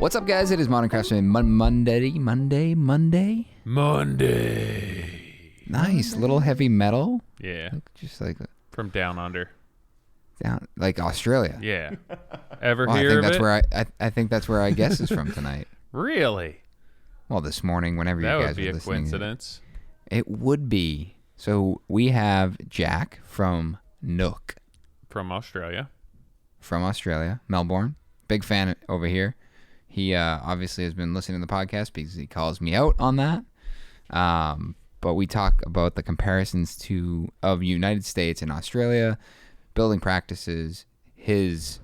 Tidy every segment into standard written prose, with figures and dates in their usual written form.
What's up, guys? It is Modern Craftsman Monday. Nice. Little heavy metal. Yeah. Just like From down under. down, like Australia. Yeah. Ever Well, I hear think of that's it? where I think that's where I guess is from tonight. Really? Well, this morning, whenever That you would guys be are a listening. coincidence. It would be. So we have Jack from Nook From Australia. from Australia, Melbourne. Big fan over here. He obviously has been listening to the podcast because he calls me out on that. But we talk about the comparisons of United States and Australia, building practices, his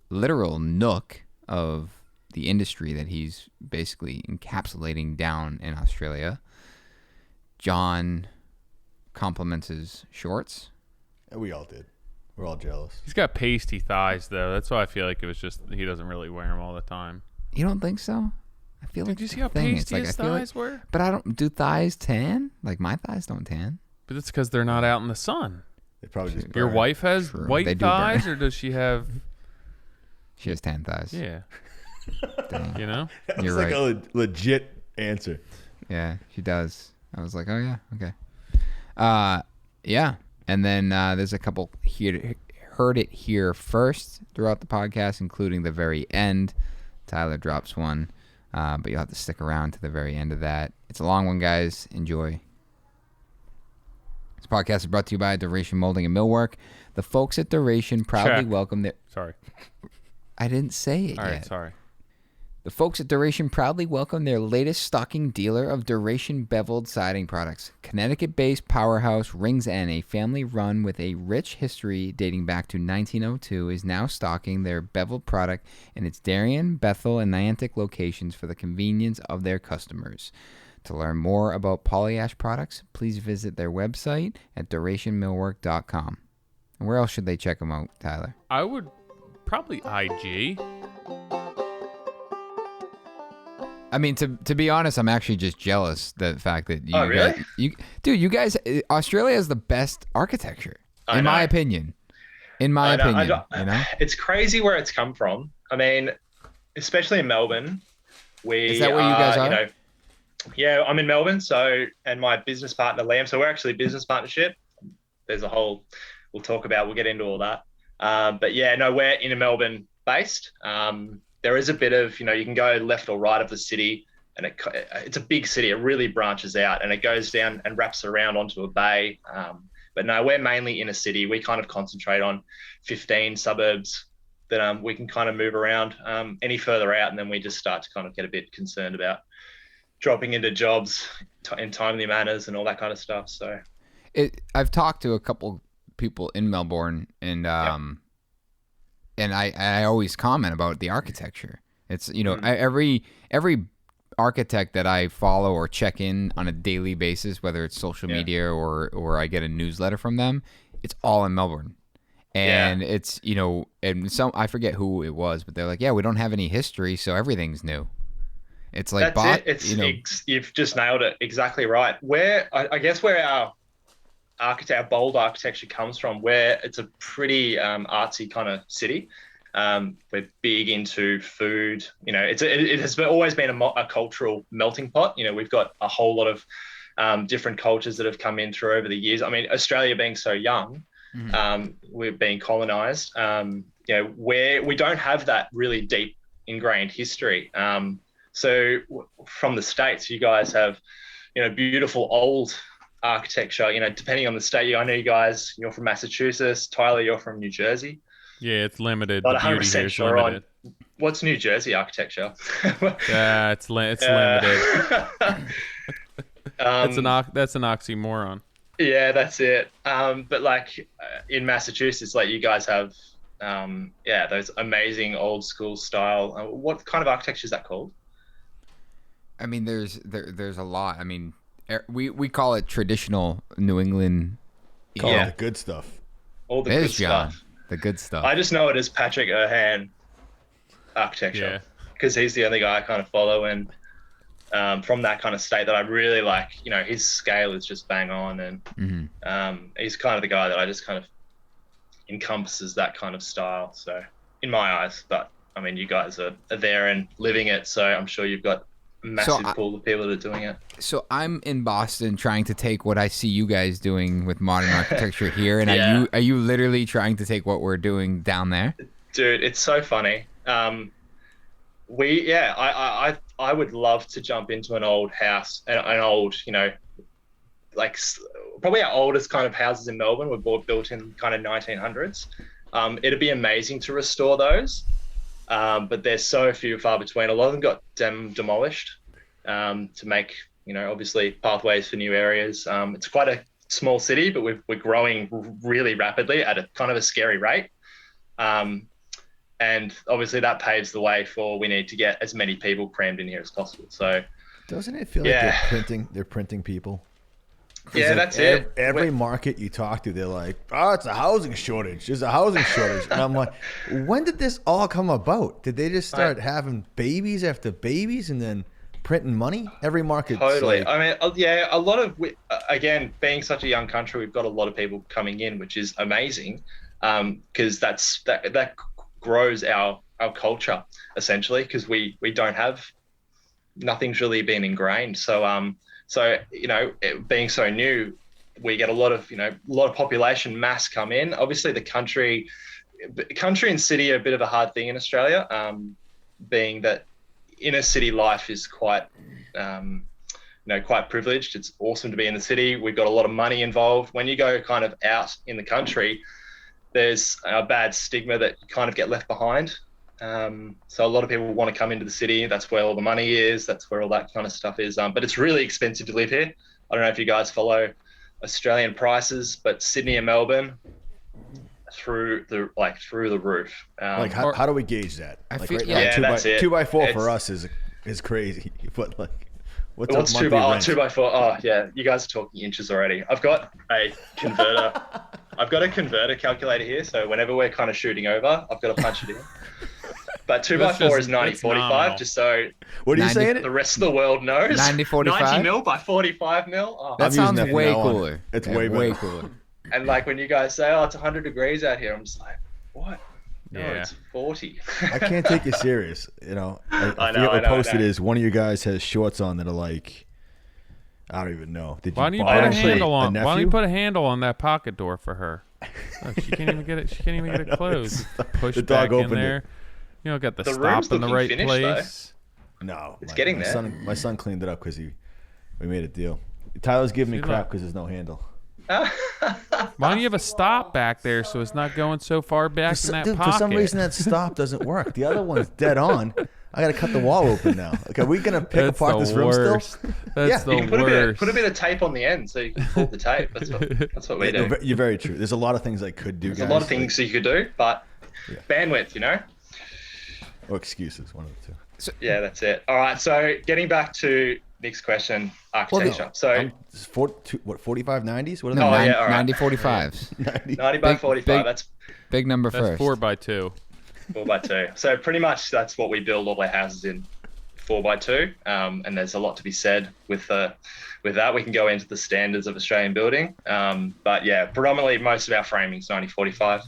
literal nook of the industry that he's basically encapsulating down in Australia. John compliments his shorts. We all did. We're all jealous. He's got pasty thighs, though. That's why I feel like it was just he doesn't really wear them all the time. You don't think so? I feel like Did you it's see a how thing. pasty his thighs were? But I don't do thighs tan. Like my thighs don't tan. But it's because they're not out in the sun. They probably just Your burn. wife has True. white They do burn. thighs, or does she have? She has tan thighs. Yeah. Dang. You know. That was You're like right. a legit answer. Yeah, she does. I was like, oh yeah, okay. Yeah, and then there's a couple here. Heard it here first throughout the podcast, including the very end. Tyler drops one, but you'll have to stick around to the very end of that. It's a long one, guys. Enjoy. This podcast is brought to you by Duration Moulding and Millwork. The folks at Duration proudly Check. welcome their... Sorry. I didn't say it All yet. right. Sorry. The folks at Duration proudly welcome their latest stocking dealer of Duration beveled siding products. Connecticut-based powerhouse Rings End, a family run with a rich history dating back to 1902, is now stocking their beveled product in its Darien, Bethel, and Niantic locations for the convenience of their customers. To learn more about polyash products, please visit their website at durationmillwork.com. And where else should they check them out, Tyler? I would probably IG. I mean, to be honest, I'm actually just jealous the fact that you really? guys, you guys, Australia has the best architecture, in my opinion. In my opinion, you know, it's crazy where it's come from. I mean, especially in Melbourne, Is that where you guys are? You know, yeah, I'm in Melbourne, and my business partner Liam. So we're actually business partnership. There's a whole we'll get into all that. But yeah, no, we're in a Melbourne based. There is a bit of, you can go left or right of the city, and it's a big city. It really branches out, and it goes down and wraps around onto a bay. But no, we're mainly in a city. We kind of concentrate on 15 suburbs that we can kind of move around any further out, and then we just start to kind of get a bit concerned about dropping into jobs in timely manners and all that kind of stuff. So I've talked to a couple people in Melbourne, and and I always comment about the architecture. It's, every architect that I follow or check in on a daily basis, whether it's social media or I get a newsletter from them, it's all in Melbourne. And it's, and I forget who it was, but they're like, yeah, we don't have any history, so everything's new. It's like, you've just nailed it. Exactly right. I guess where our bold architecture comes from, where it's a pretty artsy kind of city. We're big into food. It has always been a cultural melting pot. We've got a whole lot of different cultures that have come in through over the years. I mean, Australia being so young, we've been colonized. Where we don't have that really deep ingrained history. So from the States, you guys have, beautiful old architecture, depending on the state. I know you guys, you're from Massachusetts. Tyler, you're from New Jersey. Yeah, it's limited. Not the beauty 100% here is sure limited. on what's New Jersey architecture. Yeah, it's limited. That's an oxymoron. Yeah, that's it. But like in Massachusetts, like you guys have, those amazing old school style. What kind of architecture is that called? I mean, there's a lot. I mean, we call it traditional New England. Call it the good stuff. All the good stuff. The good stuff. I just know it as Patrick Hourihan architecture because he's the only guy I kind of follow, and from that kind of state that I really like. His scale is just bang on, and he's kind of the guy that I just kind of encompasses that kind of style. So in my eyes, but I mean, you guys are there and living it, so I'm sure you've got a massive pool of people that are doing it. So I'm in Boston trying to take what I see you guys doing with modern architecture here, and are you literally trying to take what we're doing down there? Dude, it's so funny. I would love to jump into an old house, an old, like probably our oldest kind of houses in Melbourne were built in kind of 1900s. It'd be amazing to restore those, but there's so few far between. A lot of them got demolished to make, obviously pathways for new areas. It's quite a small city, but we're growing really rapidly at a kind of a scary rate. And obviously that paves the way for we need to get as many people crammed in here as possible. So doesn't it feel like they're printing people? Yeah, like that's it. Every market you talk to, they're like, "Oh, it's a housing shortage. There's a housing shortage." And I'm like, when did this all come about? Did they just start having babies after babies and then printing money? Every market. Totally. I mean, a lot of, again, being such a young country, we've got a lot of people coming in, which is amazing, because that grows our culture essentially, because we don't have, nothing's really been ingrained. So it being so new, we get a lot of population mass come in. Obviously the country and city are a bit of a hard thing in Australia, being that inner city life is quite privileged. It's awesome to be in the city. We've got a lot of money involved. When you go kind of out in the country, there's a bad stigma that you kind of get left behind. So a lot of people want to come into the city. That's where all the money is. That's where all that kind of stuff is. But it's really expensive to live here. I don't know if you guys follow Australian prices, but Sydney and Melbourne through the roof. How do we gauge that? That's it. 2x4 for us is crazy. But what's 2x4? Oh yeah, you guys are talking inches already. I've got a converter. I've got a converter calculator here, so whenever we're kind of shooting over, I've got to punch it in. But 2x4 is 90/45, just so what are you saying? The rest of the world knows. 90/45? 90 mil by 45 mil. Oh. That sounds way cooler. It's way cooler. And like when you guys say, "Oh, it's 100 degrees out here," I'm just like, "What? No, it's 40." I can't take you serious. I forget what post it is. One of you guys has shorts on that are like, I don't even know. Why don't you put a handle on? Why don't you put a handle on that pocket door for her? Look, she can't even get it. She can't even get it closed. Push the dog back in there. Got the stop in the right place. Though. No, it's getting there. My son cleaned it up because we made a deal. Tyler's giving me crap because there's no handle. Why don't you have a stop back there so it's not going so far back in that pocket? For some reason that stop doesn't work. The other one's dead on. I got to cut the wall open now. Okay, are we going to pick apart this room still? That's the worst. Put a bit of tape on the end so you can pull the tape. That's what we do. You're very true. There's a lot of things I could do, There's a lot of things you could do, but bandwidth, Or excuses, one of the two. So, yeah, that's it. All right, so getting back to Nick's question, architecture. So 45 90s? What are they? 90 45s. 90 by 45. That's big number first. 4x2. 4x2. So pretty much that's what we build all our houses in, 4x2. And there's a lot to be said with that. We can go into the standards of Australian building. But yeah, predominantly most of our framing is 90/45,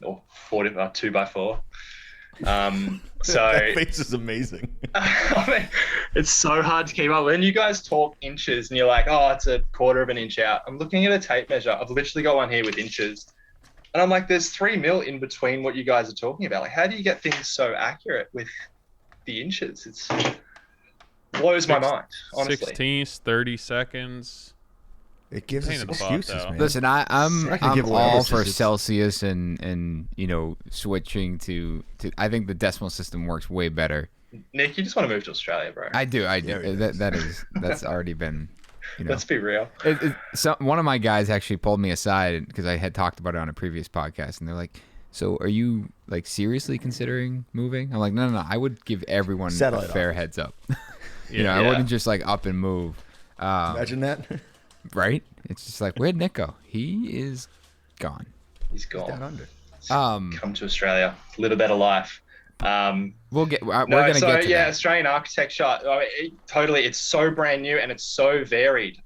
or 2x4. So that face is amazing. I mean, it's so hard to keep up. When you guys talk inches and you're like, "Oh, it's a quarter of an inch out." I'm looking at a tape measure. I've literally got one here with inches, and I'm like, "There's 3 mil in between what you guys are talking about. Like, how do you get things so accurate with the inches?" It's blows my mind, honestly. 16ths, 30 seconds. It gives us excuses, man. Listen, I'm all for Celsius and switching to. I think the decimal system works way better. Nick, you just want to move to Australia, bro. I do. That's already been. Let's be real. One of my guys actually pulled me aside because I had talked about it on a previous podcast, and they're like, "So are you like seriously considering moving?" I'm like, "No. I would give everyone a fair heads up. I wouldn't just like up and move." Imagine that. Right? It's just like, where'd Nick go? He is gone. He's gone. He's down under. Come to Australia, live a better life. We're gonna get to that. Australian architecture. I mean, totally, it's so brand new and it's so varied.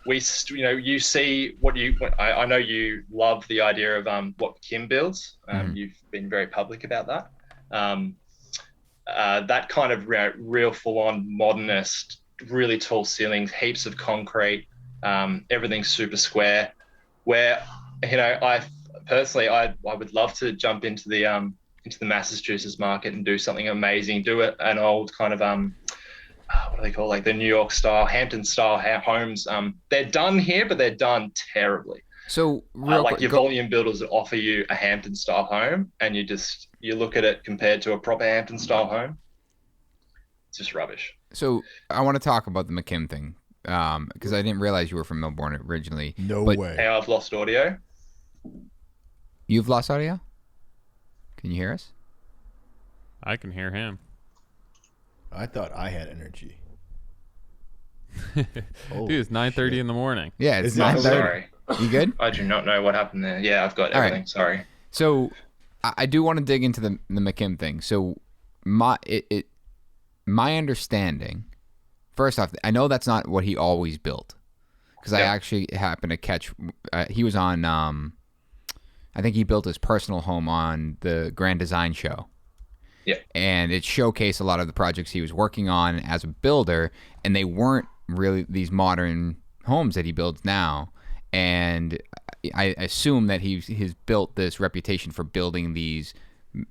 You see what I know you love the idea of what Kim builds. You've been very public about that. That kind of real full-on modernist, really tall ceilings, heaps of concrete, everything's super square. Where, I personally, I would love to jump into the Massachusetts market and do something amazing. Do an old kind of what do they call, like the New York style, Hampton style homes. They're done here, but they're done terribly. So volume builders that offer you a Hampton style home, and you look at it compared to a proper Hampton style home, it's just rubbish. So I want to talk about the McKim thing, because I didn't realize you were from Melbourne originally. No way. Hey, I've lost audio. You've lost audio? Can you hear us? I can hear him. I thought I had energy. Dude, it's 9:30 in the morning. Yeah, it's 9:30. Sorry. You good? I do not know what happened there. Yeah, I've got everything. Right. Sorry. So I do want to dig into the McKim thing. So my understanding, first off, I know that's not what he always built, because I actually happened to catch. He was on. I think he built his personal home on the Grand Design Show. Yeah. And it showcased a lot of the projects he was working on as a builder, and they weren't really these modern homes that he builds now. And I assume that he's built this reputation for building these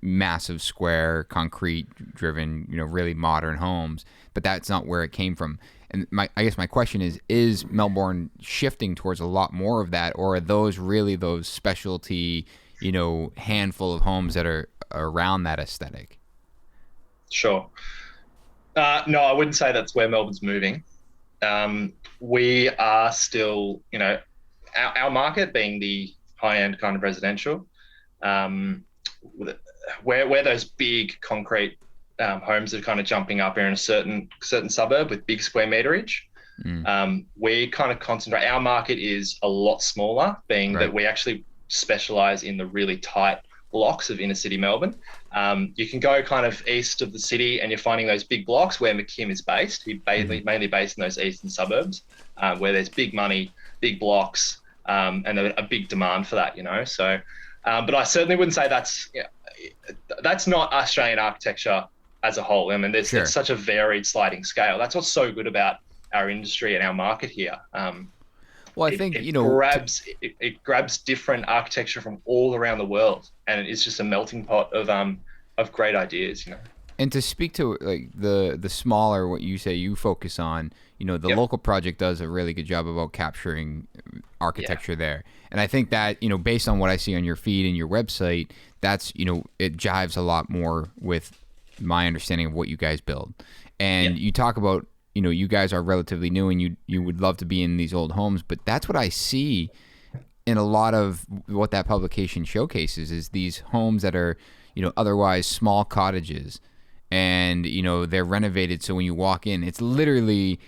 massive square, concrete-driven, really modern homes, but that's not where it came from. And I guess my question is Melbourne shifting towards a lot more of that, or are those really those specialty, handful of homes that are around that aesthetic? Sure. No, I wouldn't say that's where Melbourne's moving. We are still, our market being the high-end kind of residential, where those big concrete homes are kind of jumping up here in a certain suburb with big square meterage. We kind of concentrate. Our market is a lot smaller, being that we actually specialize in the really tight blocks of inner city Melbourne. You can go kind of east of the city and you're finding those big blocks where McKim is based. He's mainly based in those eastern suburbs, where there's big money, big blocks, and a big demand for that, So, but I certainly wouldn't say that's not Australian architecture as a whole. I mean, it's such a varied sliding scale. That's what's so good about our industry and our market here. Well, I think it grabs different architecture from all around the world, and it's just a melting pot of great ideas. And to speak to like the smaller, what you say you focus on, the local project does a really good job about capturing architecture there. And I think that, based on what I see on your feed and your website, that's, it jives a lot more with my understanding of what you guys build. And you talk about, you guys are relatively new and you would love to be in these old homes, but that's what I see in a lot of what that publication showcases is these homes that are, otherwise small cottages, and, they're renovated. So when you walk in, it's literally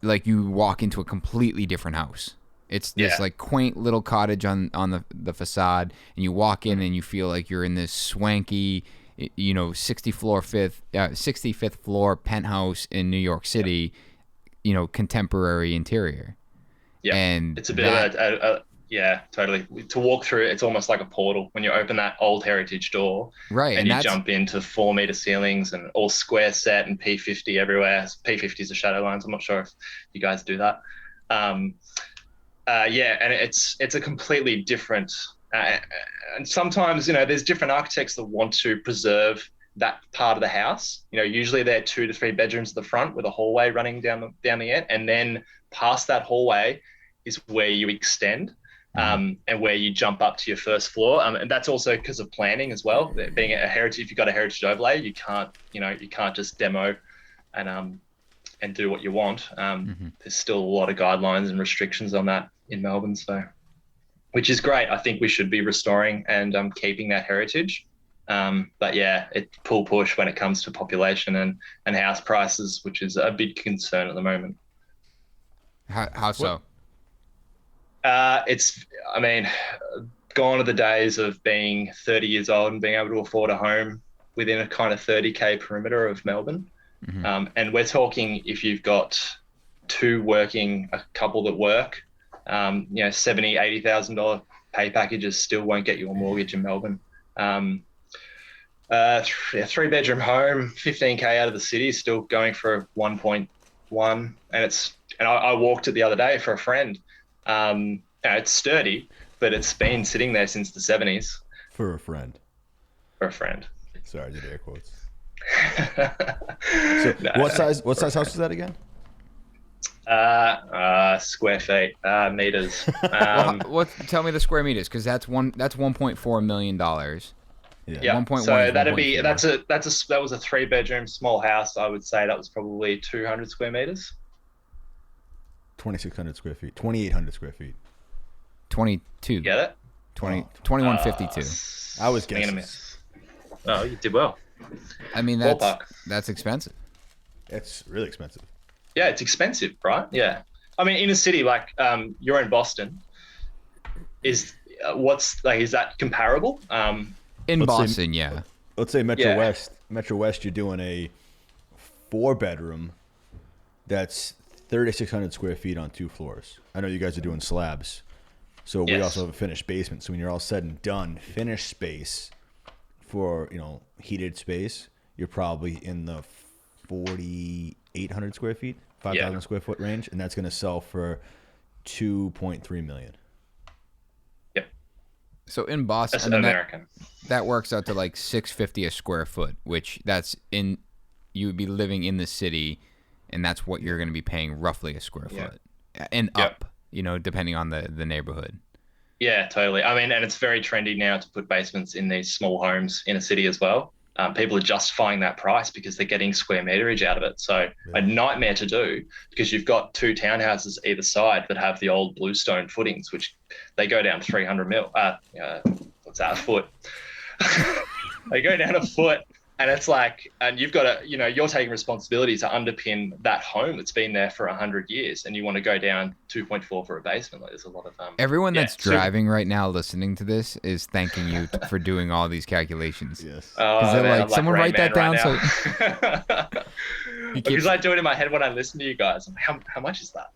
like you walk into a completely different house. It's this like quaint little cottage on the facade, and you walk in and you feel like you're in this swanky, 65th floor penthouse in New York City, contemporary interior. Yeah, and it's a bit of totally. To walk through, it's almost like a portal when you open that old heritage door, right? And you jump into 4-meter ceilings and all square set and P50 everywhere. P50s are shadow lines. I'm not sure if you guys do that. And it's a completely different. And sometimes, there's different architects that want to preserve that part of the house. Usually they're 2 to 3 bedrooms at the front with a hallway running down the end, and then past that hallway is where you extend. And where you jump up to your first floor, and that's also because of planning as well. Being a heritage, if you've got a heritage overlay, you can't just demo and do what you want. There's still a lot of guidelines and restrictions on that in Melbourne, so which is great. I think we should be restoring and keeping that heritage. But it's push when it comes to population and house prices, which is a big concern at the moment. How so? Gone are the days of being 30 years old and being able to afford a home within a kind of 30K perimeter of Melbourne. And we're talking if you've got 2 working, a couple that work, $70,000, $80,000 pay packages still won't get you a mortgage in Melbourne. 3-bedroom home, 15K out of the city, still going for 1.1, and I walked it the other day for a friend. It's sturdy, but it's been sitting there since the 70s. For a friend. Sorry, I did air quotes. So what size house is that again? Square feet, meters. Tell me the square meters, because that's $1.4 million. Yeah. 1.1. So that was a 3-bedroom small house. I would say that was probably 200 square meters. 2,600 square feet. 2,800 square feet. 22. Get it? 2152. I was guessing. Oh, you did well. I mean, that's expensive. It's really expensive. Yeah, it's expensive, right? Yeah. I mean, in a city like you're in Boston, is that comparable? In Boston, yeah. Let's say Metro West. Metro West, you're doing a 4-bedroom that's 3,600 square feet on 2 floors. I know you guys are doing slabs, so we also have a finished basement. So when you're all said and done, finished space for heated space, you're probably in the 4,800 square feet, 5,000 square foot range, and that's going to sell for $2.3 million. Yep. So in Boston, that's American. That works out to like $650 a square foot, which you would be living in the city, and that's what you're going to be paying roughly a square foot, and up, depending on the neighborhood. Yeah, totally. I mean, and it's very trendy now to put basements in these small homes in a city as well. People are justifying that price because they're getting square meterage out of it. So a nightmare to do, because you've got 2 townhouses either side that have the old bluestone footings, which they go down 300 mil. What's that, a foot? They go down a foot, and it's like, and you've got to, you're taking responsibility to underpin that home that's been there for 100 years, and you want to go down 2.4 for a basement. Like, there's a lot of everyone that's driving right now listening to this is thanking you for doing all these calculations. Yes. Because they're like, someone write that down. Because I do it in my head when I listen to you guys. I'm like, how much is that?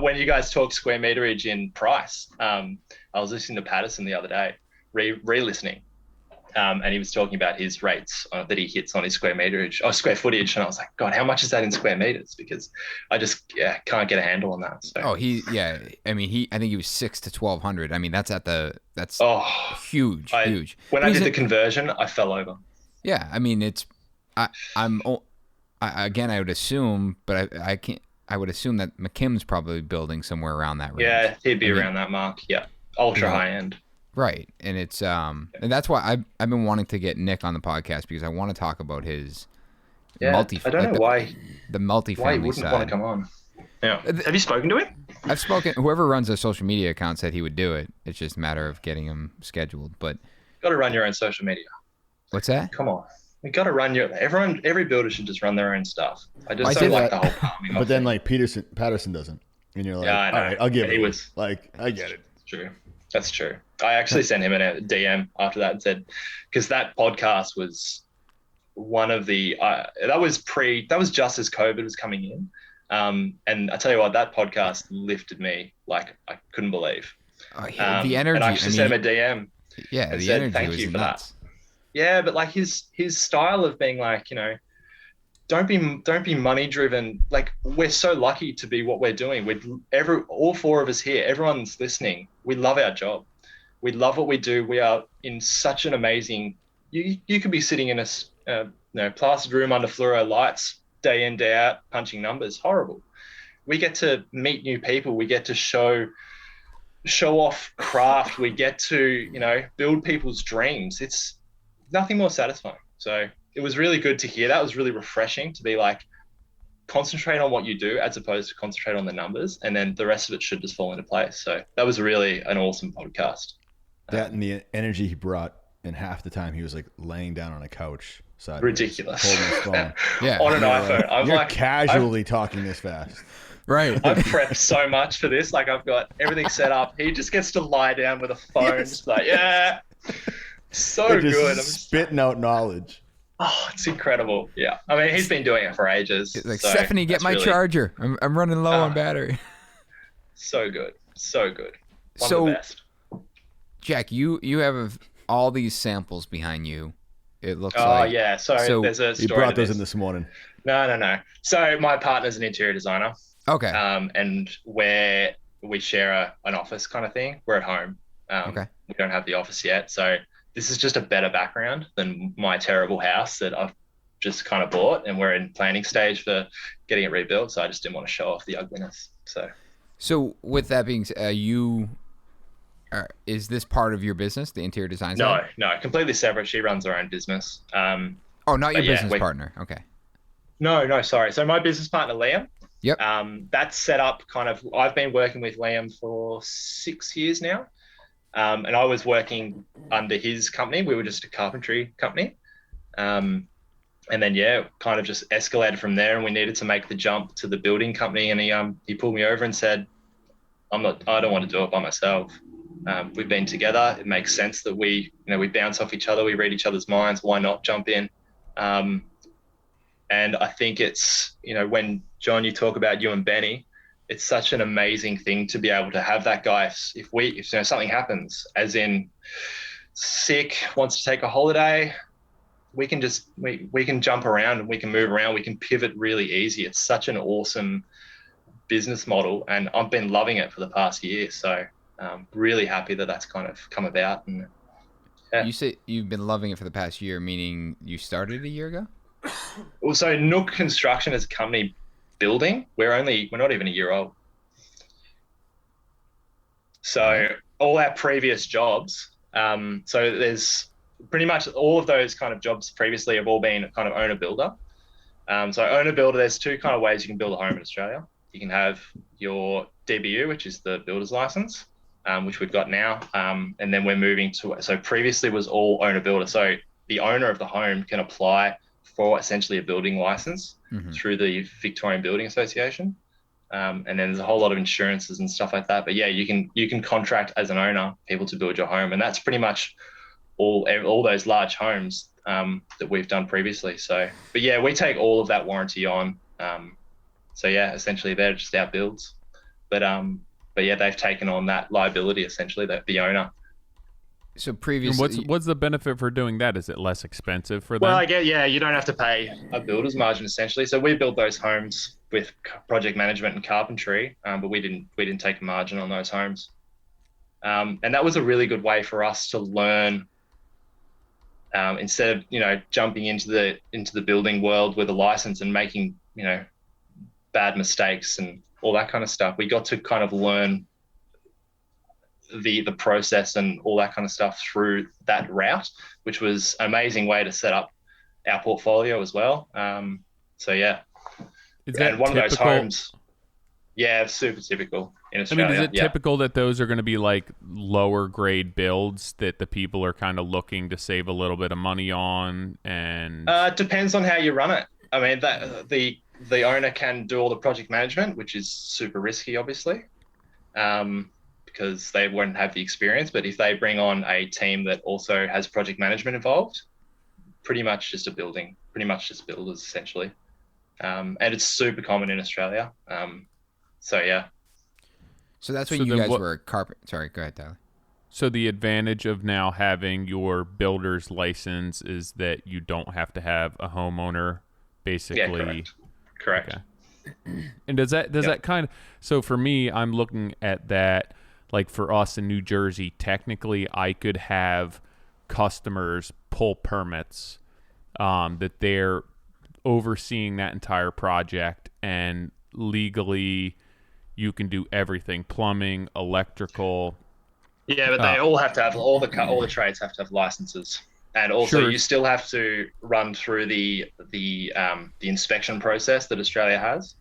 When you guys talk square meterage in price, I was listening to Patterson the other day, re-listening. And he was talking about his rates that he hits on his square footage. And I was like, God, how much is that in square meters? Because I just can't get a handle on that. So. I think he was 6 to 1,200. I mean, that's huge. When I did the conversion, I fell over. Yeah. I mean, I would assume, but I can't, I would assume that McKim's probably building somewhere around that range. Yeah, he'd be around that mark. Yeah. Ultra high end. Right, and it's and that's why I've been wanting to get Nick on the podcast, because I want to talk about his I don't know why the multifamily why he wouldn't side. Want to come on. Yeah, have you spoken to him? I've spoken. Whoever runs a social media account said he would do it. It's just a matter of getting him scheduled. But got to run your own social media. What's that? Come on, you got to run every builder should just run their own stuff. I just don't like the whole farming. But then like Patterson doesn't, and you're like, all right, I'll give it. I get it. True. That's true. I actually sent him a DM after that and said, because that podcast was one of the that was just as COVID was coming in, and I tell you what, that podcast lifted me like I couldn't believe. The energy. And I actually sent him a DM. Yeah, and the said, energy thank was you for nuts. that. Yeah, but like his style of being like, don't be money driven. Like, we're so lucky to be what we're doing. All 4 of us here, everyone's listening. We love our job. We love what we do. We are in such an amazing. You could be sitting in a plastered room under fluoro lights day in, day out, punching numbers. Horrible. We get to meet new people. We get to show off craft. We get to build people's dreams. It's nothing more satisfying. So it was really good to hear. That was really refreshing to be like, concentrate on what you do as opposed to concentrate on the numbers, and then the rest of it should just fall into place. So that was really an awesome podcast. That and the energy he brought, and half the time he was like laying down on a couch. Ridiculous. Holding his phone. Yeah. On an iPhone. I'm You're like casually talking this fast. Right. I've prepped so much for this. Like, I've got everything set up. He just gets to lie down with a phone. Yes. Just like, yeah. So just good. Spitting out knowledge. Oh, it's incredible. Yeah. I mean, he's been doing it for ages. It's like, Stephanie, get my charger. I'm running low on battery. So good. So good. One so, of the best. Jack, you have all these samples behind you. It looks Oh like. yeah, so there's a story. He brought those in this morning. No. So my partner's an interior designer. Okay. And where we share an office kind of thing. We're at home. Okay. We don't have the office yet, so this is just a better background than my terrible house that I've just kind of bought, and we're in planning stage for getting it rebuilt. So I just didn't want to show off the ugliness. So with that being said, is this part of your business, the interior design side? No, completely separate. She runs her own business. Not your business partner. Okay. No, sorry. So my business partner, Liam. Yep. That's set up kind of. I've been working with Liam for 6 years now, and I was working under his company. We were just a carpentry company, and then kind of just escalated from there. And we needed to make the jump to the building company. And he pulled me over and said, I don't want to do it by myself. We've been together. It makes sense that we bounce off each other. We read each other's minds. Why not jump in? And I think it's, when John, you talk about you and Benny, it's such an amazing thing to be able to have that guy. If something happens, as in sick, wants to take a holiday, we can just, we can jump around and we can move around. We can pivot really easy. It's such an awesome business model, and I've been loving it for the past year. So really happy that that's kind of come about. And You say you've been loving it for the past year, meaning you started a year ago? Well, so Nook Construction is a company building. We're not even a year old. So all our previous jobs, so there's pretty much all of those kind of jobs previously have all been kind of owner builder. So owner builder, there's two kind of ways you can build a home in Australia. You can have your DBU, which is the builder's license, which we've got now. And then we're moving to, so previously was all owner builder. So the owner of the home can apply for essentially a building license through the Victorian Building Association. And then there's a whole lot of insurances and stuff like that. But yeah, you can contract as an owner people to build your home. And that's pretty much all those large homes that we've done previously. So, but yeah, we take all of that warranty on. So yeah, essentially they're just our builds. But yeah, they've taken on that liability essentially, that the owner. So previously, what's the benefit for doing that? Is it less expensive for them? Well, I guess, you don't have to pay a builder's margin essentially. So we built those homes with project management and carpentry, but we didn't take a margin on those homes. And that was a really good way for us to learn. Instead of jumping into the building world with a license and making bad mistakes and all that kind of stuff, we got to kind of learn the process and all that kind of stuff through that route, which was an amazing way to set up our portfolio as well. So yeah, and one typical? Of those homes, super typical in Australia. Is it typical that those are going to be like lower grade builds that the people are kind of looking to save a little bit of money on? And depends on how you run it. I mean, that the owner can do all the project management, which is super risky, obviously. Because they won't have the experience. But if they bring on a team that also has project management involved, pretty much just builders essentially. And it's super common in Australia. So yeah. So that's what you guys were Sorry, go ahead, Tyler. So the advantage of now having your builder's license is that you don't have to have a homeowner, basically. Yeah, correct. Okay. And does that kind of, so for me, I'm looking at that. Like for us in New Jersey, technically I could have customers pull permits that they're overseeing that entire project, and legally you can do everything: plumbing, electrical. Yeah, but they all have to have all the trades have to have licenses, and also you still have to run through the inspection process that Australia has.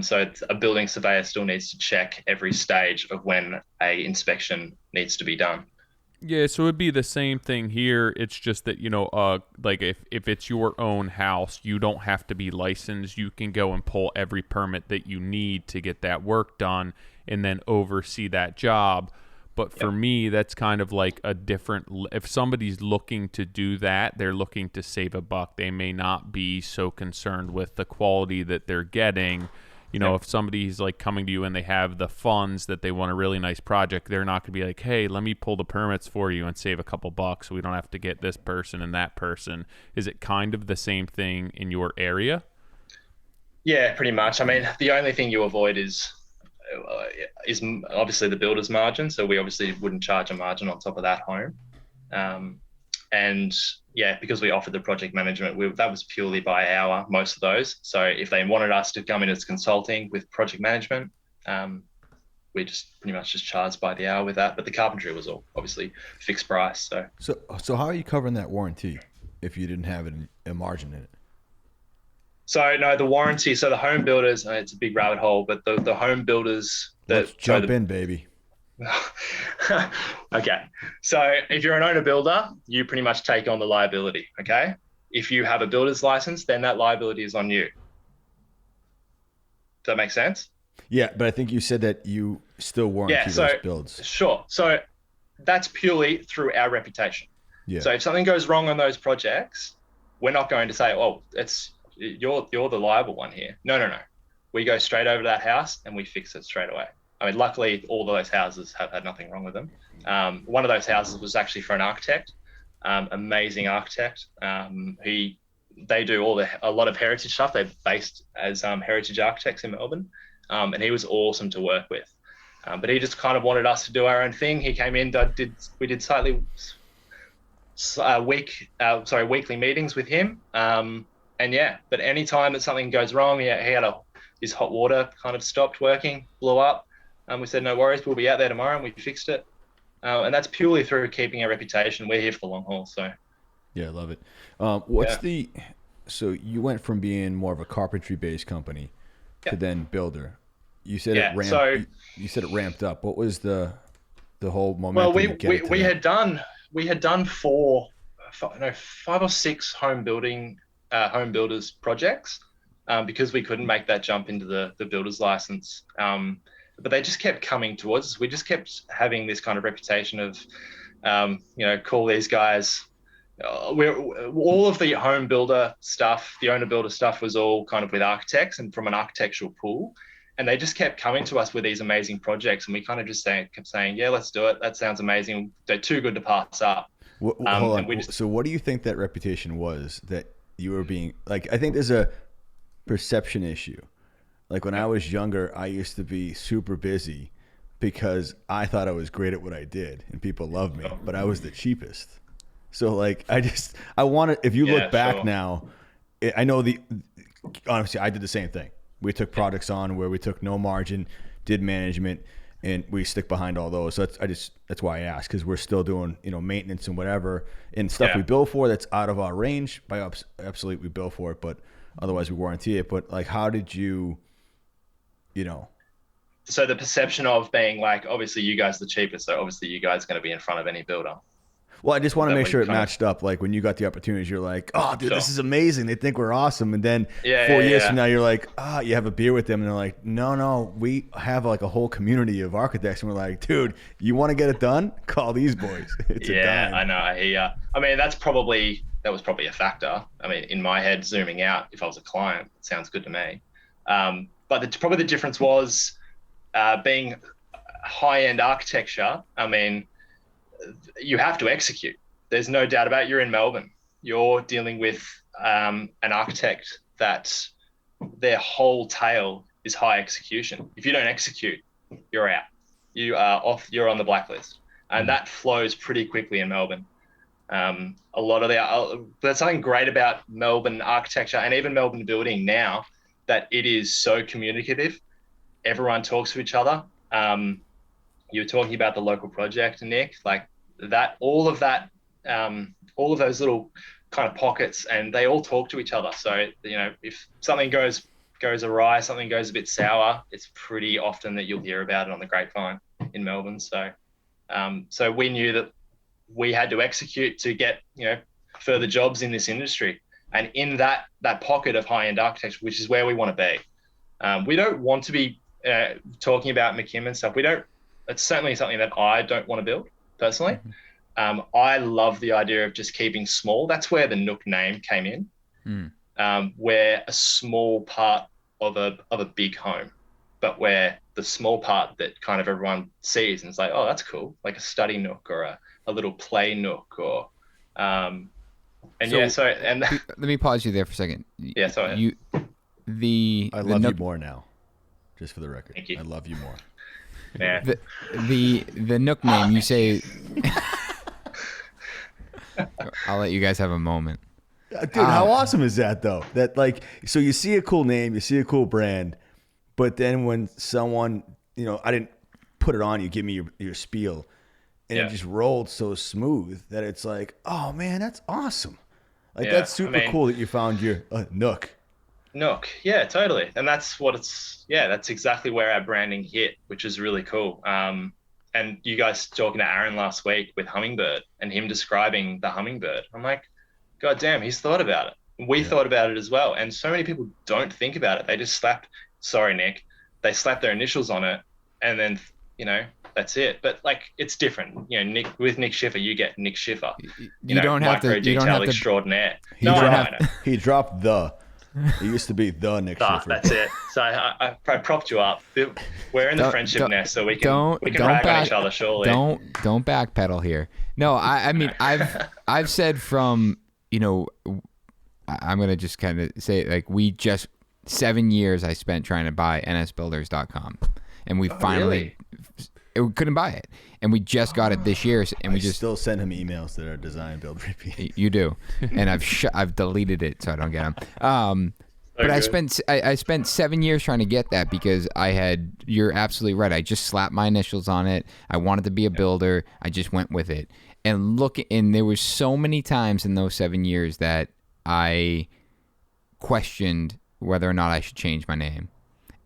So a building surveyor still needs to check every stage of when a inspection needs to be done. Yeah, so it'd be the same thing here. It's just that, like if it's your own house, you don't have to be licensed. You can go and pull every permit that you need to get that work done and then oversee that job. But for me, that's kind of like a different, if somebody's looking to do that, they're looking to save a buck. They may not be so concerned with the quality that they're getting. You know, if somebody's like coming to you and they have the funds that they want a really nice project, they're not going to be like, hey, let me pull the permits for you and save a couple bucks so we don't have to get this person and that person. Is it kind of the same thing in your area? Yeah, pretty much. I mean, the only thing you avoid is obviously the builder's margin. So we obviously wouldn't charge a margin on top of that home. And yeah, because we offered the project management, that was purely by hour, most of those. So if they wanted us to come in as consulting with project management, we just pretty much just charged by the hour with that. But the carpentry was all obviously fixed price. So how are you covering that warranty if you didn't have a margin in it? So no, the warranty. So the home builders, it's a big rabbit hole, but the home builders. Let's jump in, baby. Okay. So if you're an owner builder, you pretty much take on the liability. Okay. If you have a builder's license, then that liability is on you. Does that make sense? Yeah, but I think you said that you still warranty those builds. Sure. So that's purely through our reputation. Yeah. So if something goes wrong on those projects, we're not going to say, "Oh, you're the liable one here." No. We go straight over to that house and we fix it straight away. I mean, luckily, all of those houses have had nothing wrong with them. One of those houses was actually for an architect, amazing architect. They do a lot of heritage stuff. They're based as heritage architects in Melbourne, and he was awesome to work with. But he just kind of wanted us to do our own thing. He came in, we did slightly weekly meetings with him. And yeah, but any time that something goes wrong, he had his hot water kind of stopped working, blew up. We said, no worries, we'll be out there tomorrow, and we fixed it. And that's purely through keeping our reputation. We're here for the long haul. So yeah, I love it. So you went from being more of a carpentry-based company to then builder. You said it ramped. You said it ramped up. What was the whole momentum? Well, we had done 5 or 6 home builders projects because we couldn't make that jump into the builder's license. But they just kept coming towards us. We just kept having this kind of reputation of, call these guys. All of the home builder stuff, the owner builder stuff was all kind of with architects and from an architectural pool. And they just kept coming to us with these amazing projects. And we kind of just kept saying, yeah, let's do it. That sounds amazing. They're too good to pass up. Hold on. So what do you think that reputation was that you were being like? I think there's a perception issue. Like when I was younger, I used to be super busy because I thought I was great at what I did and people loved me, but I was the cheapest. So like, I want to, if you look back now, I know honestly, I did the same thing. We took products on where we took no margin, did management, and we stick behind all those. So that's why I asked, because we're still doing, maintenance and whatever and stuff we bill for that's out of our range. By absolutely we bill for it, but otherwise we warranty it. But like, how did you, So the perception of being like, obviously you guys are the cheapest, so obviously you guys are going to be in front of any builder. Well, I just want to make sure it matched up. Like when you got the opportunities, you're like, oh, dude, this is amazing. They think we're awesome. And then 4 years from now, you're like, you have a beer with them. And they're like, no, we have like a whole community of architects. And we're like, dude, you want to get it done? Call these boys. It's a dime. I know. I hear. I mean, that was probably a factor. I mean, in my head, zooming out, if I was a client, it sounds good to me. But probably the difference was being high-end architecture. I mean, you have to execute. There's no doubt about it. You're in Melbourne. You're dealing with an architect that their whole tale is high execution. If you don't execute, you're out. You are off. You're on the blacklist, and that flows pretty quickly in Melbourne. A lot of there's something great about Melbourne architecture and even Melbourne building now, that it is so communicative. Everyone talks to each other. You were talking about the local project, Nick, like that, all of those little kind of pockets, and they all talk to each other. So, if something goes awry, something goes a bit sour, it's pretty often that you'll hear about it on the grapevine in Melbourne. So, so we knew that we had to execute to get, further jobs in this industry. And in that pocket of high-end architecture, which is where we want to be. We don't want to be talking about McKim and stuff. It's certainly something that I don't want to build personally. Mm-hmm. I love the idea of just keeping small. That's where the Nook name came in, where a small part of a big home, but where the small part that kind of everyone sees and it's like, oh, that's cool, like a study nook or a little play nook or and let me pause you there for a second. Yeah, sorry. I the love you nook, more now, just for the record. Thank you. I love you more. Yeah. the Nook name, you say. I'll let you guys have a moment. Dude, how awesome is that though? That like, so you see a cool name, you see a cool brand, but then when someone, I didn't put it on you, give me your spiel, and it just rolled so smooth that it's like, oh man, that's awesome. Like that's super cool that you found your Nook. Nook, yeah, totally, and that's what it's. Yeah, that's exactly where our branding hit, which is really cool. And you guys talking to Aaron last week with Hummingbird and him describing the Hummingbird, I'm like, God damn, he's thought about it. We thought about it as well, and so many people don't think about it. They just sorry, Nick, they slap their initials on it, and then that's it. But like, it's different. With Nick Schiffer, you get Nick Schiffer. You don't have to. You don't have to. Extraordinaire. He dropped the. It used to be the Nick Schiffer. That's it. So I propped you up. We're in the friendship nest, so we can rag on each other. Surely. Don't backpedal here. No, I mean I've said from I'm gonna just kind of say like we just 7 years I spent trying to buy nsbuilders.com, and we finally we couldn't buy it, and we just got it this year, and we just still send him emails that are design build repeat. You do, and I've deleted it so I don't get them. But I spent 7 years trying to get that because you're absolutely right. I just slapped my initials on it. I wanted to be a builder. I just went with it. And there was so many times in those 7 years that I questioned whether or not I should change my name.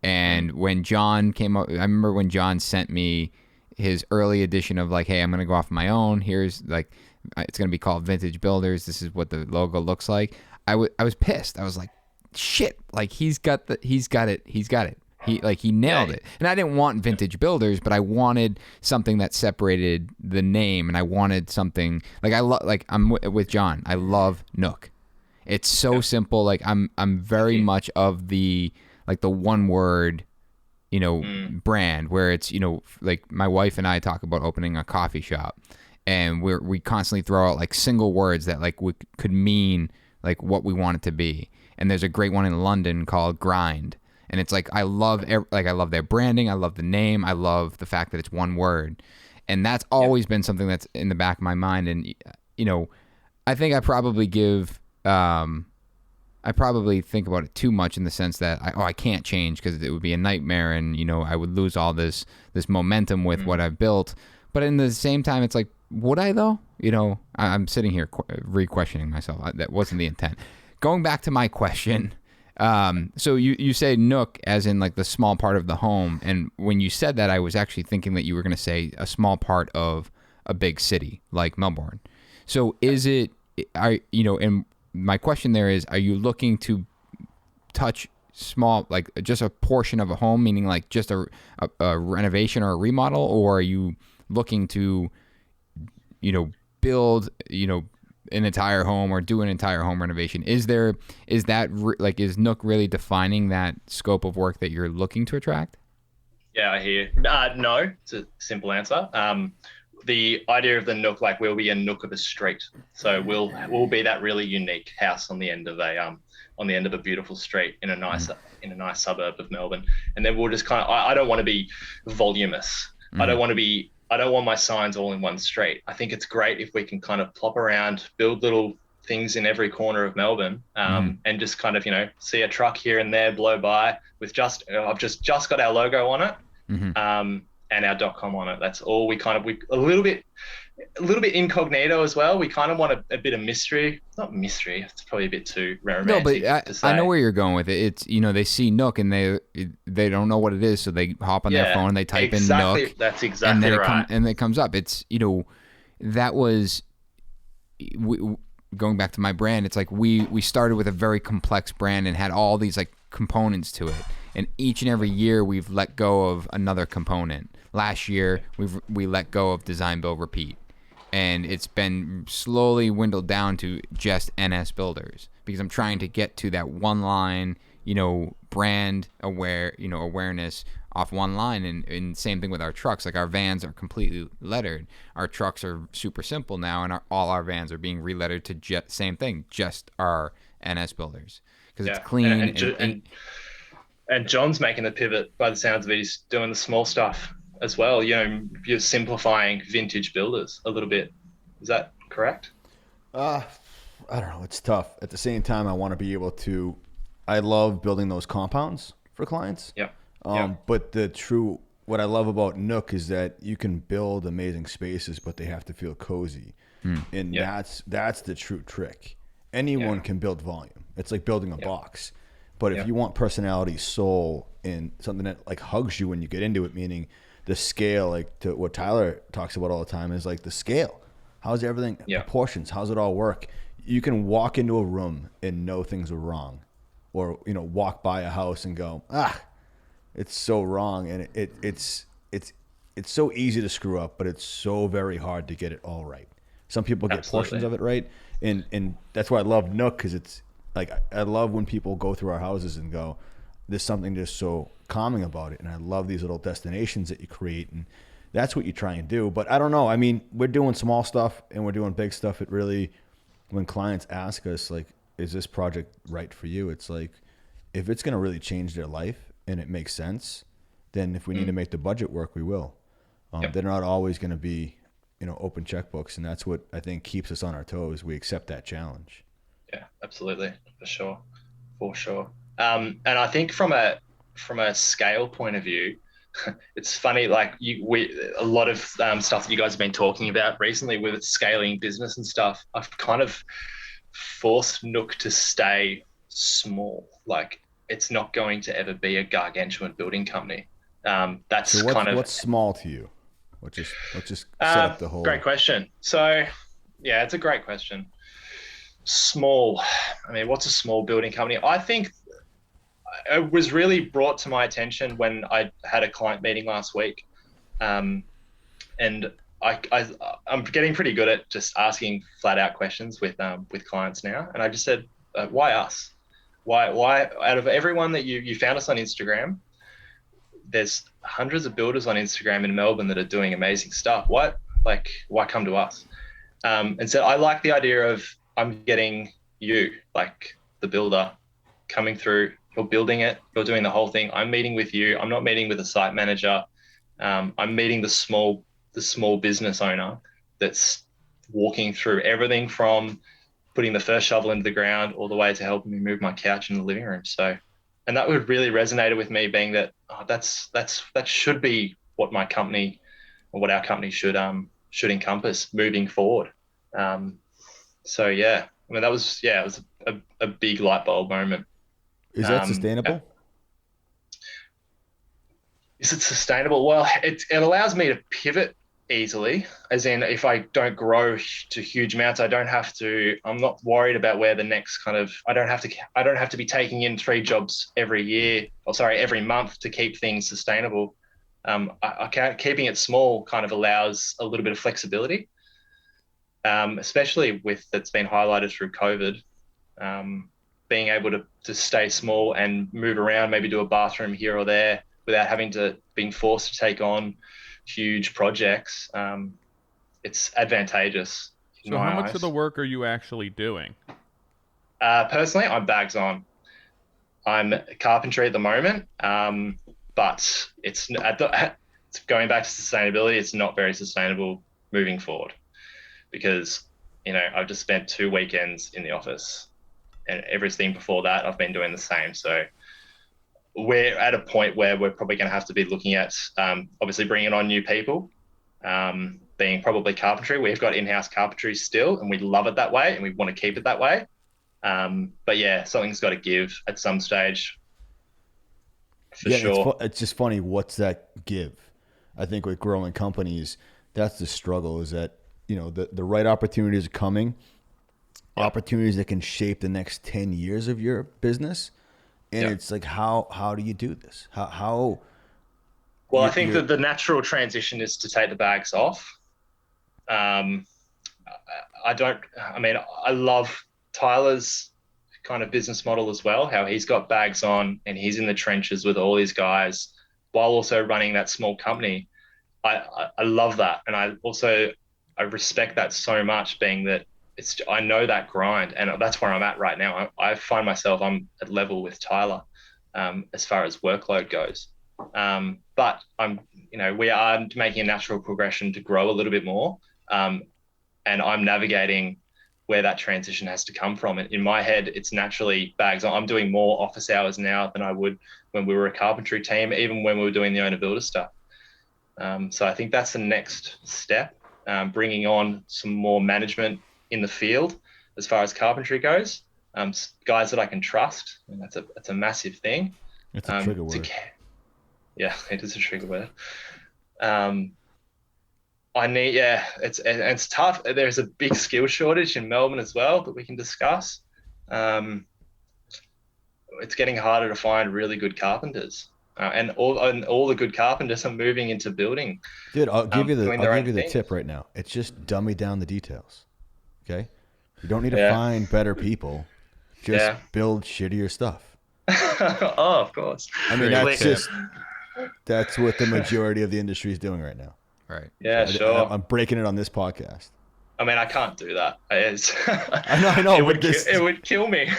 And when John came up, I remember when John sent me his early edition of like, hey, I'm going to go off my own. Here's like, it's going to be called Vintage Builders. This is what the logo looks like. I was pissed. I was like, shit, like he's got it. He nailed it. And I didn't want Vintage Builders, but I wanted something that separated the name, and I wanted something like I'm with John. I love Nook. It's so simple. Like I'm very much of the one word, brand where it's, like my wife and I talk about opening a coffee shop, and we constantly throw out like single words that like could mean like what we want it to be. And there's a great one in London called Grind. And it's like, I love their branding. I love the name. I love the fact that it's one word. And that's always been something that's in the back of my mind. And, I think I probably think about it too much in the sense that I can't change because it would be a nightmare, and I would lose all this momentum with what I've built. But in the same time, it's like, would I though? I'm sitting here re-questioning myself. That wasn't the intent. Going back to my question, so you say Nook as in like the small part of the home, and when you said that, I was actually thinking that you were going to say a small part of a big city like Melbourne. So and my question there is, are you looking to touch small, like just a portion of a home, meaning like just a renovation or a remodel, or are you looking to, build, an entire home or do an entire home renovation? Is Nook really defining that scope of work that you're looking to attract? Yeah, I hear. No, it's a simple answer. The idea of the Nook, like we'll be a nook of a street, so we'll be that really unique house on the end of a beautiful street in a nice suburb of Melbourne, and then we'll just kind of. I don't want to be voluminous. I don't want my signs all in one street. I think it's great if we can kind of plop around, build little things in every corner of Melbourne, and just kind of see a truck here and there blow by with I've just got our logo on it. And our .com on it. That's all. We a little bit incognito as well. We kind of want a bit of mystery. Not mystery. It's probably a bit too romantic. No, but I know where you're going with it. It's they see Nook and they don't know what it is, so they hop on their phone and they type in Nook. That's exactly right. And it comes up. It's that was going back to my brand. It's like we started with a very complex brand and had all these like components to it. And each and every year we've let go of another component. Last year we let go of design, build, repeat, and it's been slowly dwindled down to just NS Builders because I'm trying to get to that one line, brand awareness off one line. And same thing with our trucks. Like our vans are completely lettered. Our trucks are super simple now, and all our vans are being re-lettered to same thing, just our NS builders, because it's clean. And John's making the pivot. By the sounds of it, he's doing the small stuff as well. You're simplifying vintage builders a little bit. Is that correct? I don't know. It's tough. At the same time, I want to be able to. I love building those compounds for clients. Yeah. But what I love about Nook is that you can build amazing spaces, but they have to feel cozy. And that's the true trick. Anyone can build volume. It's like building a box. But if you want personality, soul, and something that like hugs you when you get into it, meaning the scale, like to what Tyler talks about all the time, is like the scale. How's everything? Proportions. How's it all work? You can walk into a room and know things are wrong, or walk by a house and go, it's so wrong, and it's so easy to screw up, but it's so very hard to get it all right. Some people get portions of it right, and that's why I love Nook, because it's like I love when people go through our houses and go, there's something just so calming about it, and I love these little destinations that you create, and that's what you try and do. But I don't know. I mean, we're doing small stuff and we're doing big stuff. It really, when clients ask us like, is this project right for you? It's like, if it's going to really change their life and it makes sense, then if we need to make the budget work, we will. They're not always going to be, open checkbooks. And that's what I think keeps us on our toes. We accept that challenge. Yeah, absolutely. For sure. And I think from a scale point of view, it's funny, like a lot of stuff that you guys have been talking about recently with scaling business and stuff, I've kind of forced Nook to stay small. Like, it's not going to ever be a gargantuan building company. What's small to you? Let's just set up the whole. Great question. So, yeah, it's a great question. Small. I mean, what's a small building company? I think it was really brought to my attention when I had a client meeting last week, and I'm getting pretty good at just asking flat out questions with clients now. And I just said, why us? Why out of everyone that you found us on Instagram, there's hundreds of builders on Instagram in Melbourne that are doing amazing stuff. Why come to us? And so I like the idea of, I'm getting you, like the builder, coming through. You're building it. You're doing the whole thing. I'm meeting with you. I'm not meeting with a site manager. I'm meeting the small business owner that's walking through everything from putting the first shovel into the ground all the way to helping me move my couch in the living room. So, and that would really resonated with me, being that that should be what my company, or what our company should encompass moving forward. So yeah, I mean, it was a big light bulb moment. Is that sustainable? Is it sustainable? Well, it allows me to pivot easily, as in, if I don't grow to huge amounts, I'm not worried about where the next I don't have to be taking in 3 jobs every month to keep things sustainable. Keeping it small kind of allows a little bit of flexibility, especially with that's been highlighted through COVID. Being able to stay small and move around, maybe do a bathroom here or there without being forced to take on huge projects. It's advantageous. So how much of the work are you actually doing? Personally, I'm bags on. I'm carpentry at the moment, but it's going back to sustainability. It's not very sustainable moving forward, because I've just spent 2 weekends in the office, and everything before that I've been doing the same. So we're at a point where we're probably going to have to be looking at obviously bringing on new people, being probably carpentry. We've got in-house carpentry still, and we love it that way, and we want to keep it that way. But yeah, something's got to give at some stage. For sure. It's just funny. What's that give? I think with growing companies, that's the struggle, is that, the right opportunities are coming, opportunities that can shape the next 10 years of your business. And it's like, how do you do this? How? Well, I think that the natural transition is to take the bags off. I love Tyler's kind of business model as well, how he's got bags on and he's in the trenches with all these guys while also running that small company. I love that. And I respect that so much, being that I know that grind, and that's where I'm at right now. I find myself, I'm at level with Tyler as far as workload goes. But we are making a natural progression to grow a little bit more. And I'm navigating where that transition has to come from. In my head, it's naturally bags. I'm doing more office hours now than I would when we were a carpentry team, even when we were doing the owner builder stuff. So I think that's the next step, bringing on some more management in the field as far as carpentry goes, guys that I can trust. And that's a massive thing. It's a trigger word. Yeah, it is a trigger word. It's tough. There's a big skill shortage in Melbourne as well that we can discuss. It's getting harder to find really good carpenters, and all the good carpenters are moving into building. Dude, I'll give you the tip right now. It's just dummy down the details. Okay, you don't need to find better people. Just build shittier stuff. Oh, of course. I mean, that's what the majority of the industry is doing right now. Right. Yeah, sure. I'm breaking it on this podcast. I mean, I can't do that. I know. It would kill me.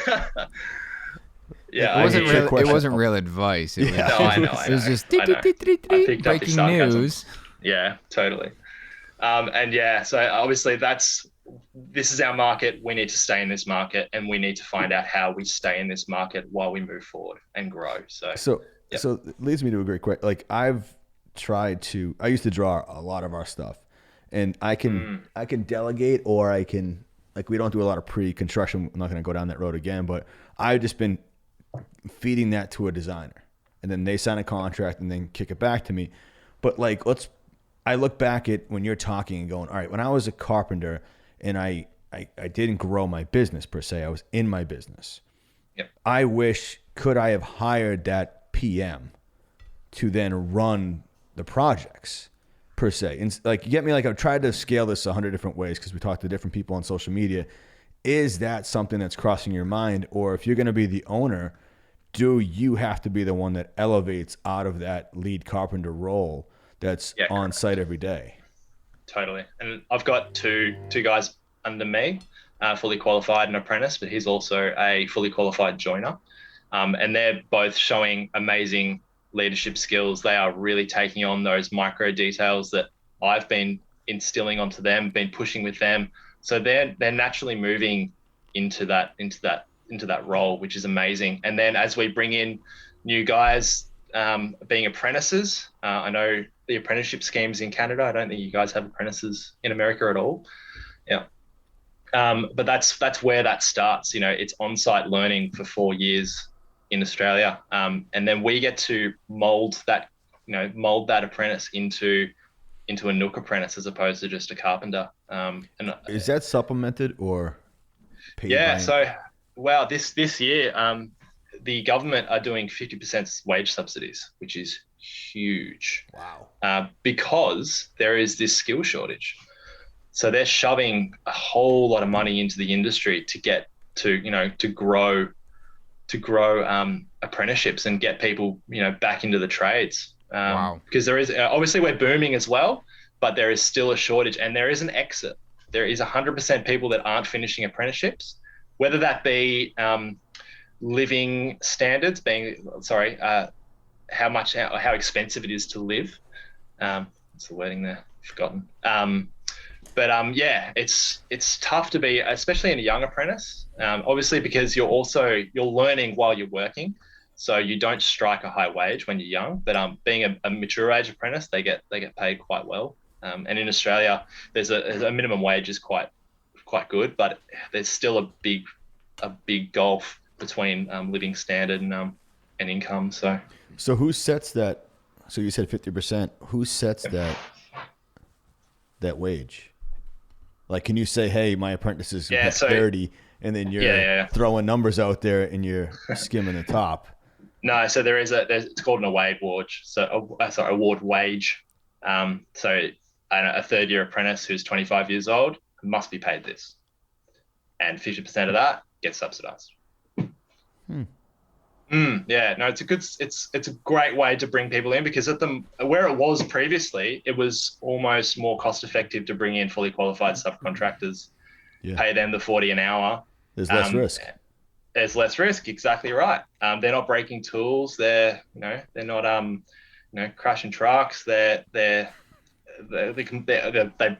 Yeah, it wasn't real advice. It was, no, I know. It was just breaking news. Yeah, totally. So obviously this is our market. We need to stay in this market, and we need to find out how we stay in this market while we move forward and grow. So it leads me to a great question. Like I used to draw a lot of our stuff, and I can delegate, or I can, like, we don't do a lot of pre-construction. I'm not going to go down that road again, but I've just been feeding that to a designer, and then they sign a contract and then kick it back to me. But like, I look back at when you're talking and going, all right, when I was a carpenter and I didn't grow my business per se, I was in my business. Yep. I wish, could I have hired that PM to then run the projects per se? And like, you get me? Like, I've tried to scale this 100 different ways because we talked to different people on social media. Is that something that's crossing your mind? Or if you're going to be the owner, do you have to be the one that elevates out of that lead carpenter role that's on site every day? Totally. And I've got two guys under me, fully qualified and apprentice, but he's also a fully qualified joiner. And they're both showing amazing leadership skills. They are really taking on those micro details that I've been instilling onto them, been pushing with them. So they're naturally moving into that role, which is amazing. And then as we bring in new guys, being apprentices, I know the apprenticeship schemes in Canada. I don't think you guys have apprentices in America at all. Yeah. But that's where that starts. It's on-site learning for 4 years in Australia. And then we get to mold that apprentice into a Nook apprentice as opposed to just a carpenter. And is that supplemented or paid? Yeah. This year, the government are doing 50% wage subsidies, which is huge. Wow. Because there is this skill shortage. So they're shoving a whole lot of money into the industry to get to grow apprenticeships and get people, back into the trades. Wow. Because there is, obviously we're booming as well, but there is still a shortage, and there is an exit. There is 100% people that aren't finishing apprenticeships, whether that be living standards, how expensive it is to live. What's the wording there? Forgotten. It's tough to be, especially in a young apprentice, obviously because you're learning while you're working. So you don't strike a high wage when you're young, but being a mature age apprentice, they get paid quite well. And in Australia, there's a minimum wage is quite good, but there's still a big gulf between living standard and income. So who sets that? So you said 50%. Who sets that wage? Like, can you say, hey, my apprentice is 30, and then you're throwing numbers out there and you're skimming the top? No, so it's called an award wage. So award wage. So a third year apprentice who's 25 years old must be paid this, and 50% of that gets subsidized. Yeah, no, it's a great way to bring people in, because where it was previously, it was almost more cost effective to bring in fully qualified subcontractors, pay them the 40 an hour. There's less risk. There's less risk, exactly right. They're not breaking tools. They're not crashing trucks. They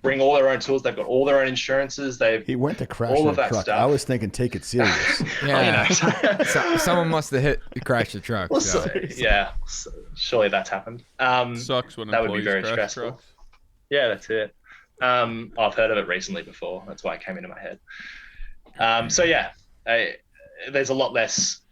bring all their own tools. They've got all their own insurances. He went to crash all a of that truck. stuff. I was thinking, take it serious. Yeah. Someone must have crashed the truck. Well, surely that's happened. Sucks when that would be employees very crash stressful. trucks. Yeah, that's it. I've heard of it recently before. That's why it came into my head. There's a lot less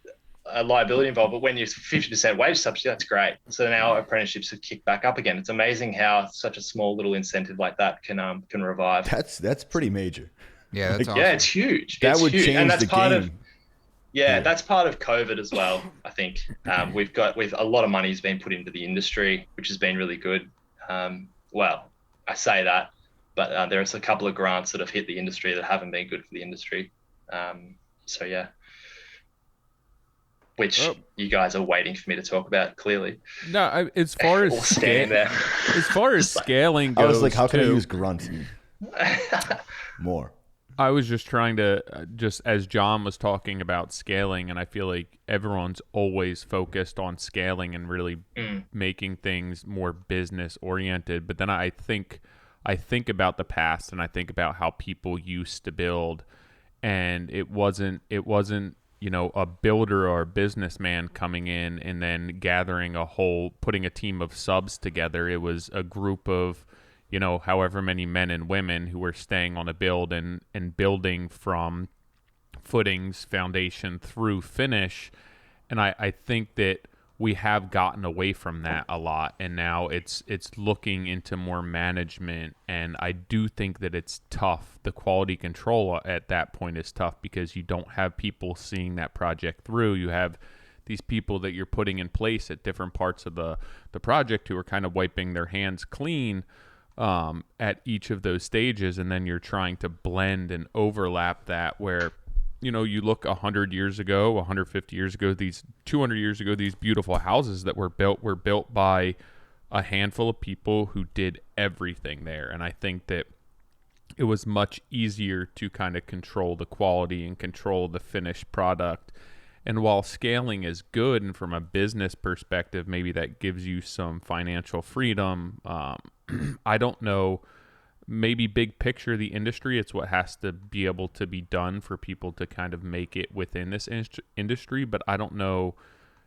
liability involved, but when you're 50% wage subsidy, that's great. So now apprenticeships have kicked back up again. It's amazing how such a small little incentive like that can revive. That's pretty major. Yeah, that's awesome. Yeah, it's huge. That it's would huge. change And that's the part game. of that's part of COVID as well. I think with a lot of money's been put into the industry, which has been really good. Well, I say that, but there's a couple of grants that have hit the industry that haven't been good for the industry. Which you guys are waiting for me to talk about, clearly. No, as far as scaling goes, I was like, how can I too, use grunt more? I was just trying to, just as John was talking about scaling, and I feel like everyone's always focused on scaling and really making things more business oriented. But then I think about the past, and I think about how people used to build, and it wasn't a builder or a businessman coming in and then putting a team of subs together. It was a group of, however many men and women who were staying on a build and building from footings, foundation through finish. And I think that we have gotten away from that a lot, and now it's looking into more management, and I do think that it's tough. The quality control at that point is tough because you don't have people seeing that project through. You have these people that you're putting in place at different parts of the project who are kind of wiping their hands clean at each of those stages, and then you're trying to blend and overlap that where you look 100 years ago, 150 years ago, 200 years ago, these beautiful houses that were built by a handful of people who did everything there. And I think that it was much easier to kind of control the quality and control the finished product. And while scaling is good, and from a business perspective, maybe that gives you some financial freedom, I don't know. Maybe big picture, the industry, it's what has to be able to be done for people to kind of make it within this industry. But I don't know,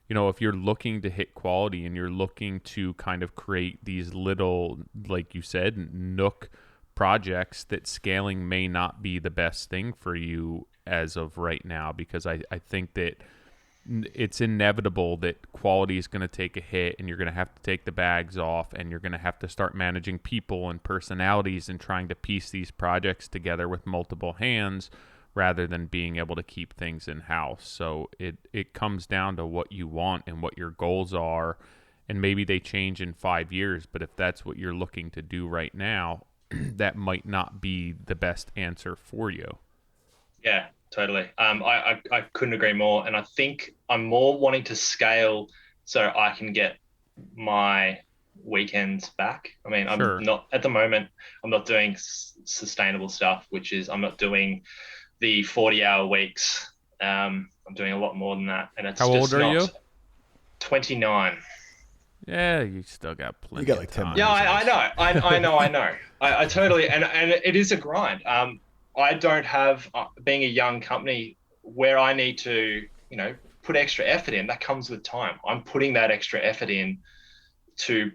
if you're looking to hit quality and you're looking to kind of create these little, like you said, Nook projects, that scaling may not be the best thing for you as of right now, because I think that it's inevitable that quality is going to take a hit, and you're going to have to take the bags off, and you're going to have to start managing people and personalities and trying to piece these projects together with multiple hands rather than being able to keep things in-house. So it comes down to what you want and what your goals are, and maybe they change in 5 years, but if that's what you're looking to do right now, that might not be the best answer for you. Yeah, totally. I couldn't agree more. And I think I'm more wanting to scale so I can get my weekends back. I mean, I'm not at the moment, I'm not doing sustainable stuff, which is I'm not doing the 40-hour weeks. I'm doing a lot more than that. And it's How old are you? 29. Yeah, you still got plenty. You got like 10 of time. minutes. Yeah, I know. I totally, and it is a grind. I don't have, being a young company where I need to, put extra effort in. That comes with time. I'm putting that extra effort in to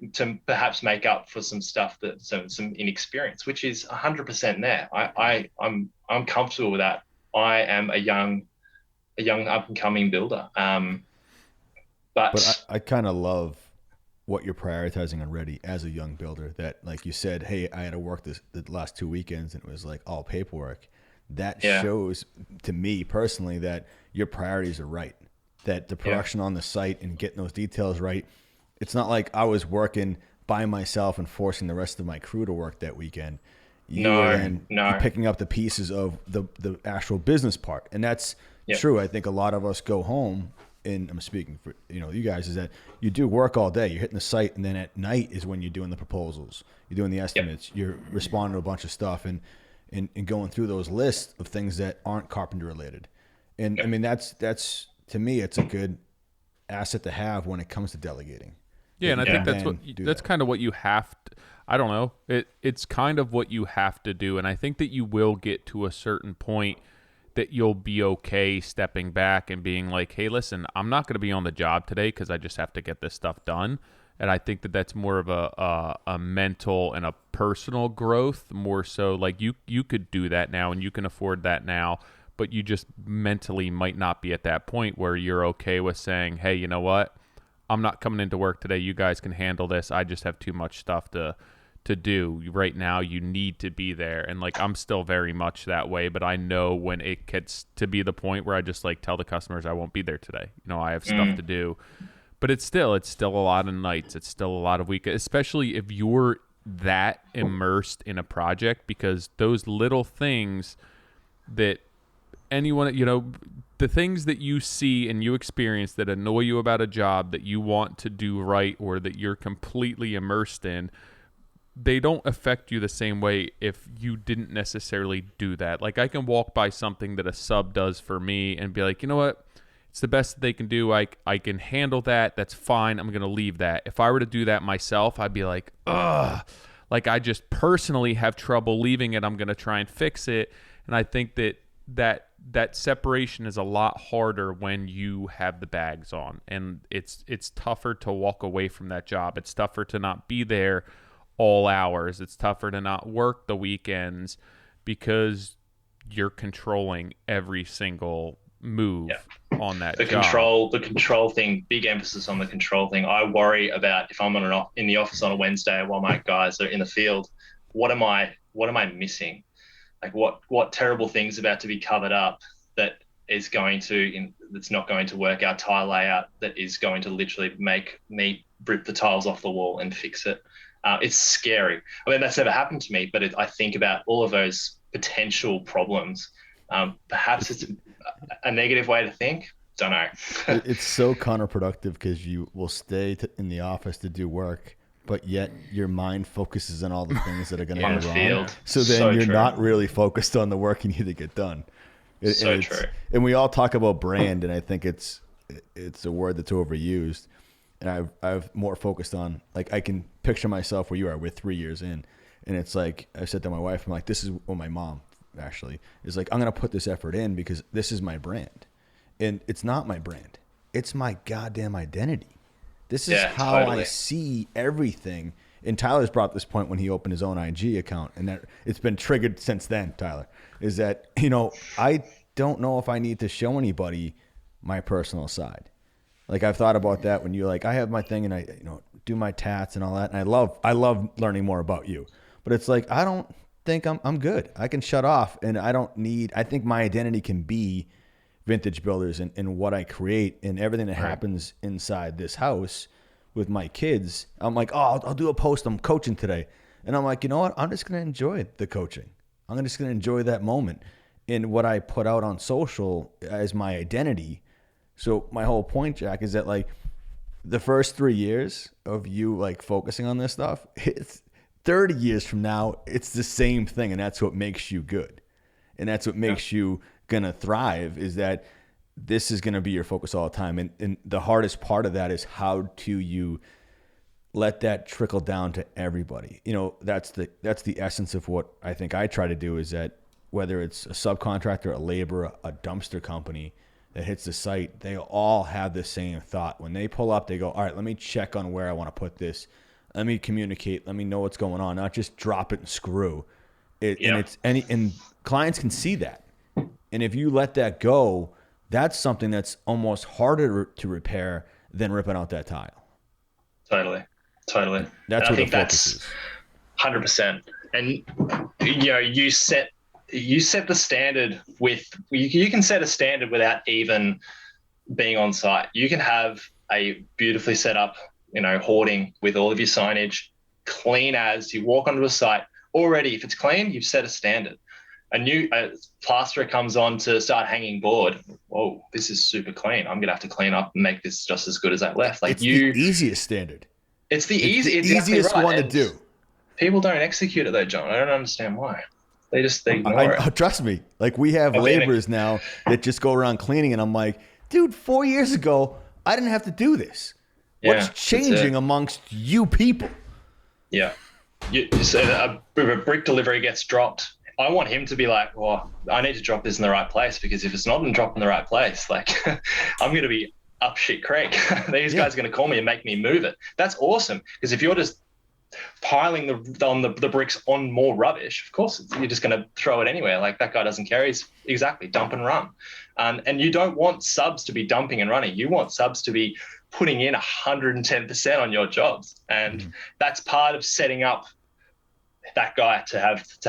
perhaps make up for some stuff that some inexperience, which is 100% there. I'm comfortable with that. I am a young up and coming builder. But I kind of love what you're prioritizing already as a young builder, that like you said, hey, I had to work the last 2 weekends and it was like all paperwork. That shows to me personally that your priorities are right, that the production on the site and getting those details right. It's not like I was working by myself and forcing the rest of my crew to work that weekend. You're picking up the pieces of the actual business part. And that's true. I think a lot of us go home, and I'm speaking for you guys, is that you do work all day. You're hitting the site, and then at night is when you're doing the proposals, you're doing the estimates, you're responding to a bunch of stuff, and going through those lists of things that aren't carpenter related. And I mean, that's to me, it's a good asset to have when it comes to delegating. Yeah, and I think that's kind of what you have to, I don't know. It's kind of what you have to do, and I think that you will get to a certain point that you'll be okay stepping back and being like, hey, listen, I'm not going to be on the job today because I just have to get this stuff done. And I think that that's more of a mental and a personal growth, more so like you could do that now and you can afford that now, but you just mentally might not be at that point where you're okay with saying, hey, you know what? I'm not coming into work today. You guys can handle this. I just have too much stuff to do right now. You need to be there. And like, I'm still very much that way, but I know when it gets to be the point where I just like tell the customers I won't be there today. I have stuff to do, but it's still a lot of nights. It's still a lot of weekends, especially if you're that immersed in a project, because those little things that anyone, the things that you see and you experience that annoy you about a job that you want to do right, or that you're completely immersed in, they don't affect you the same way if you didn't necessarily do that. Like, I can walk by something that a sub does for me and be like, you know what? It's the best that they can do. I can handle that. That's fine. I'm going to leave that. If I were to do that myself, I'd be like, ugh. Like, I just personally have trouble leaving it. I'm going to try and fix it. And I think that separation is a lot harder when you have the bags on. And it's tougher to walk away from that job. It's tougher to not be there all hours. It's tougher to not work the weekends because you're controlling every single move on that job. The control thing, big emphasis on the control thing. I worry about if I'm in the office on a Wednesday while my guys are in the field, what am I missing? Like what terrible thing's about to be covered up that is that's not going to work, our tile layout that is going to literally make me rip the tiles off the wall and fix it. It's scary. I mean, that's never happened to me, but I think about all of those potential problems. Perhaps it's a negative way to think. Don't know. It's so counterproductive because you will stay in the office to do work, but yet your mind focuses on all the things that are going to go wrong. Field. So then you're not really focused on the work you need to get done. True. And we all talk about brand, and I think it's a word that's overused. And I've more focused on, like, I can picture myself where you are. We're 3 years in, and it's like I said to my wife, I'm like, this is what my mom actually is like. I'm gonna put this effort in because this is my brand, and it's not my brand. It's my goddamn identity. This is how I see everything. And Tyler's brought this point when he opened his own IG account, and that it's been triggered since then. Tyler, is that I don't know if I need to show anybody my personal side. Like, I've thought about that when you're like, I have my thing and I, do my tats and all that. And I love learning more about you, but it's like, I don't think I'm good. I can shut off, and I think my identity can be Vintage Builders and what I create and everything that happens inside this house with my kids. I'm like, oh, I'll do a post. I'm coaching today. And I'm like, you know what? I'm just going to enjoy the coaching. I'm just going to enjoy that moment. And what I put out on social as my identity. So my whole point, Jack, is that like the first 3 years of you like focusing on this stuff, it's 30 years from now, it's the same thing. And that's what makes you good. And that's what makes you going to thrive, is that this is going to be your focus all the time. And the hardest part of that is how do you let that trickle down to everybody? That's the essence of what I think I try to do, is that whether it's a subcontractor, a laborer, a dumpster company that hits the site, they all have the same thought. When they pull up, they go, all right, let me check on where I want to put this. Let me communicate. Let me know what's going on. Not just drop it and screw it. And clients can see that. And if you let that go, that's something that's almost harder to repair than ripping out that tile. Totally. That's what the focus is. 100%. And you set the standard with, you can set a standard without even being on site. You can have a beautifully set up, hoarding with all of your signage, clean as you walk onto a site. Already, if it's clean, you've set a standard. a new plasterer comes on to start hanging board. Whoa, this is super clean. I'm gonna have to clean up and make this just as good as I left. Like it's the easiest standard. It's the easiest right. one to And do. people don't execute it though, John. I don't understand why. They ignore it. Trust me. Like we have laborers now that just go around cleaning, and I'm like, dude, 4 years ago, I didn't have to do this. What's changing amongst you people? Yeah. So a brick delivery gets dropped. I want him to be like, well, I need to drop this in the right place, because if it's not dropped in the right place, like I'm going to be up shit creek. These guys are going to call me and make me move it. That's awesome. Because if you're just piling the bricks on more rubbish, of course, you're just going to throw it anywhere. Like that guy doesn't care. He's exactly dump and run. And you don't want subs to be dumping and running. You want subs to be putting in 110% on your jobs. And that's part of setting up that guy to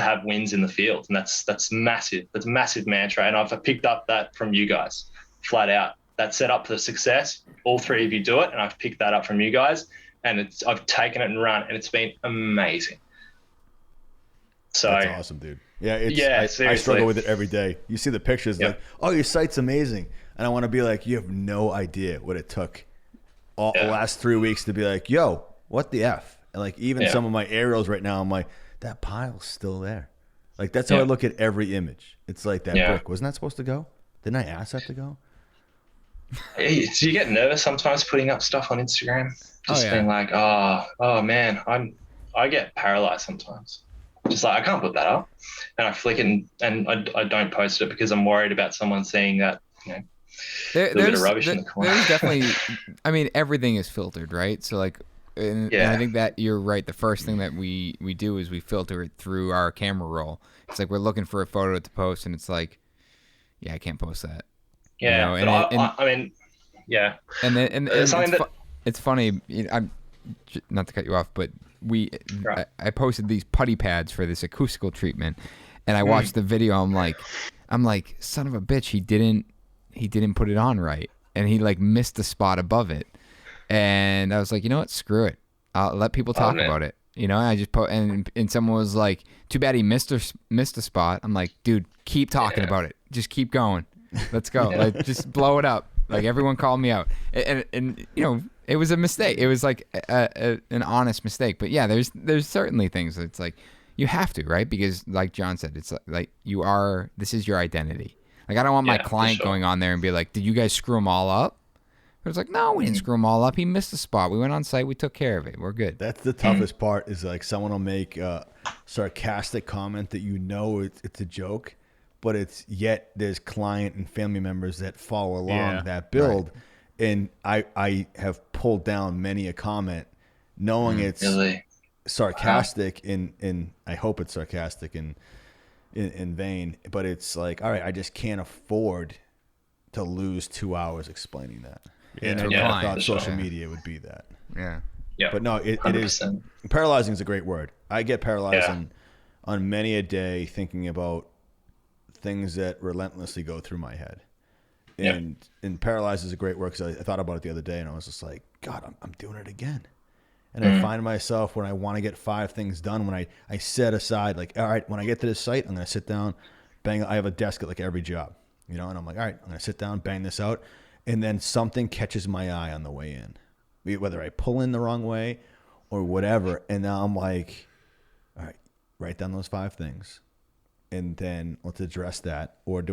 have wins in the field. And that's massive. That's a massive mantra. And I've picked up that from you guys flat out. That set up for success. All three of you do it. And I've picked that up from you guys. And I've taken it and run, and it's been amazing. So that's awesome, dude. Yeah, I struggle with it every day. You see the pictures, like, oh, your site's amazing, and I want to be like, you have no idea what it took the last 3 weeks to be like, yo, what the f? And like even some of my aerials right now, I'm like, that pile's still there. Like that's how I look at every image. It's like that brick wasn't that supposed to go? Didn't I ask that to go? Hey, do you get nervous sometimes putting up stuff on Instagram? Just being like, oh man, I get paralyzed sometimes. Just like I can't put that up, and I flick it and I don't post it because I'm worried about someone seeing that. You know, there's a bit of rubbish in the corner. There's definitely, I mean, everything is filtered, right? So like, and I think that you're right. The first thing that we do is we filter it through our camera roll. It's like we're looking for a photo to post, and it's like, I can't post that. Yeah, you know, I mean, yeah. And it's funny. I'm not to cut you off, but I posted these putty pads for this acoustical treatment, and I watched the video. I'm like, son of a bitch, he didn't put it on right, and he like missed the spot above it, and I was like, you know what, screw it, I'll let people talk about it. You know, I just and someone was like, too bad he missed a spot. I'm like, dude, keep talking about it, just keep going. Let's go. Like, just blow it up. Like, everyone called me out. And you know, it was a mistake. It was like an honest mistake. But yeah, there's certainly things that's like, you have to, right? Because like John said, it's like this is your identity. Like, I don't want my client going on there and be like, did you guys screw them all up? But it's like, no, we didn't screw them all up. He missed a spot. We went on site. We took care of it. We're good. That's the toughest part, is like someone will make a sarcastic comment that you know it's a joke, but it's yet there's client and family members that follow along that build. Right. And I have pulled down many a comment knowing it's sarcastic and I hope it's sarcastic in vain, but it's like, all right, I just can't afford to lose 2 hours explaining that. And I thought social media would be that. Yeah. Yeah. But no, it is, paralyzing is a great word. I get paralyzed on many a day thinking about things that relentlessly go through my head. And paralyzed is a great word, because I thought about it the other day and I was just like, God, I'm doing it again. And I find myself when I want to get 5 things done, when I set aside, like, all right, when I get to this site, I'm going to sit down, bang. I have a desk at like every job, you know, and I'm like, all right, I'm going to sit down, bang this out. And then something catches my eye on the way in, whether I pull in the wrong way or whatever. And now I'm like, all right, write down those 5 things. And then let's address that. Or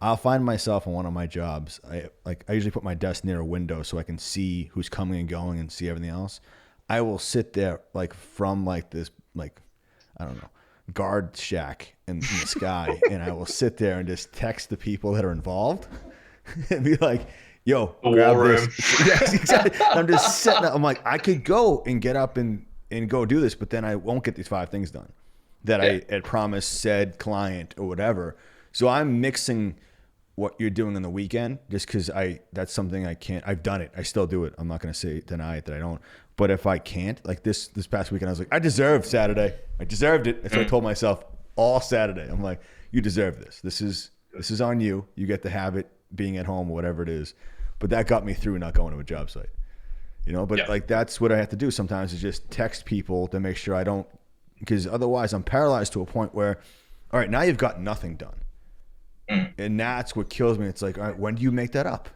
I'll find myself on one of my jobs. I usually put my desk near a window so I can see who's coming and going and see everything else. I will sit there like from like this, like, I don't know, guard shack in the sky. And I will sit there and just text the people that are involved and be like, yo, grab this. Yes, exactly. I'm just sitting there. I'm like, I could go and get up and go do this, but then I won't get these 5 things done that I had promised said client or whatever. So I'm mixing what you're doing on the weekend just because that's something I can't. I've done it. I still do it. I'm not going to deny it that I don't. But if I can't, like this past weekend, I was like, I deserved Saturday. I deserved it. So I told myself all Saturday, I'm like, you deserve this. This is on you. You get to have it being at home or whatever it is. But that got me through not going to a job site, you know. But like that's what I have to do sometimes, is just text people to make sure I don't, because otherwise I'm paralyzed to a point where, All right, now you've got nothing done. And that's what kills me. It's like, all right, when do you make that up?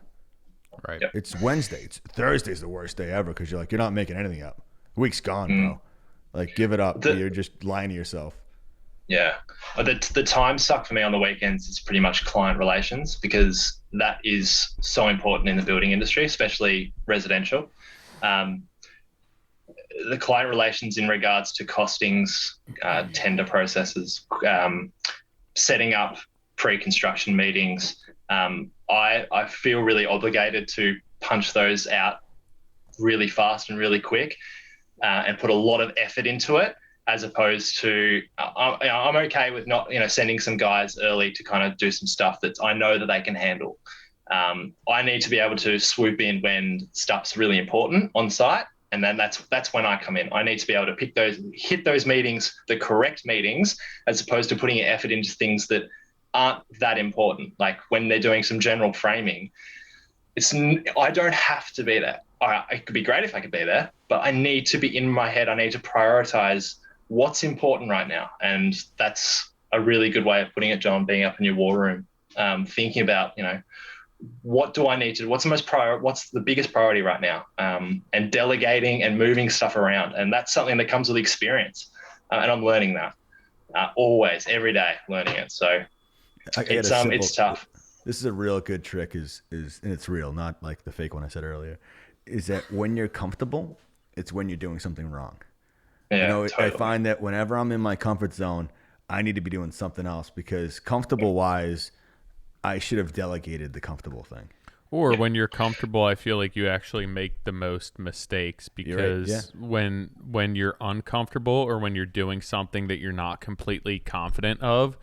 Right. Yep. It's Wednesday. Thursday's the worst day ever because you're like, you're not making anything up. Week's gone, bro. Like, give it up. You're just lying to yourself. Yeah. The time suck for me on the weekends is pretty much client relations, because that is so important in the building industry, especially residential. The client relations in regards to costings, tender processes, setting up pre-construction meetings. I feel really obligated to punch those out really fast and really quick, and put a lot of effort into it, as opposed to I'm okay with not, sending some guys early to kind of do some stuff that I know that they can handle. I need to be able to swoop in when stuff's really important on site. And then that's when I come in. I need to be able to hit those meetings, the correct meetings, as opposed to putting effort into things that aren't that important. Like when they're doing some general framing, I don't have to be there. It could be great if I could be there, but I need to be in my head. I need to prioritize what's important right now. And that's a really good way of putting it, John, being up in your war room, thinking about, what do I need to do? What's the biggest priority right now? And delegating and moving stuff around. And that's something that comes with experience. And I'm learning that always, every day, learning it. So it's tough. This is a real good trick and it's real, not like the fake one I said earlier, is that when you're comfortable, it's when you're doing something wrong. Yeah, totally. I find that whenever I'm in my comfort zone, I need to be doing something else, because comfortable wise, I should have delegated the comfortable thing. Or when you're comfortable, I feel like you actually make the most mistakes, because when you're uncomfortable or when you're doing something that you're not completely confident of,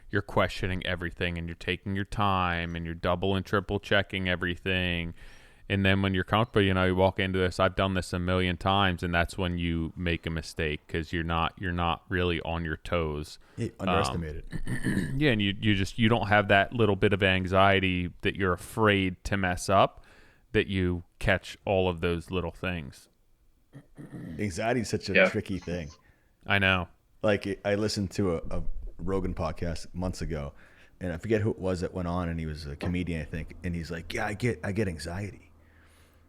you're questioning everything and you're taking your time and you're double and triple checking everything. And then when you're comfortable, you walk into this, I've done this a million times, and that's when you make a mistake, because you're not really on your toes. Yeah, underestimate it. Yeah, and you don't have that little bit of anxiety that you're afraid to mess up, that you catch all of those little things. Anxiety is such a tricky thing. I know. Like, I listened to a Rogan podcast months ago, and I forget who it was that went on, and he was a comedian, I think, and he's like, yeah, I get anxiety.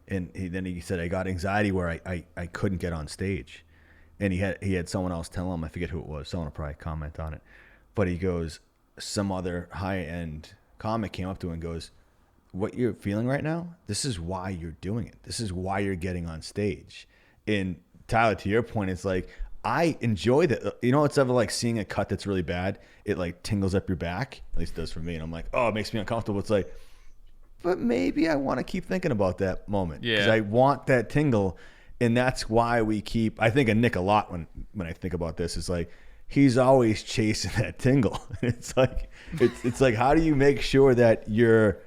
And he said, I got anxiety where I couldn't get on stage. And he had someone else tell him, I forget who it was, someone will probably comment on it, but he goes, some other high-end comic came up to him and goes, what you're feeling right now, this is why you're doing it. This is why you're getting on stage. And Tyler, to your point, it's like, I enjoy that. It's ever like seeing a cut that's really bad, it like tingles up your back, at least it does for me. And I'm like, oh, it makes me uncomfortable. It's like, but maybe I want to keep thinking about that moment, because I want that tingle. And that's why I think of Nick a lot when I think about this. It's like, he's always chasing that tingle. It's like, it's like, how do you make sure that you're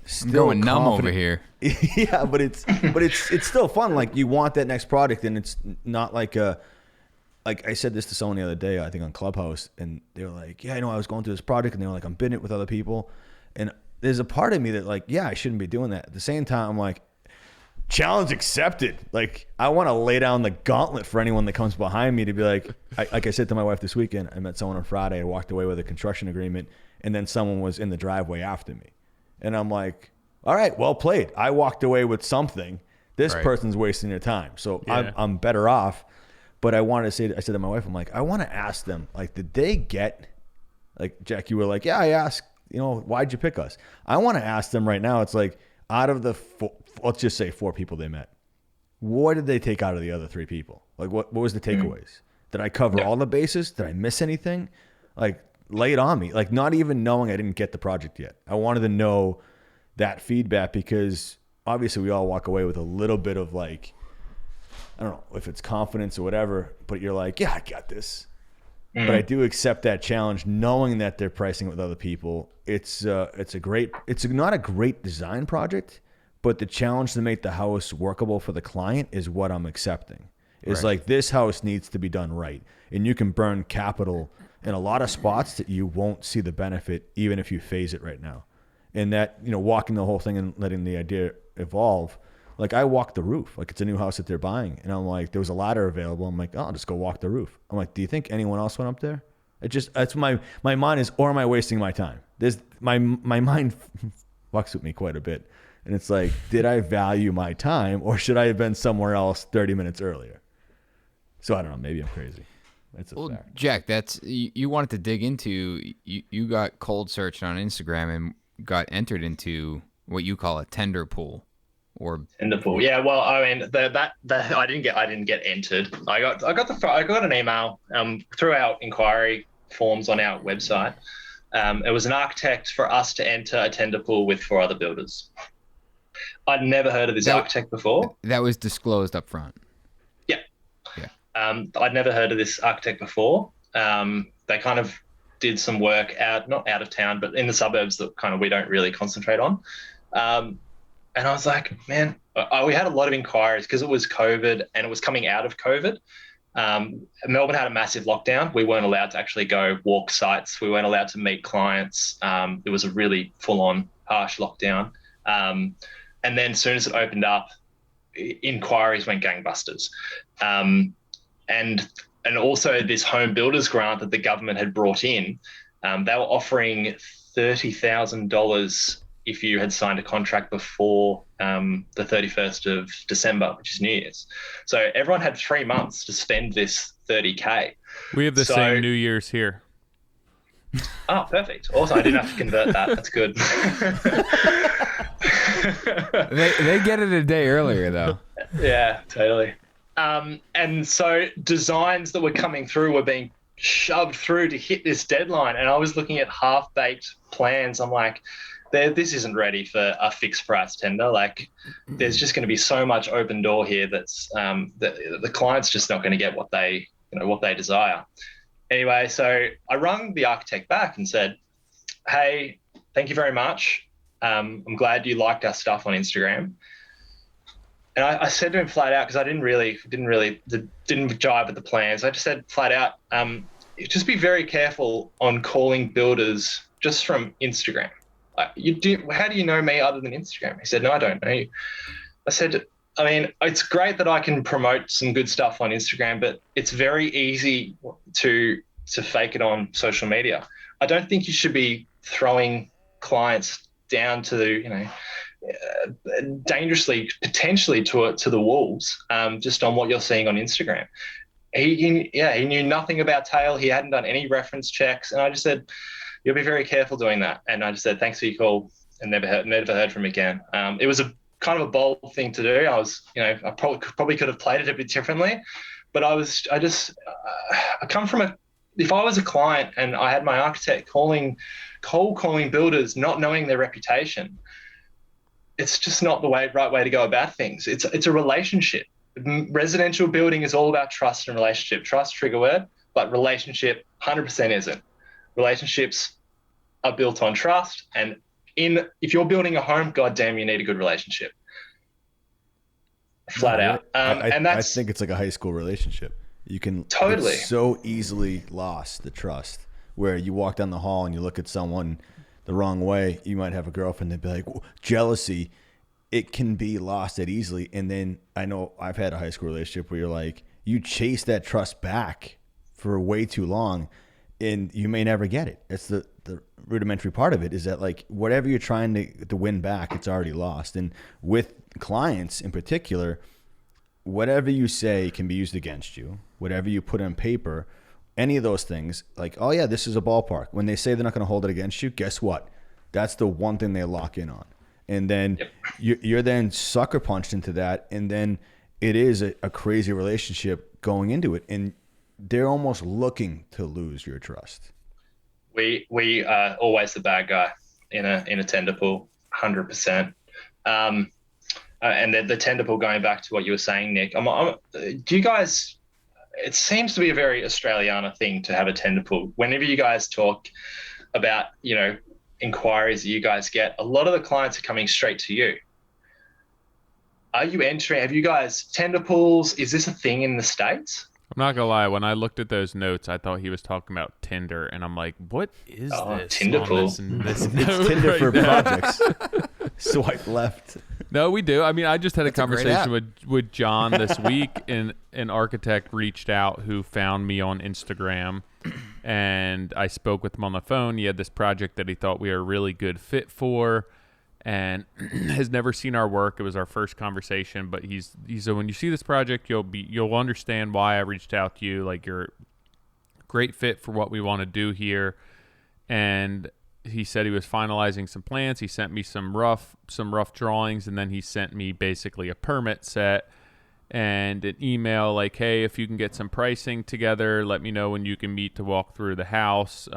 still going numb over here? Yeah, but it's still fun. Like, you want that next product, and it's not like I said this to someone the other day, I think on Clubhouse, and they were like, yeah, I know I was going through this project, and they were like, I'm bidding it with other people. And there's a part of me that like, yeah, I shouldn't be doing that. At the same time, I'm like, challenge accepted. Like, I want to lay down the gauntlet for anyone that comes behind me to be like, like I said to my wife this weekend, I met someone on Friday, I walked away with a construction agreement, and then someone was in the driveway after me. And I'm like, all right, well played. I walked away with something. This person's wasting their time. So I'm better off. But I said to my wife, I'm like, I want to ask them, like, did they get, like, Jack, you were like, yeah, I asked, why'd you pick us? I want to ask them right now. It's like, out of the let's just say 4 people they met, what did they take out of the other 3 people? Like, what was the takeaways? Did I cover all the bases? Did I miss anything? Like, lay it on me. Like, not even knowing I didn't get the project yet. I wanted to know that feedback, because obviously we all walk away with a little bit of, like, I don't know if it's confidence or whatever, but you're like, yeah, I got this. But I do accept that challenge, knowing that they're pricing it with other people. It's not a great design project, but the challenge to make the house workable for the client is what I'm accepting. It's like, this house needs to be done right. And you can burn capital in a lot of spots that you won't see the benefit, even if you phase it right now. And that, walking the whole thing and letting the idea evolve. Like, I walked the roof. Like, it's a new house that they're buying. And I'm like, there was a ladder available. I'm like, oh, I'll just go walk the roof. I'm like, do you think anyone else went up there? That's my mind is, or am I wasting my time? My mind fucks with me quite a bit. And it's like, did I value my time, or should I have been somewhere else 30 minutes earlier? So I don't know. Maybe I'm crazy. That's a fact. Jack, that's you wanted to dig into. You got cold searched on Instagram and got entered into what you call a tender pool, or tender pool. Yeah. Well, I mean, I didn't get entered. I got an email through our inquiry forms on our website. It was an architect for us to enter a tender pool with 4 other builders. I'd never heard of this architect before. That was disclosed up front. Yeah. I'd never heard of this architect before. They kind of did some work not out of town, but in the suburbs that kind of we don't really concentrate on. And I was like, man, we had a lot of inquiries because it was COVID and it was coming out of COVID. Melbourne had a massive lockdown. We weren't allowed to actually go walk sites. We weren't allowed to meet clients. It was a really full-on, harsh lockdown. And then as soon as it opened up, inquiries went gangbusters. And also this home builders grant that the government had brought in, they were offering $30,000 if you had signed a contract before the 31st of December, which is New Year's. So everyone had 3 months to spend this $30K. We have the same New Year's here. Oh, perfect. Also, I didn't have to convert that. That's good. They get it a day earlier, though. Yeah, totally. And so designs that were coming through were being shoved through to hit this deadline. And I was looking at half-baked plans. I'm like, this isn't ready for a fixed price tender. Like, there's just going to be so much open door here that's the client's just not going to get what they desire. Anyway, so I rung the architect back and said, hey, thank you very much. I'm glad you liked our stuff on Instagram. And I said to him flat out, because I didn't jive with the plans. I just said flat out, just be very careful on calling builders just from Instagram. How do you know me other than Instagram? He said, no, I don't know you. I said, I mean, it's great that I can promote some good stuff on Instagram, but it's very easy to fake it on social media. I don't think you should be throwing clients down to, dangerously, potentially to the wolves, just on what you're seeing on Instagram. He knew nothing about Tail. He hadn't done any reference checks. And I just said, you'll be very careful doing that. And I just said, thanks for your call, and never heard from him again. It was a kind of a bold thing to do. I was, I probably could have played it a bit differently, but I come from if I was a client and I had my architect cold calling builders, not knowing their reputation, it's just not the right way to go about things. It's a relationship. Residential building is all about trust and relationship. Trust, trigger word, but relationship 100% isn't. Relationships are built on trust, and if you're building a home, goddamn, you need a good relationship. Flat out. I think it's like a high school relationship. You can totally so easily lost the trust, where you walk down the hall and you look at someone the wrong way. You might have a girlfriend that'd be like, jealousy. It can be lost that easily. And then I know I've had a high school relationship where you're like, you chase that trust back for way too long, and you may never get it. It's the rudimentary part of it, is that like whatever you're trying to win back, it's already lost. And with clients in particular, whatever you say can be used against you. Whatever you put on paper, any of those things, like, oh yeah, this is a ballpark. When they say they're not going to hold it against you, guess what? That's the one thing they lock in on. And then you're then sucker punched into that. And then it is a crazy relationship going into it. And they're almost looking to lose your trust. We are always the bad guy in a tender pool, 100%. And the tender pool, going back to what you were saying, Nick, do you guys? It seems to be a very Australiana thing to have a tender pool. Whenever you guys talk about inquiries that you guys get, a lot of the clients are coming straight to you. Are you entering? Have you guys tender pools? Is this a thing in the States? I'm not gonna lie. When I looked at those notes, I thought he was talking about Tinder, and I'm like, "What is this?" Tinder pool. It's Tinder for projects. Swipe left. No, we do. I mean, I just had a That's a great conversation with John this week, and an architect reached out who found me on Instagram, and I spoke with him on the phone. He had this project that he thought we were a really good fit for, and has never seen our work. It was our first conversation, but he's so when you see this project, you'll understand why I reached out to you. Like, you're a great fit for what we want to do here. And he said he was finalizing some plans. He sent me some rough drawings, and then he sent me basically a permit set and an email like, hey, if you can get some pricing together, let me know when you can meet to walk through the house.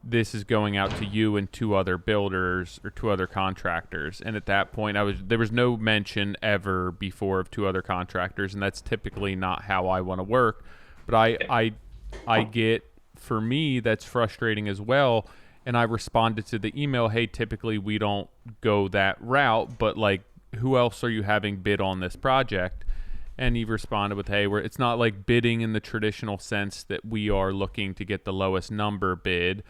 This is going out to you and 2 other builders or 2 other contractors. And at that point, there was no mention ever before of 2 other contractors, and that's typically not how I want to work. But I get, for me, that's frustrating as well. And I responded to the email, hey, typically we don't go that route, but like, who else are you having bid on this project? And he responded with, hey, it's not like bidding in the traditional sense that we are looking to get the lowest number bid.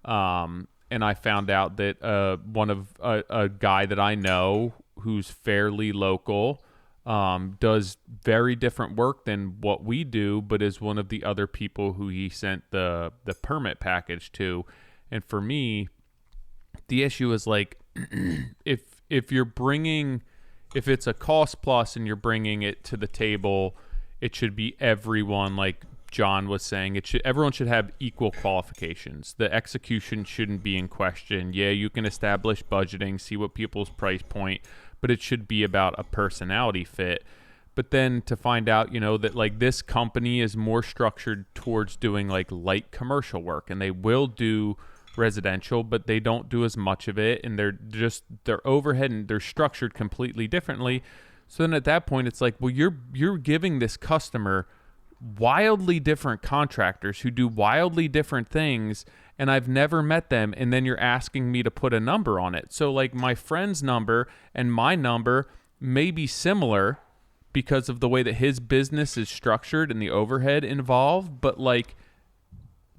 And I found out that a guy that I know who's fairly local does very different work than what we do, but is one of the other people who he sent the permit package to. And for me, the issue is like, if it's a cost plus and you're bringing it to the table, it should be everyone, like John was saying. Everyone should have equal qualifications. The execution shouldn't be in question. Yeah, you can establish budgeting, see what people's price point, but it should be about a personality fit. But then to find out, that like this company is more structured towards doing like light commercial work, and they will do residential, but they don't do as much of it, and their overhead and they're structured completely differently. So then at that point, it's like, well, you're giving this customer wildly different contractors who do wildly different things, and I've never met them, and then you're asking me to put a number on it. So like my friend's number and my number may be similar because of the way that his business is structured and the overhead involved, but like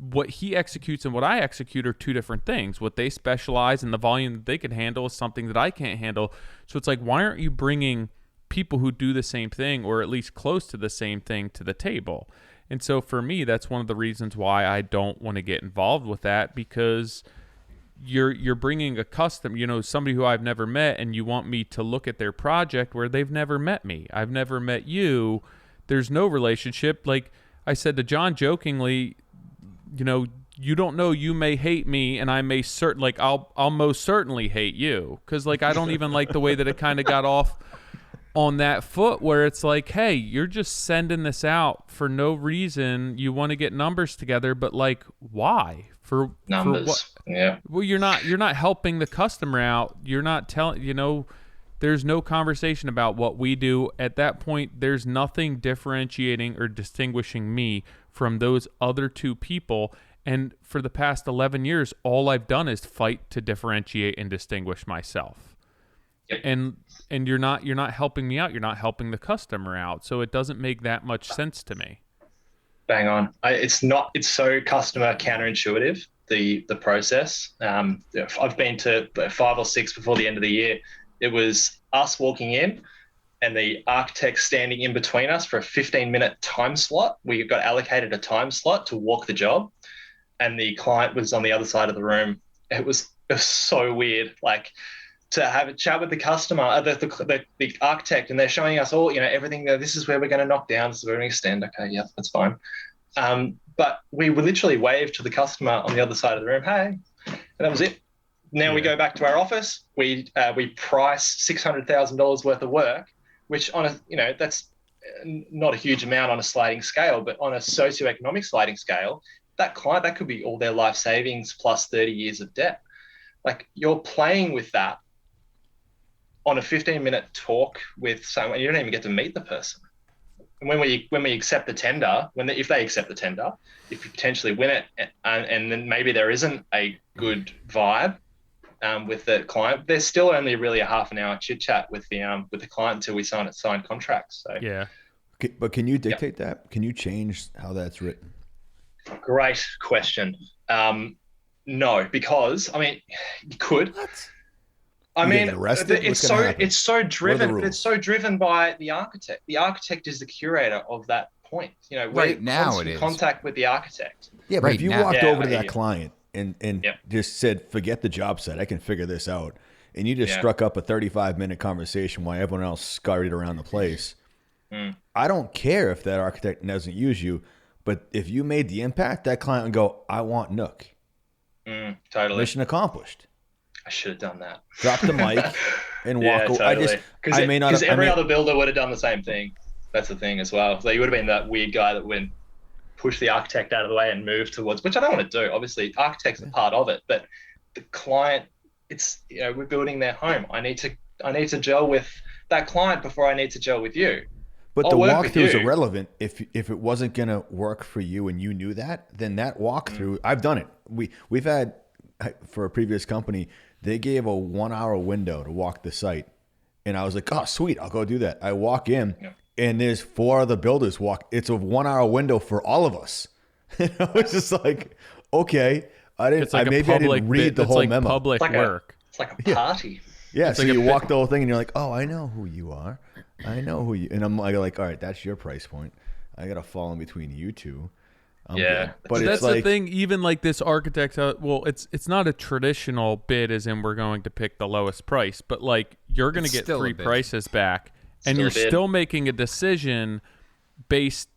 what he executes and what I execute are 2 different things. What they specialize in, the volume that they can handle, is something that I can't handle. So it's like, why aren't you bringing people who do the same thing, or at least close to the same thing, to the table? And so for me, that's one of the reasons why I don't want to get involved with that, because you're bringing a custom, somebody who I've never met, and you want me to look at their project where they've never met me. I've never met you. There's no relationship. Like I said to John jokingly, you don't know, you may hate me, and I may I'll most certainly hate you, because like I don't even like the way that it kind of got off on that foot, where it's like, hey, you're just sending this out for no reason. You want to get numbers together, but like, why? For numbers? For what? Yeah. Well, you're not helping the customer out. You're not telling. There's no conversation about what we do. At that point, there's nothing differentiating or distinguishing me from those other 2 people. And for the past 11 years, all I've done is fight to differentiate and distinguish myself. Yep. And you're not helping me out. You're not helping the customer out. So it doesn't make that much sense to me. Bang on. It's so customer counterintuitive, the process. I've been to 5 or 6 before the end of the year. It was us walking in and the architect standing in between us for a 15-minute time slot. We got allocated a time slot to walk the job, and the client was on the other side of the room. It was so weird, like to have a chat with the customer, the architect, and they're showing us all, everything. This is where we're going to knock down. This is where we're going to extend. Okay, yeah, that's fine. But we would literally wave to the customer on the other side of the room, hey, and that was it. Now we go back to our office. We price $600,000 worth of work, which that's not a huge amount on a sliding scale, but on a socioeconomic sliding scale, that client, that could be all their life savings plus 30 years of debt. Like, you're playing with that on a 15-minute talk with someone. You don't even get to meet the person. And when we accept the tender, if they accept the tender, if you potentially win it, and then maybe there isn't a good vibe with the client, there's still only really a half an hour chit chat with the client until we sign contracts. So yeah. But can you dictate that? Can you change how that's written? Great question. No, because you could. What? I You mean, getting arrested? it's What's gonna happen? it's so What are the driven. rules? It's so driven by the architect. The architect is the curator of that point. You know, we're Right now constant it is. contact with the architect. Yeah, but Right if you now. walked Yeah, over I to hear that you. client and Yep. just said, forget the job site, I can figure this out, and you just Yeah. struck up a 35-minute conversation while everyone else scurried around the place, I don't care if that architect doesn't use you, but if you made the impact, that client would go, I want Nook. Totally. Mission accomplished. I should have done that. Drop the mic and Yeah, walk away. totally. Because every other builder would have done the same thing. That's the thing as well. So you would have been that weird guy that went push the architect out of the way and move towards, which I don't want to do. Obviously, architects are part of it, but the client, it's, you know, we're building their home. I need to gel with that client before I need to gel with you. But I'll the work with walkthrough is you. irrelevant if it wasn't gonna work for you and you knew that. Then that walkthrough, I've done it. We've had, for a previous company, they gave a 1 hour window to walk the site, and I was like, oh sweet, I'll go do that. I walk in, and there's 4 other builders walk. It's a 1 hour window for all of us. And I was just like, okay, I didn't. It's like maybe I didn't read the it's whole like memo. public work. It's like a party. Yeah, It's so like you a walk the whole thing and you're like, oh, I know who you are. I know who you, and I'm like, all right, that's your price point. I got to fall in between you two. I'm Yeah. good. But That's it's like, the thing. Even like this architect, well, it's not a traditional bid, as in we're going to pick the lowest price, but like you're going to It's get still a 3 bid. prices back, and Still you're a bid. still making a decision based.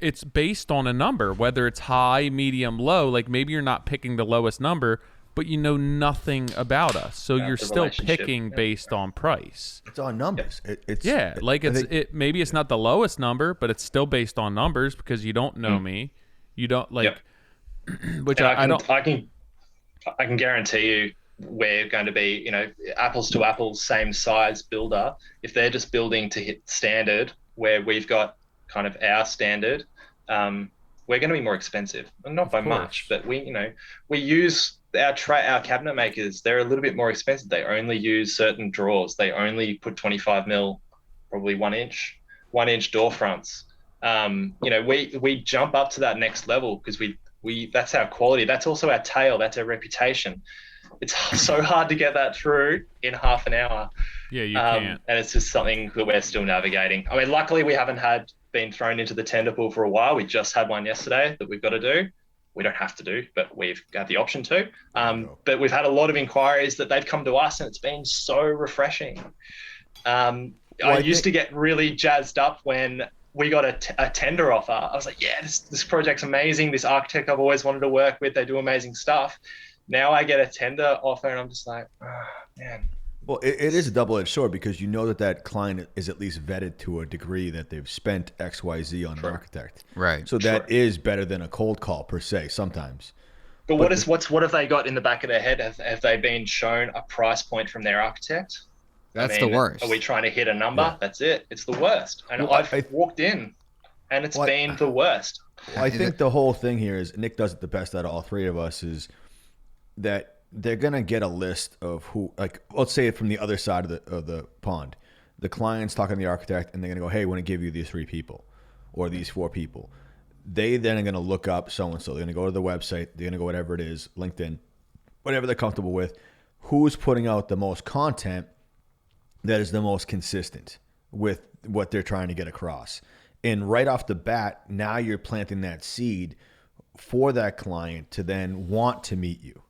It's based on a number, whether it's high, medium, low. Like maybe you're not picking the lowest number, but you know nothing about us, so About you're the still relationship. picking Yeah. based on price. it's on numbers. It's Yeah, like I think- maybe it's not the lowest number, but it's still based on numbers because you don't know me. You don't like, which And I don't. I can guarantee you we're going to be, you know, apples to apples, same size builder. If they're just building to hit standard, where we've got kind of our standard, we're going to be more expensive. And not by much, but we use our cabinet makers. They're a little bit more expensive. They only use certain drawers. They only put 25 mil, probably 1 inch door fronts. You know, we jump up to that next level because we that's our quality. That's also our tail. That's our reputation. It's so hard to get that through in half an hour. Yeah, you can't. And it's just something that we're still navigating. I mean, luckily we haven't been thrown into the tender pool for a while. We just had one yesterday that we've got to do. We don't have to do, but we've got the option to. But we've had a lot of inquiries that they've come to us, and it's been so refreshing. I used to get really jazzed up when we got a tender offer. I was like, yeah, this project's amazing. This architect I've always wanted to work with, they do amazing stuff. Now I get a tender offer and I'm just like, oh, man. Well, it is a double-edged sword because you know that client is at least vetted to a degree that they've spent X, Y, Z on an architect. Right. So that is better than a cold call per se sometimes. But what have they got in the back of their head? Have they been shown a price point from their architect? That's the worst. Are we trying to hit a number? Yeah. That's it. It's the worst. And well, I've walked in and it's been the worst. Well, I think the whole thing here is Nick does it the best out of all 3 of us is that they're going to get a list of who, like, let's say it from the other side of the pond. The client's talking to the architect and they're going to go, hey, I want to give you these 3 people or these 4 people. They then are going to look up so-and-so. They're going to go to the website. They're going to go whatever it is, LinkedIn, whatever they're comfortable with. Who's putting out the most content that is the most consistent with what they're trying to get across. And right off the bat, now you're planting that seed for that client to then want to meet you.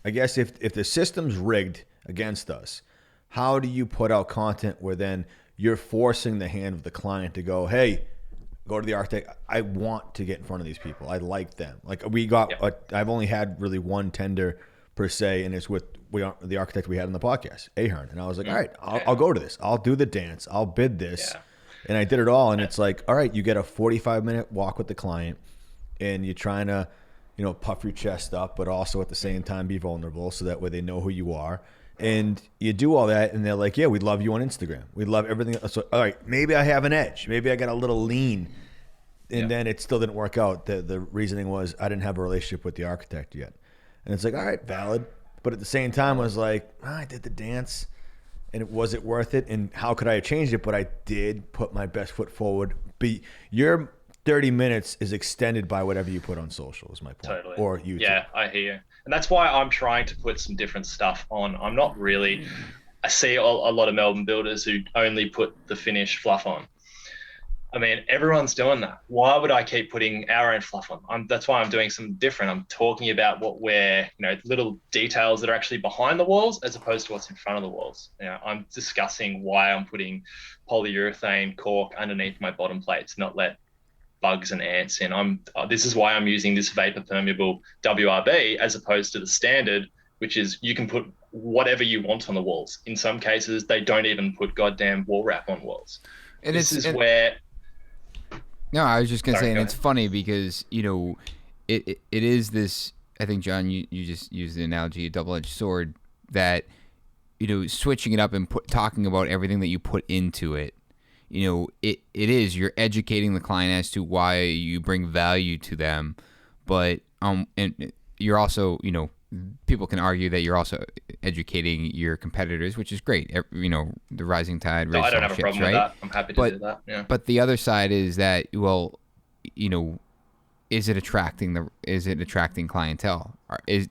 I guess if the system's rigged against us, how do you put out content where then you're forcing the hand of the client to go, hey, go to the architect. I want to get in front of these people. I like them. Like we got, I've only had really 1 tender per se, and it's with the architect we had on the podcast, Hourihan. And I was like, all right, I'll go to this. I'll do the dance. I'll bid this. Yeah. And I did it all. And it's like, all right, you get a 45-minute walk with the client and you're trying to, you know, puff your chest up, but also at the same time be vulnerable so that way they know who you are. And you do all that and they're like, yeah, we love you on Instagram. We love everything. So, all right, maybe I have an edge. Maybe I got a little lean. And then it still didn't work out. The reasoning was I didn't have a relationship with the architect yet. And it's like, all right, valid. But at the same time, I was like, I did the dance. And was it worth it? And how could I have changed it? But I did put my best foot forward. Your 30 minutes is extended by whatever you put on social, is my point. Totally. Or YouTube. Yeah, I hear you. And that's why I'm trying to put some different stuff on. I'm not really, I see a lot of Melbourne builders who only put the finished fluff on. I mean, everyone's doing that. Why would I keep putting our own fluff on? That's why I'm doing something different. I'm talking about little details that are actually behind the walls as opposed to what's in front of the walls. I'm discussing why I'm putting polyurethane cork underneath my bottom plates, not let bugs and ants in. This is why I'm using this vapor permeable WRB as opposed to the standard, which is you can put whatever you want on the walls. In some cases, they don't even put goddamn wall wrap on walls. And this is where. No, I was just gonna say, and go it's ahead. funny because it is this. I think John, you just used the analogy, a double-edged sword. That switching it up and talking about everything that you put into it. It is, you're educating the client as to why you bring value to them, but and you're also people can argue that you're also educating your competitors, which is great. The rising tide raises all ships, right? I don't have a problem with that. I'm happy to do that. Yeah. But the other side is that, is it attracting clientele?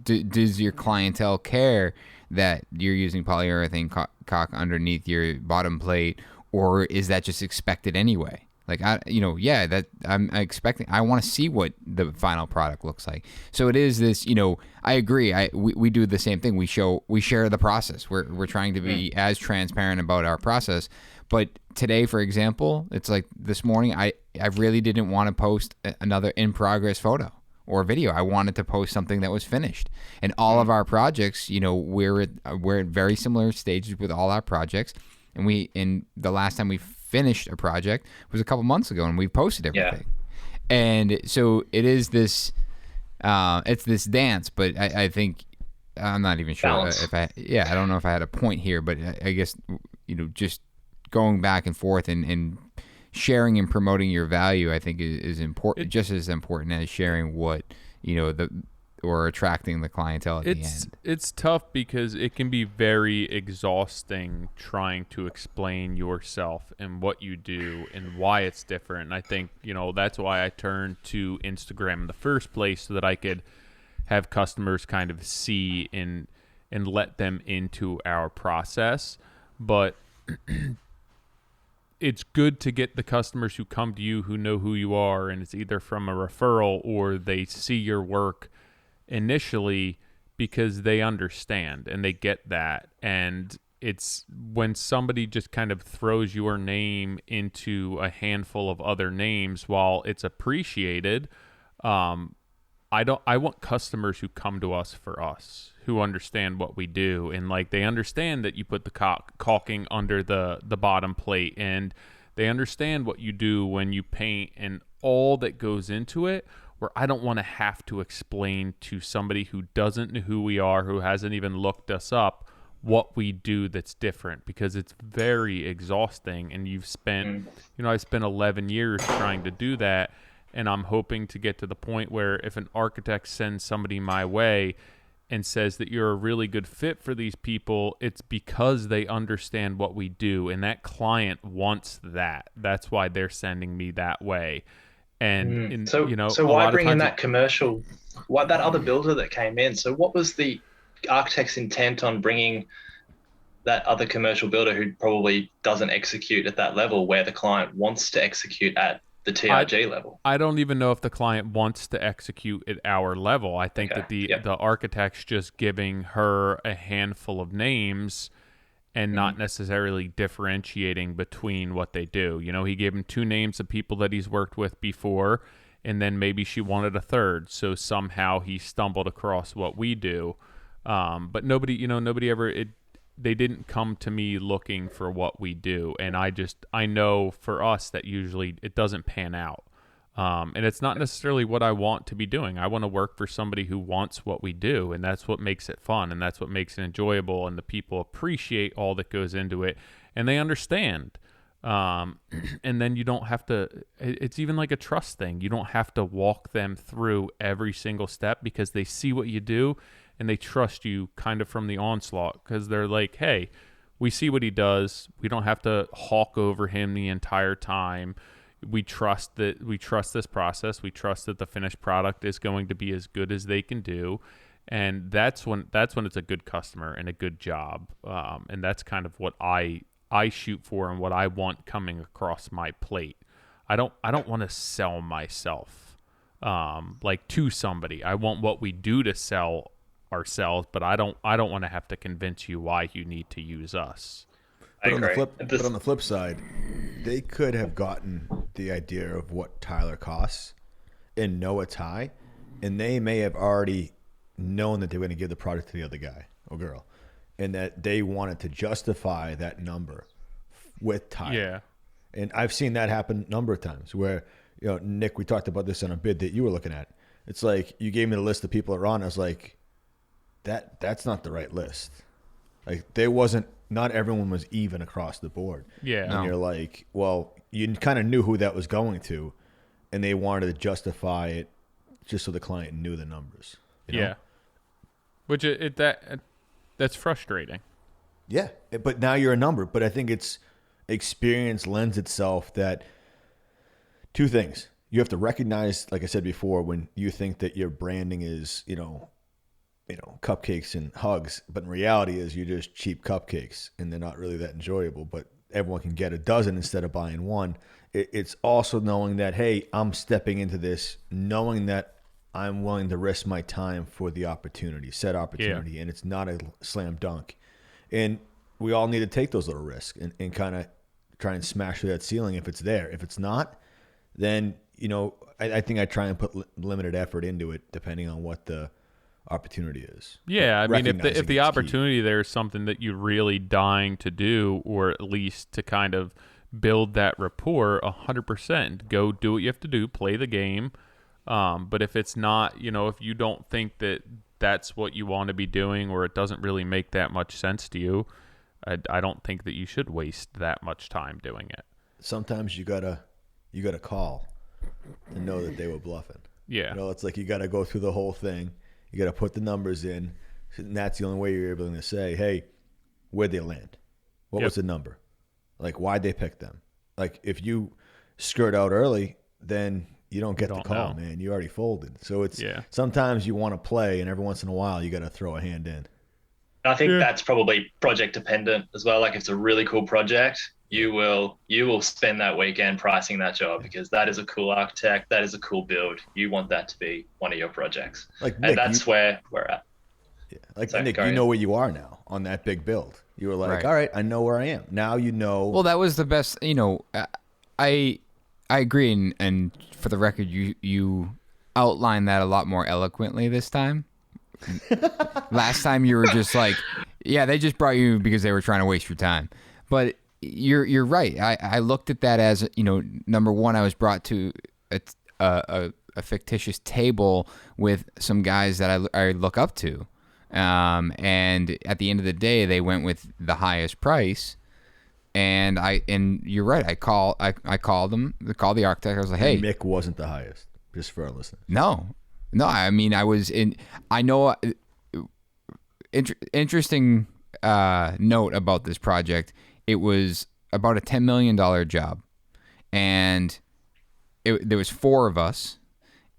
Does your clientele care that you're using polyurethane caulk underneath your bottom plate, or is that just expected anyway? Like, that I'm expecting. I want to see what the final product looks like. So it is this. I agree. We do the same thing. We share the process. We're trying to be as transparent about our process. But today, for example, it's like this morning. I really didn't want to post another in progress photo or video. I wanted to post something that was finished. And all of our projects, we're at very similar stages with all our projects. And the last time we finished a project was a couple months ago, and we posted everything. Yeah. And so it is this, it's this dance. But I think I'm not even sure if I don't know if I had a point here, but I guess just going back and forth and sharing and promoting your value, I think is important, just as important as sharing what or attracting the clientele at the end. It's tough because it can be very exhausting trying to explain yourself and what you do and why it's different. And I think, that's why I turned to Instagram in the first place, so that I could have customers kind of see and let them into our process. But it's good to get the customers who come to you, who know who you are, and it's either from a referral or they see your work initially because they understand and they get that. And it's when somebody just kind of throws your name into a handful of other names, while it's appreciated, I want customers who come to us for us, who understand what we do, and like they understand that you put the caulking under the bottom plate, and they understand what you do when you paint and all that goes into it, where I don't want to have to explain to somebody who doesn't know who we are, who hasn't even looked us up, what we do that's different, because it's very exhausting. And you've spent, I spent 11 years trying to do that. And I'm hoping to get to the point where if an architect sends somebody my way and says that you're a really good fit for these people, it's because they understand what we do. And that client wants that. That's why they're sending me that way. And so why bring in that commercial? Why that other builder that came in? So what was the architect's intent on bringing that other commercial builder who probably doesn't execute at that level where the client wants to execute at the TRG level? I don't even know if the client wants to execute at our level. I think that the architect's just giving her a handful of names and not necessarily differentiating between what they do. He gave him 2 names of people that he's worked with before, and then maybe she wanted a third. So somehow he stumbled across what we do. But nobody ever, they didn't come to me looking for what we do. And I know for us that usually it doesn't pan out. And it's not necessarily what I want to be doing. I want to work for somebody who wants what we do, and that's what makes it fun, and that's what makes it enjoyable, and the people appreciate all that goes into it, and they understand. And then you don't have to, it's even like a trust thing. You don't have to walk them through every single step because they see what you do, and they trust you kind of from the onslaught, because they're like, hey, we see what he does. We don't have to hawk over him the entire time. we trust this process. We trust that the finished product is going to be as good as they can do. And that's when it's a good customer and a good job. And that's kind of what I shoot for and what I want coming across my plate. I don't want to sell myself like to somebody. I want what we do to sell ourselves, but I don't want to have to convince you why you need to use us. But on the flip side, they could have gotten the idea of what Tyler costs and know it's high, and they may have already known that they were going to give the product to the other guy or girl, and that they wanted to justify that number with Tyler. Yeah. And I've seen that happen a number of times where, Nick, we talked about this on a bid that you were looking at. It's like you gave me the list of people that are on. I was like, that's not the right list. Like not everyone was even across the board. Yeah. And you're like, well, you kind of knew who that was going to, and they wanted to justify it just so the client knew the numbers. Yeah. Which that's frustrating. Yeah. But now you're a number. But I think experience lends itself that two things. You have to recognize, like I said before, when you think that your branding is, cupcakes and hugs, but in reality is you're just cheap cupcakes and they're not really that enjoyable, but everyone can get a dozen instead of buying one. It's also knowing that, hey, I'm stepping into this knowing that I'm willing to risk my time for the opportunity, and it's not a slam dunk. And we all need to take those little risks and kind of try and smash through that ceiling if it's there. If it's not, then, I think I try and put limited effort into it depending on what the opportunity is. Yeah, I mean, if the opportunity key. there is something that you're really dying to do, or at least to kind of build that rapport, 100%, go do what you have to do, play the game. But if it's not, if you don't think that that's what you want to be doing, or it doesn't really make that much sense to you, I don't think that you should waste that much time doing it. Sometimes you gotta call to know that they were bluffing. Yeah. It's like you gotta go through the whole thing. You got to put the numbers in, and that's the only way you're able to say, hey, where'd they land? What was the number? Like, why'd they pick them? Like, if you skirt out early, then you don't get the call, man. You already folded. So sometimes you want to play, and every once in a while you got to throw a hand in. I think that's probably project dependent as well. Like, if it's a really cool project, you will spend that weekend pricing that job because that is a cool architect. That is a cool build. You want that to be one of your projects. Like Nick, and that's where we're at. Yeah. Like Nick, you know where you are now on that big build. You were like, all right, I know where I am. Now you know. Well, that was the best, I agree. And for the record, you outlined that a lot more eloquently this time. Last time you were just like, yeah, they just brought you because they were trying to waste your time. But you're right. I looked at that as, number one, I was brought to a fictitious table with some guys that I look up to. And at the end of the day, they went with the highest price. And you're right. I called the architect. I was like, hey, Mick wasn't the highest, just for our listeners. No, I mean, I know, interesting note about this project. It was about a $10 million job, and there was four of us,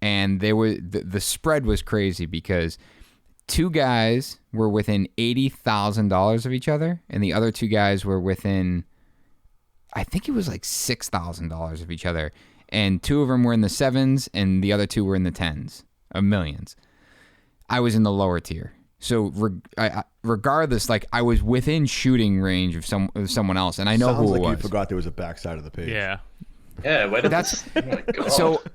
and the spread was crazy because two guys were within $80,000 of each other, and the other two guys were within, I think it was like $6,000 of each other, and two of them were in the sevens, and the other two were in the tens of millions. I was in the lower tier. So regardless, like I was within shooting range of someone else, and I know Sounds who like it was. You forgot there was a backside of the page. Yeah. Yeah, where did that's oh my God.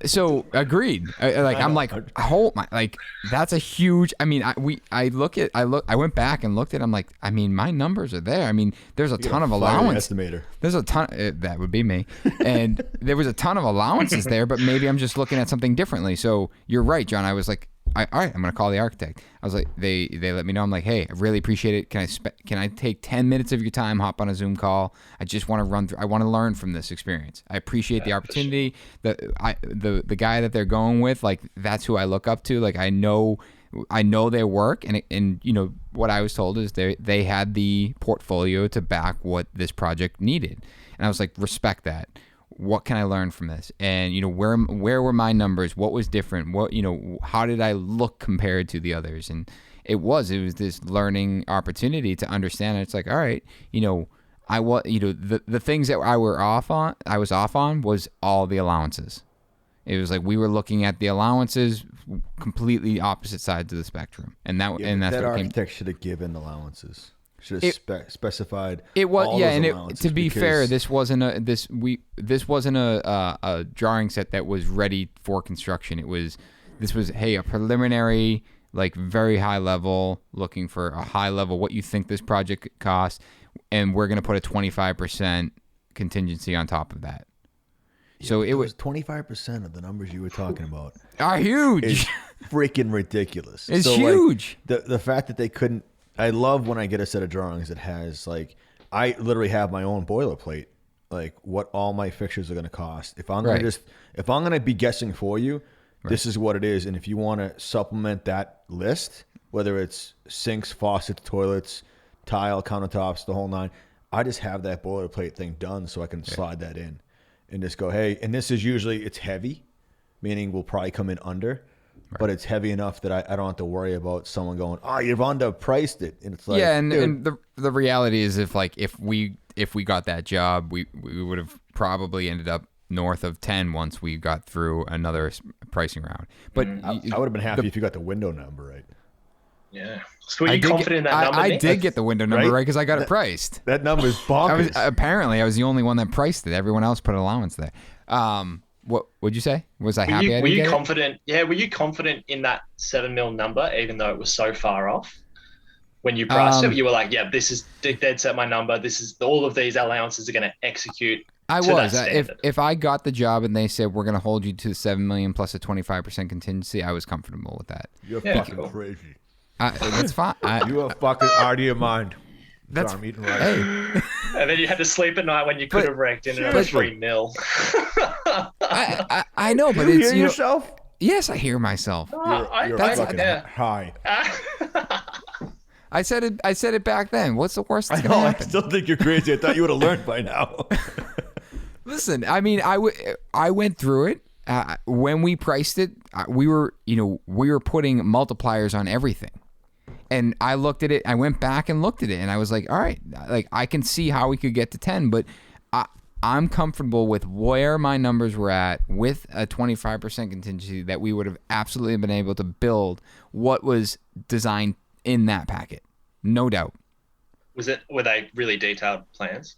so agreed. I'm like, hold my, like that's a huge. I mean, I went back and looked at. I'm like, I mean, my numbers are there. I mean, there's a ton of allowance. Estimator. There's a ton. That would be me. And there was a ton of allowances there, but maybe I'm just looking at something differently. So you're right, John. I was like, all right, I'm gonna call the architect. I was like, they let me know. I'm like, hey, I really appreciate it. Can I take 10 minutes of your time, hop on a Zoom call? I just want to run through. I want to learn from this experience. I appreciate the opportunity. The guy that they're going with, like that's who I look up to. Like I know their work, and what I was told is they had the portfolio to back what this project needed, and I was like, respect that. what can I learn from this? And, you know, where were my numbers? What was different? What, you know, how did I look compared to the others? And it was this learning opportunity to understand. It's like, all right, you know, the things that I was off on was all the allowances. It was like we were looking at the allowances completely opposite sides of the spectrum, and that's that what architect should have given allowances. Should have specified. It was all yeah, those and to be fair, this wasn't a drawing set that was ready for construction. This was a preliminary, like very high level, looking for a high level what you think this project could cost, and we're gonna put a 25% contingency on top of that. So it was 25% of the numbers you were talking about are huge. It's freaking ridiculous. It's huge. Like, the fact that they couldn't. I love when I get a set of drawings that has like I literally have my own boilerplate, like what all my fixtures are going to cost. If I'm going to be guessing for you, this is what it is. And if you want to supplement that list, whether it's sinks, faucets, toilets, tile, countertops, the whole nine, I just have that boilerplate thing done so I can slide that in. And just go, hey, and this is usually, it's heavy, meaning we'll probably come in under, but it's heavy enough that I don't have to worry about someone going, oh, you've underpriced it. And it's like, and the reality is if we got that job, we would have probably ended up north of 10 once we got through another pricing round. But I would have been happy if you got the window number right. Yeah. So were you confident in that number? I did get the window number right because I got it priced. That number is bonkers. I was the only one that priced it. Everyone else put an allowance there. What would you say? Was I happy? Were you confident? Yeah. Were you confident in that 7 mil number, even though it was so far off? When you priced it, you were like, "Yeah, this is dead set my number. This is all of these allowances are going to execute." I was. If I got the job and they said we're going to hold you to 7 million plus a 25% contingency, I was comfortable with that. You're fucking crazy. That's fine. You are fucking out of your mind. That's I'm eating right. Hey. And then you had to sleep at night when you could have wrecked in another 3 mil. I know, but you it's hear yourself. Yes, I hear myself. You're fucking high. I said it back then. What's the worst that's I gonna happen? I still think you're crazy. I thought you would have learned by now. Listen, I mean, I went through it. When we priced it, we were putting multipliers on everything. And I looked at it, I went back and looked at it, and I was like, all right, like I can see how we could get to 10, but I'm comfortable with where my numbers were at with a 25% contingency that we would have absolutely been able to build what was designed in that packet. No doubt. Were they really detailed plans?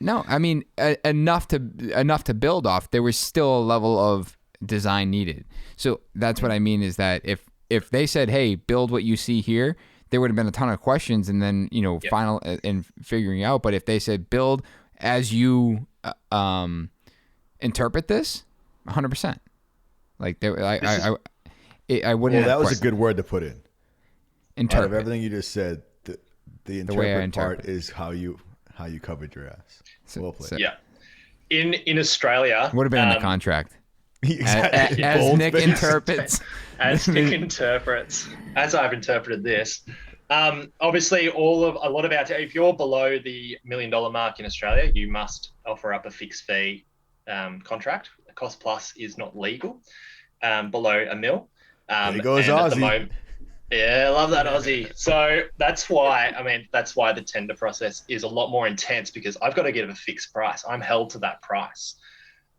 No, I mean enough to build off. There was still a level of design needed. So that's what I mean is that if they said, "Hey, build what you see here," there would have been a ton of questions and then final and figuring out. But if they said, "Build as you interpret this," 100%. Like I wouldn't. Well, that was a good word to put in. Interpret. Out of everything you just said, the interpret part is how you covered your ass. Well played. Yeah. In Australia, would have been in the contract. Exactly. As Nick interprets. As Nick interprets. As I've interpreted this. Obviously, a lot of if you're below the $1 million mark in Australia, you must offer up a fixed fee contract. A cost plus is not legal below $1 million. There goes Aussie. Yeah, I love that Aussie. So that's why the tender process is a lot more intense because I've got to give a fixed price. I'm held to that price.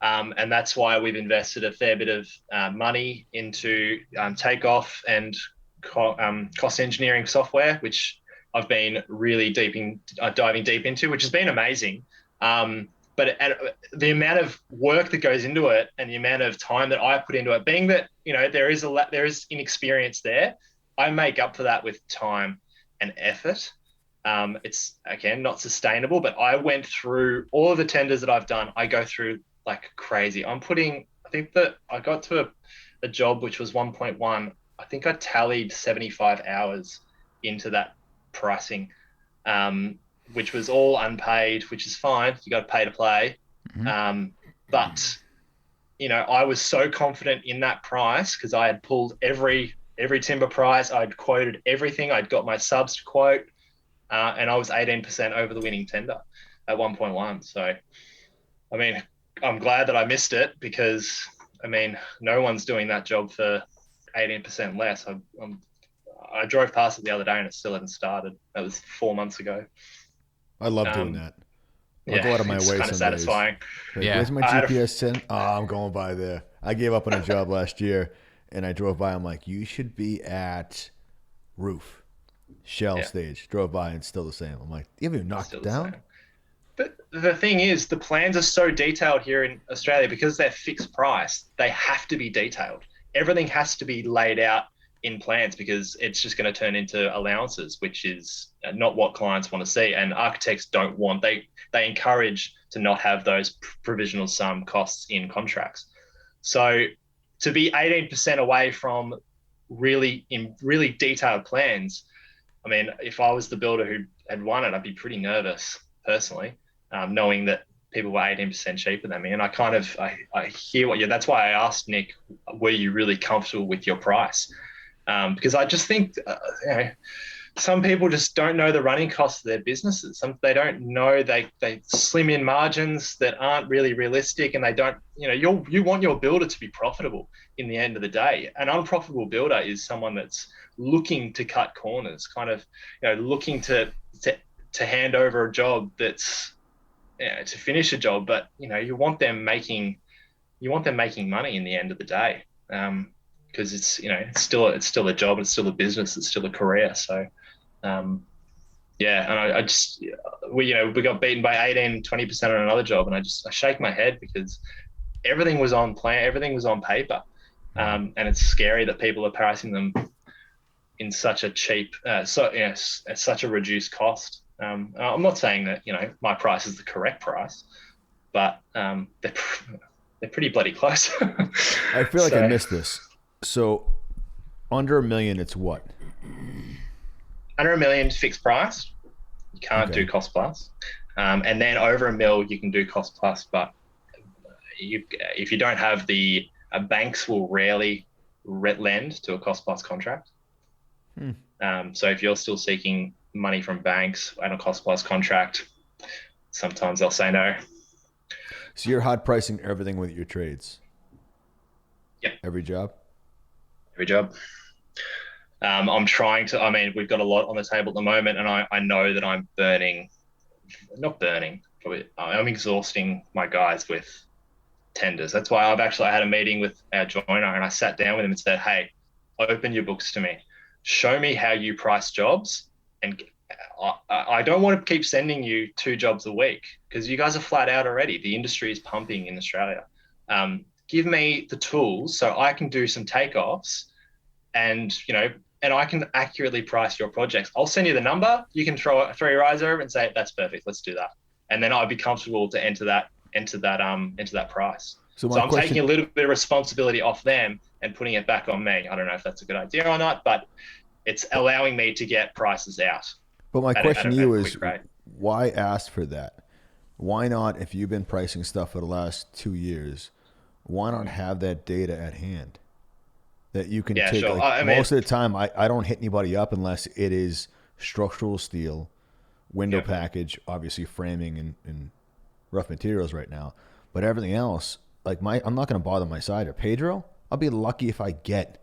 And that's why we've invested a fair bit of money into takeoff and cost engineering software, which I've been really diving deep into, which has been amazing. But the amount of work that goes into it and the amount of time that I put into it, being that there is inexperience there, I make up for that with time and effort. It's again not sustainable, but I went through all of the tenders that I've done. I go through like crazy. I think that I got to a job which was 1.1. I think I tallied 75 hours into that pricing, which was all unpaid, which is fine. You got to pay to play. Mm-hmm. But I was so confident in that price because I had pulled every timber price. I'd quoted everything. I'd got my subs to quote, and I was 18% over the winning tender at 1.1. So, I mean, I'm glad that I missed it, because I mean, no one's doing that job for 18% less. I drove past it the other day and it still hadn't started. That was 4 months ago. I love doing that. I'll go out of my it's way kind of some days. satisfying. Like, Yeah. where's my GPS sent? Oh, I'm going by there. I gave up on a job last year, and I drove by. I'm like, you should be at roof, shell stage. Drove by and still the same. I'm like, you haven't even knocked it down? But the thing is, the plans are so detailed here in Australia because they're fixed price. They have to be detailed. Everything has to be laid out in plans, because it's just going to turn into allowances, which is not what clients want to see. And architects don't want, they encourage to not have those provisional sum costs in contracts. So to be 18% away from really detailed plans, I mean, if I was the builder who had won it, I'd be pretty nervous personally, knowing that people were 18% cheaper than me. And I hear what that's why I asked Nick, were you really comfortable with your price? Because I just think, some people just don't know the running costs of their businesses. They don't know, they slim in margins that aren't really realistic, and they don't, you want your builder to be profitable in the end of the day. An unprofitable builder is someone that's looking to cut corners, kind of, looking to hand over a job that's, to finish a job, but you want them making money in the end of the day. Because it's still a job, it's still a business, it's still a career. So and I just we got beaten by 18-20% on another job, and I shake my head, because everything was on plan, everything was on paper, and it's scary that people are pricing them in such a cheap at such a reduced cost. I'm not saying that my price is the correct price, but they're pretty bloody close. I feel like I missed this. So under $1 million, it's what? Under $1 million fixed price. You can't do cost plus. And then over $1 million, you can do cost plus. But if you don't have banks will rarely lend to a cost plus contract. So if you're still seeking money from banks and a cost plus contract, sometimes they'll say no. So you're hot pricing everything with your trades? Yep. Every job? Every job. I'm trying to, we've got a lot on the table at the moment, and I know that I'm I'm exhausting my guys with tenders. That's why I had a meeting with our joiner, and I sat down with him and said, hey, open your books to me. Show me how you price jobs. And I don't want to keep sending you 2 jobs a week, because you guys are flat out already. The industry is pumping in Australia. Give me the tools so I can do some takeoffs, and I can accurately price your projects. I'll send you the number. You can throw your eyes over and say, that's perfect, let's do that. And then I'd be comfortable to enter that price. So I'm taking a little bit of responsibility off them and putting it back on me. I don't know if that's a good idea or not, but it's allowing me to get prices out. But my question to you is, why ask for that? Why not, if you've been pricing stuff for the last 2 years, why not have that data at hand that you can take? Sure. Most of the time, I don't hit anybody up unless it is structural steel, window package, obviously framing and rough materials right now. But everything else, I'm not going to bother my side. Or Pedro, I'll be lucky if I get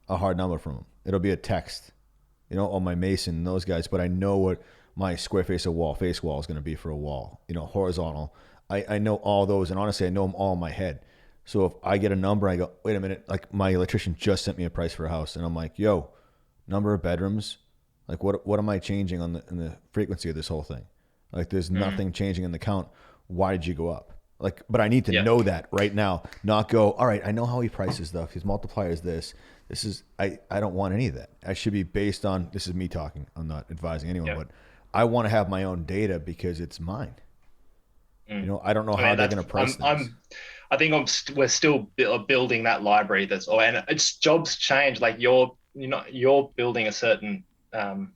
a hard number from him. It'll be a text, on my mason and those guys. But I know what my square face wall is going to be for a wall. Horizontal. I know all those, and honestly, I know them all in my head. So if I get a number, I go, wait a minute, my electrician just sent me a price for a house, and I'm like, yo, number of bedrooms, what am I changing in the frequency of this whole thing? There's nothing changing in the count. Why did you go up? But I need to know that right now, not go, all right, I know how he prices stuff. His multiplier is this. This is, I don't want any of that. I should be based on, this is me talking. I'm not advising anyone, but I want to have my own data because it's mine. I don't know how they're going to price things. I think we're still building that library. And it's jobs change. You're building a certain kind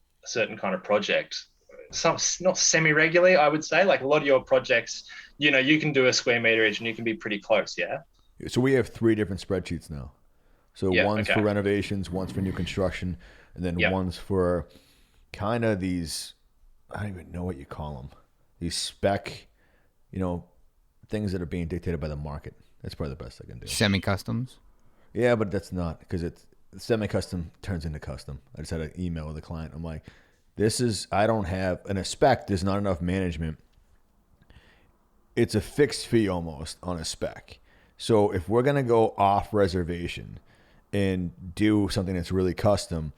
of project. Some not semi-regularly, I would say. A lot of your projects, you can do a square meterage and you can be pretty close. Yeah. So we have 3 different spreadsheets now. So one's for renovations, one's for new construction, and then one's for kind of these, I don't even know what you call them. These spec, things that are being dictated by the market. That's probably the best I can do. Semi-customs? Yeah, but that's not, because it's semi-custom turns into custom. I just had an email with a client. I'm like, I don't have, and a spec, there's not enough management. It's a fixed fee almost on a spec. So if we're going to go off reservation and do something that's really custom,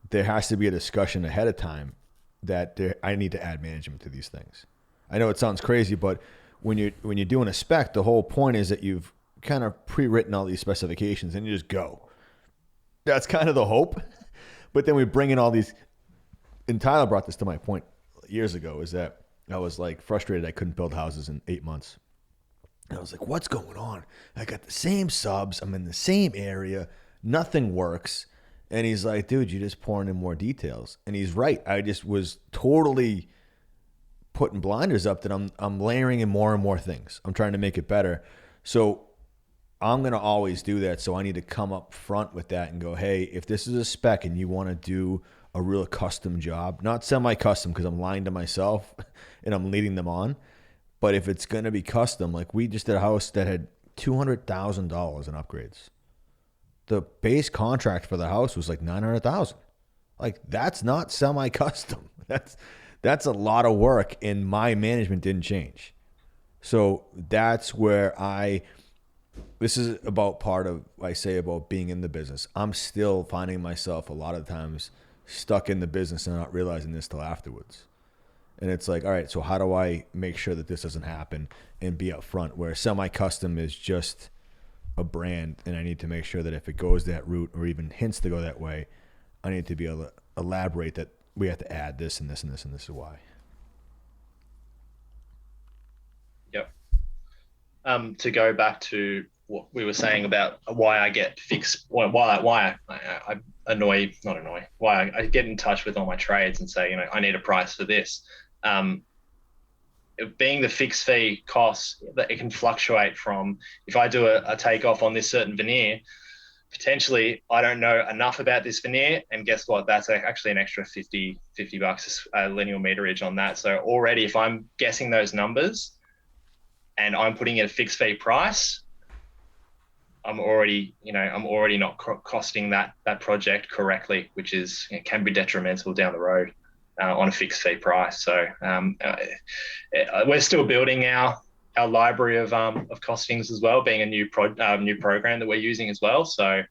there has to be a discussion ahead of time that I need to add management to these things. I know it sounds crazy, but when you're doing a spec, the whole point is that you've kind of pre-written all these specifications and you just go. That's kind of the hope. But then we bring in all these, and Tyler brought this to my point years ago, is that I was like frustrated I couldn't build houses in 8 months. And I was like, what's going on? I got the same subs. I'm in the same area. Nothing works. And he's like, dude, you're just pouring in more details. And he's right. I just was totally putting blinders up that I'm layering in more and more things. I'm trying to make it better. So I'm going to always do that. So I need to come up front with that and go, hey, if this is a spec and you want to do a real custom job, not semi-custom because I'm lying to myself and I'm leading them on, but if it's going to be custom, like we just did a house that had $200,000 in upgrades. The base contract for the house was like $900,000. Like that's not semi-custom. That's a lot of work, and my management didn't change. So that's where this is about part of what I say about being in the business. I'm still finding myself a lot of times stuck in the business and not realizing this till afterwards. And it's like, all right, so how do I make sure that this doesn't happen and be upfront? Where semi-custom is just a brand, and I need to make sure that if it goes that route or even hints to go that way, I need to be able to elaborate that we have to add this and this and this and this is why. Yep. To go back to what we were saying about why I get fixed, why I get in touch with all my trades and say, I need a price for this. Being the fixed fee costs, that it can fluctuate from, if I do a takeoff on this certain veneer, potentially I don't know enough about this veneer, and guess what? That's actually an extra $50 linear meterage on that. So already, if I'm guessing those numbers and I'm putting in a fixed fee price, I'm already not costing that project correctly, which can be detrimental down the road on a fixed fee price. So we're still building our library of costings as well, being a new program that we're using as well. So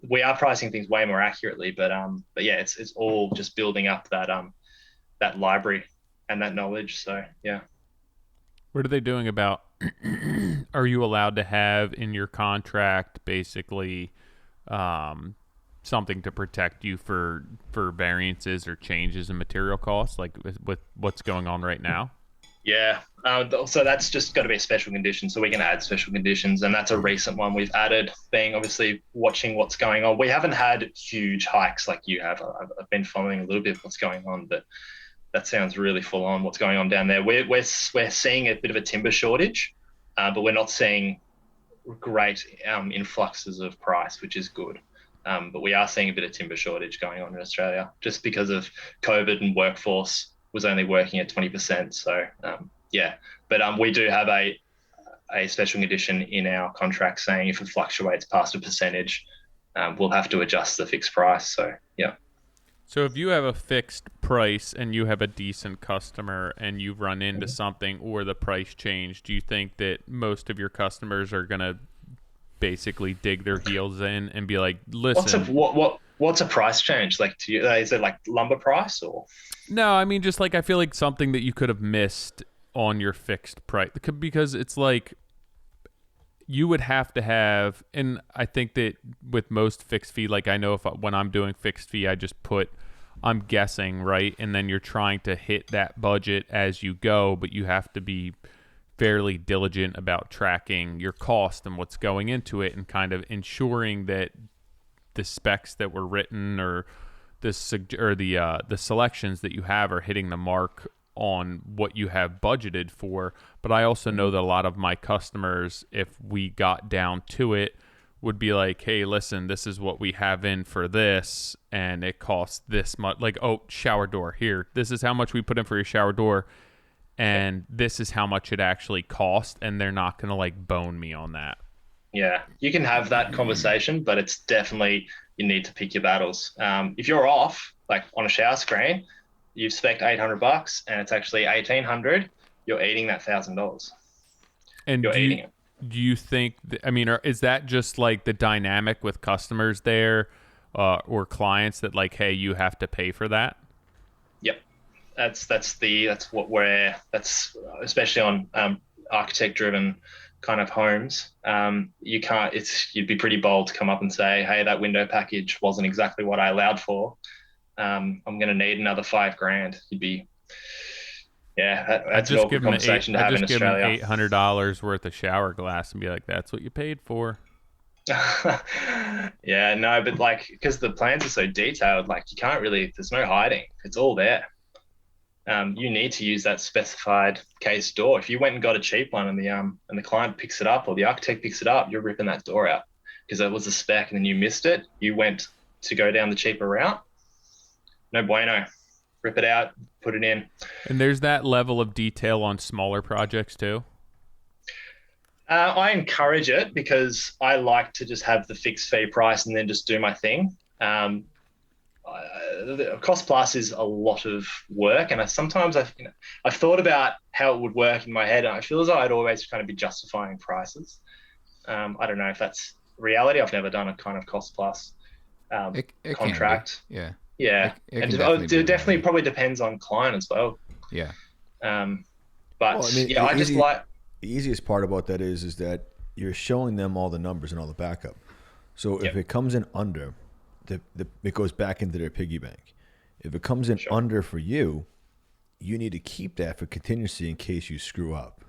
we are pricing things way more accurately, but yeah, it's all just building up that library and that knowledge. So yeah. What are they doing about? Are you allowed to have in your contract basically something to protect you for variances or changes in material costs, like with what's going on right now? Yeah. So that's just got to be a special condition. So we can add special conditions, and that's a recent one we've added, being obviously watching what's going on. We haven't had huge hikes like you have. I've been following a little bit of what's going on, but that sounds really full on what's going on down there. We're seeing a bit of a timber shortage, but we're not seeing great influxes of price, which is good. But we are seeing a bit of timber shortage going on in Australia just because of COVID, and workforce was only working at 20%. So yeah, but we do have a special condition in our contract saying if it fluctuates past a percentage, we'll have to adjust the fixed price. So yeah. So if you have a fixed price and you have a decent customer and you run into something or the price change, do you think that most of your customers are going to basically dig their heels in and be like, listen, what's a price change? Like to you, is it like lumber price or? No, I mean, just like, I feel like something that you could have missed on your fixed price, because it's like you would have to have, and I think that with most fixed fee, like I know when I'm doing fixed fee, I just I'm guessing, right? And then you're trying to hit that budget as you go, but you have to be fairly diligent about tracking your cost and what's going into it, and kind of ensuring that the specs that were written or the selections that you have are hitting the mark on what you have budgeted for. But I also know that a lot of my customers, if we got down to it, would be like, hey, listen, this is what we have in for this, and it costs this much. Like, oh, shower door, here, this is how much we put in for your shower door. and this is how much it actually cost, and they're not going to like bone me on that. Yeah, you can have that conversation, but it's definitely, you need to pick your battles. If you're off, like on a shower screen, you've spec'd $800 and it's actually $1,800, you're eating that $1,000. And You're eating it. Do you think, is that just like the dynamic with customers there or clients that like, hey, you have to pay for that? Yep. That's especially on architect driven kind of homes. You'd be pretty bold to come up and say, hey, that window package wasn't exactly what I allowed for. I'm going to need another $5,000. That's an awkward conversation to have in Australia. I'd just give them $800 worth of shower glass and be like, that's what you paid for. Yeah, no, but like, because the plans are so detailed, like you can't really, there's no hiding. It's all there. You need to use that specified case door. If you went and got a cheap one and the client picks it up or the architect picks it up, you're ripping that door out because that was a spec and then you missed it. You went to go down the cheaper route. No bueno. Rip it out, put it in. And there's that level of detail on smaller projects too? I encourage it because I like to just have the fixed fee price and then just do my thing. Cost plus is a lot of work, and I've thought about how it would work in my head, and I feel as though I'd always kind of be justifying prices. I don't know if that's reality. I've never done a kind of cost plus it contract. Yeah. Yeah, it definitely probably depends on client as well. Yeah. The easiest part about that is that you're showing them all the numbers and all the backup. So if it comes in under, it goes back into their piggy bank. If it comes in under for you, you need to keep that for contingency in case you screw up.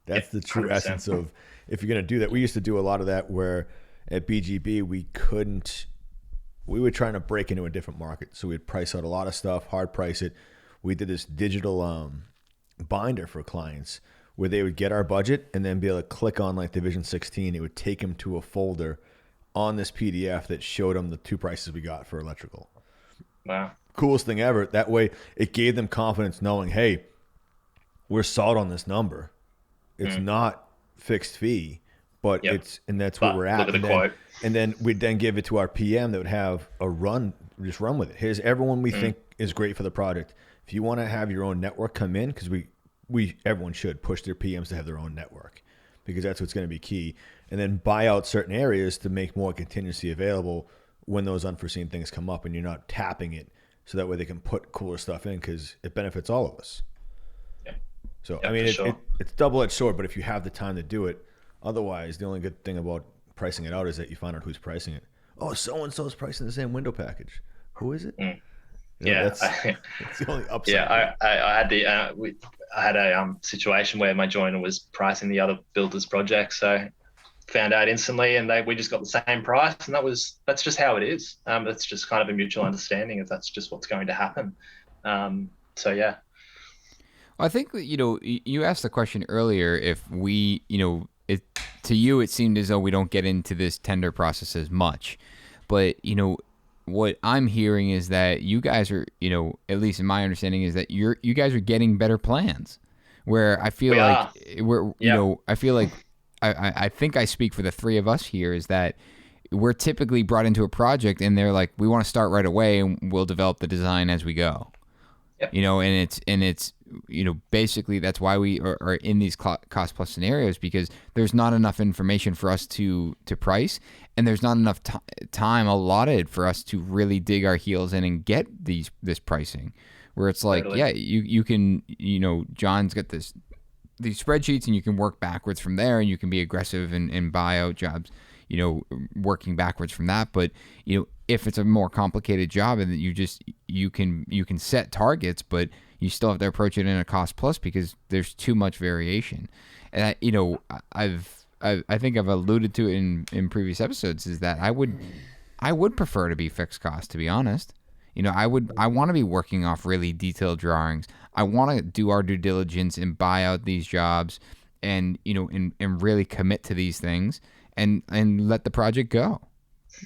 That's the true 100%. Essence of if you're going to do that. We used to do a lot of that where at BGB we were trying to break into a different market. So we'd price out a lot of stuff, hard price it. We did this digital binder for clients where they would get our budget and then be able to click on like Division 16. It would take them to a folder on this PDF that showed them the two prices we got for electrical. Wow. Coolest thing ever. That way it gave them confidence knowing, hey, we're solid on this number. It's not fixed fee, but that's what we're at. Look at the quote. And then we'd then give it to our PM that would have a run, just run with it. Here's everyone we think is great for the project. If you want to have your own network come in, because everyone should push their PMs to have their own network because that's what's going to be key. And then buy out certain areas to make more contingency available when those unforeseen things come up and you're not tapping it so that way they can put cooler stuff in because it benefits all of us. Yeah. So, I mean, it's double-edged sword, but if you have the time to do it, otherwise, the only good thing about pricing it out is that you find out who's pricing it. Oh, so-and-so is pricing the same window package. Who is it? That's the only upside. Yeah, I had a situation where my joiner was pricing the other builder's project, so found out instantly, and we just got the same price, and that's just how it is. That's just kind of a mutual understanding if that's just what's going to happen. So yeah. Well, I think you asked the question earlier if we to you it seemed as though we don't get into this tender process as much, but what I'm hearing is that you guys are, at least in my understanding, is that you guys are getting better plans. Where I feel I think I speak for the three of us here is that we're typically brought into a project and they're like, we want to start right away and we'll develop the design as we go. Yep. And it's basically that's why we are in these cost plus scenarios because there's not enough information for us to price. And there's not enough time allotted for us to really dig our heels in and get this pricing, where it's like, you can, John's got these spreadsheets and you can work backwards from there and you can be aggressive and buy out jobs, working backwards from that. But, if it's a more complicated job and you can set targets, but you still have to approach it in a cost plus because there's too much variation. And I think I've alluded to it in previous episodes is that I would prefer to be fixed cost, to be honest. I want to be working off really detailed drawings. I want to do our due diligence and buy out these jobs and really commit to these things and let the project go.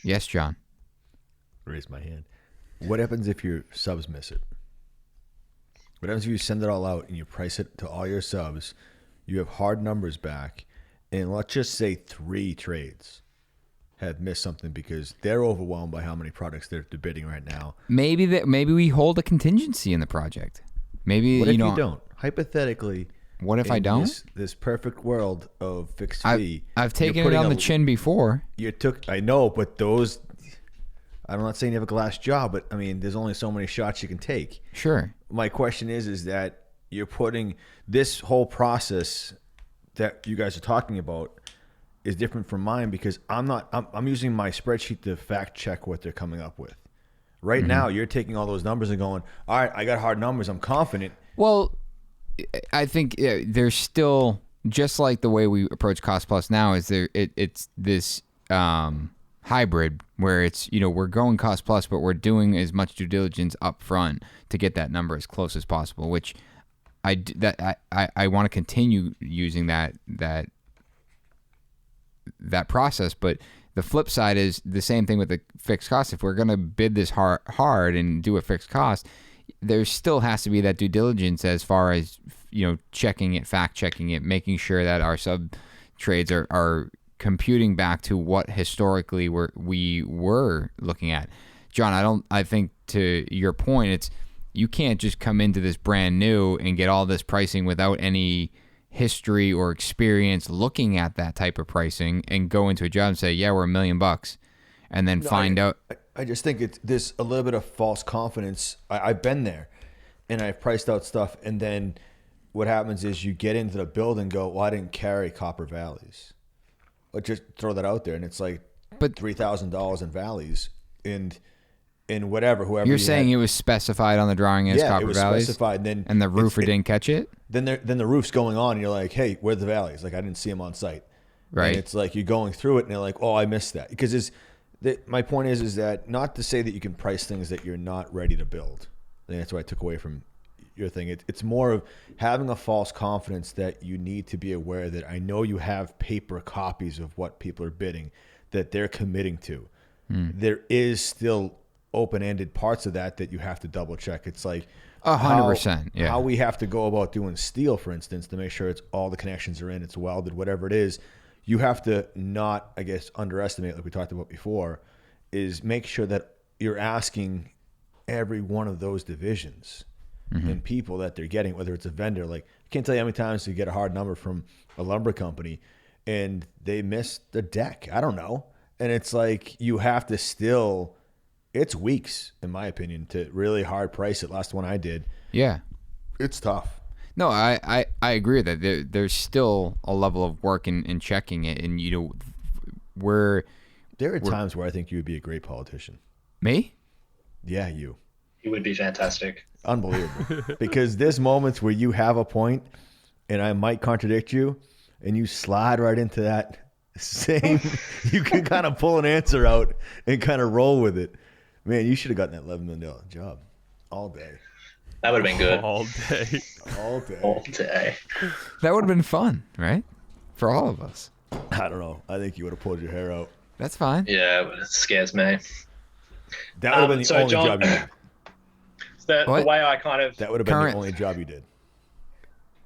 Yes, John. Raise my hand. What happens if your subs miss it? What happens if you send it all out and you price it to all your subs? You have hard numbers back, and let's just say 3 trades have missed something because they're overwhelmed by how many products they're bidding right now. Maybe we hold a contingency in the project. Maybe what if you don't? Hypothetically, what if I don't? This perfect world of fixed fee. I've taken it on the chin before. I know, but those. I'm not saying you have a glass jaw, but I mean, there's only so many shots you can take. Sure. My question is that you're putting this whole process that you guys are talking about is different from mine because I'm using my spreadsheet to fact check what they're coming up with. Right now, you're taking all those numbers and going, all right, I got hard numbers. I'm confident. Well, I think there's still, just like the way we approach cost plus now, is it's this hybrid where it's, we're going cost plus, but we're doing as much due diligence up front to get that number as close as possible, which I want to continue using that process. But the flip side is the same thing with the fixed cost. If we're going to bid this hard and do a fixed cost, there still has to be that due diligence as far as, checking it, fact checking it, making sure that our sub trades are computing back to what historically we were looking at. John, I think to your point, it's, you can't just come into this brand new and get all this pricing without any history or experience looking at that type of pricing and go into a job and say, yeah, we're $1 million, and then find out. I just think there's a little bit of false confidence. I've been there and I've priced out stuff. And then what happens is you get into the build and go, well, I didn't carry copper valleys. Let's just throw that out there. And it's like $3,000 in valleys and whoever you're saying it was specified on the drawing as copper it was valleys, specified, and the roofer didn't catch it. Then the roof's going on, and you're like, "Hey, where're the valleys?" Like I didn't see them on site. Right. And it's like you're going through it, and you're like, "Oh, I missed that." Because my point is that not to say that you can price things that you're not ready to build. I think that's what I took away from your thing. It's more of having a false confidence that you need to be aware that I know you have paper copies of what people are bidding that they're committing to. There is still open-ended parts of that you have to double check. It's like 100%. Yeah. How we have to go about doing steel, for instance, to make sure it's all the connections are in, it's welded, whatever it is. You have to not, I guess, underestimate, like we talked about before, is make sure that you're asking every one of those divisions and people that they're getting, whether it's a vendor. Like, I can't tell you how many times you get a hard number from a lumber company and they missed the deck. I don't know. And it's like you have to still... It's weeks, in my opinion, to really hard price it. Last one I did. Yeah. It's tough. No, I agree with that. There's still a level of work in checking it. And, there are times where I think you would be a great politician. Me? Yeah, you. You would be fantastic. Unbelievable. Because there's moments where you have a point, and I might contradict you, and you slide right into that same. You can kind of pull an answer out and kind of roll with it. Man, you should have gotten that $11 million job all day. That would have been good. All day. All day. All day. That would have been fun, right? For all of us. I don't know. I think you would have pulled your hair out. That's fine. Yeah, but it scares me. That would have been the only John, job you did. The way I kind of... That would have been the only job you did.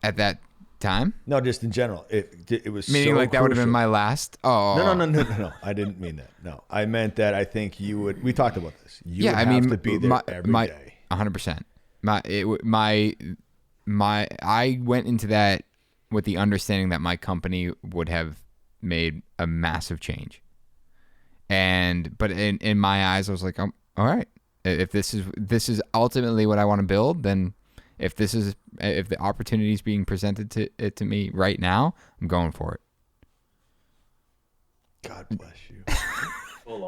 At that time? No, just in general. It was meaning so like that would have been my last. Oh no. I didn't mean that. No, I meant that I think you would. We talked about this. You would have to be there every day. 100%. I went into that with the understanding that my company would have made a massive change. But in my eyes, I was like, all right. If this is ultimately what I want to build, then if the opportunity is being presented to me right now, I'm going for it. God bless you.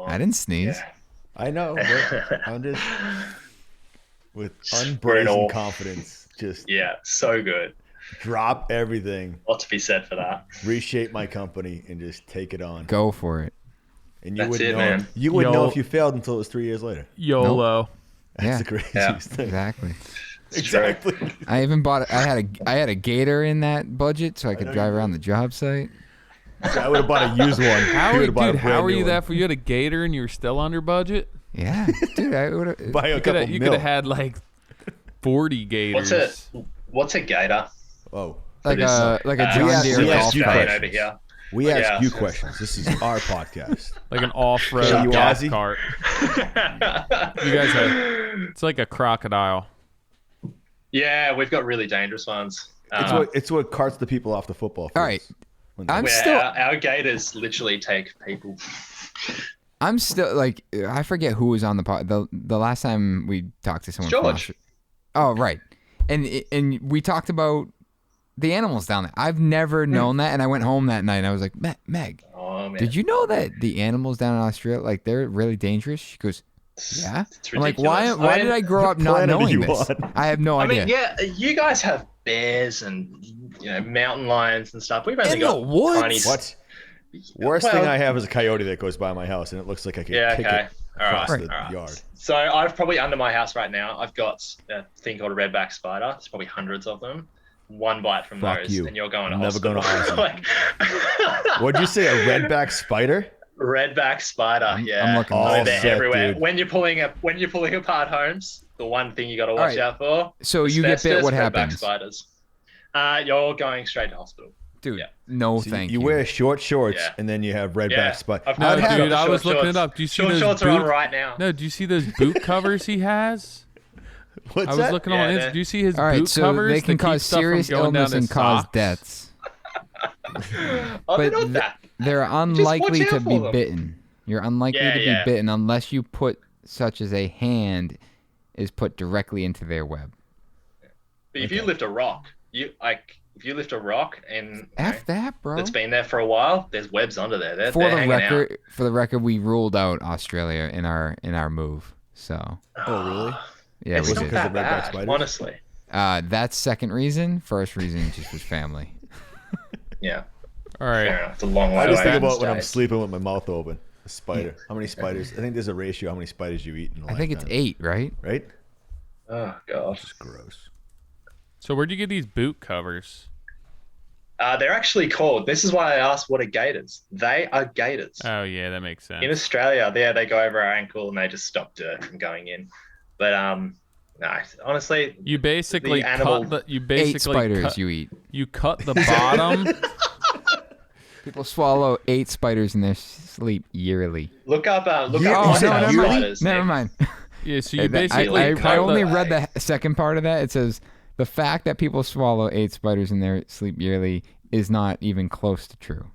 I didn't sneeze. Yeah. I know. But I'm just with unbrazen confidence. Just so good. Drop everything. A lot to be said for that. Reshape my company and just take it on. Go for it. And you wouldn't know. Man. You wouldn't know if you failed until it was 3 years later. YOLO. Nope. That's the craziest thing. Exactly. Exactly. I even bought. I had a gator in that budget, so I could drive around the job site. I would have bought a used one. How are you that for? You had a gator and you were still under budget? Yeah, dude. I would have. Buy a couple mil. You could have had like 40 gators. What's a gator? Oh, like a John Deere we golf asked you cart. over here. we ask Yeah. you questions. This is our podcast. Like an off-road Shut up, golf Ozzy. cart. You guys have... It's like a crocodile. Yeah, we've got really dangerous ones. It's what carts the people off the football field. All right. I'm Where still our gators literally take people. like I forget who was on the pod. The last time we talked to someone. George. Oh right, and we talked about the animals down there. I've never known that, and I went home that night and I was like, Meg, Oh man, did you know that the animals down in Australia, like they're really dangerous? She goes, yeah. It's I'm like, ridiculous. why did I grow up not planet are knowing you this? on? I have no I idea. mean, yeah, you guys have bears and mountain lions and stuff. We've only In got the woods? tiny. What? Worst thing I have is a coyote that goes by my house, and it looks like I can kick Okay. it All across right. the All right. yard. So I've probably under my house right now. I've got a thing called a redback spider. There's probably hundreds of them. One bite from Fuck those, you. and you're going to I'm never hospital. going to Like, What'd you say? A redback spider? redback spider. Yeah, I'm looking Oh, So they're shit, everywhere. dude. When you're pulling apart homes, the one thing you got to watch right. out for. So you get bit, asbestos, what redback happens? Spiders. You're going straight to hospital. Dude, Yeah. no So thank you you. wear short shorts, Yeah. and then you have redback Yeah. spider. I've No, got dude, the I was short looking it shorts. up. Do you see Short those shorts are on boot- right now. No, do you see those boot covers he has? What's I was that? looking Yeah, on they're- Insta. Do you see his All right, boot so covers? they can that keep cause stuff from serious going down illness his and cause socks? deaths. Oh, they're But not that. They're unlikely watch to out be for them. bitten. You're unlikely Yeah, to be yeah. bitten unless you put such as a hand is put directly into their web. But if you lift a rock, if you lift a rock and F that, bro. that's been there for a while, there's webs under there. They're hanging For the record, we ruled out Australia in our move. So Oh, really? yeah, It's we not did. Because of that redback bad, spiders? honestly. That's second reason. First reason just was family. Yeah, All right. fair enough. It's a long way I just away. think about when I'm States. sleeping with my mouth open. A spider. How many spiders? I think there's a ratio how many spiders you eat in a I think it's lifetime. 8, right? Right? Oh god. It's gross. So where'd you get these boot covers? They're actually called. This is why I asked what are gators. They are gators. Oh yeah, that makes sense. In Australia, they go over our ankle and they just stop dirt from going in. But no, honestly, You basically the animal- cut the, you 8 basically spiders cut, you eat. you cut the bottom. People swallow 8 spiders in their sleep yearly. look up You what said house yearly? spiders. Never Nick. mind. Yeah, so you basically I cut only the, read the second part of that. It says the fact that people swallow 8 spiders in their sleep yearly is not even close to true.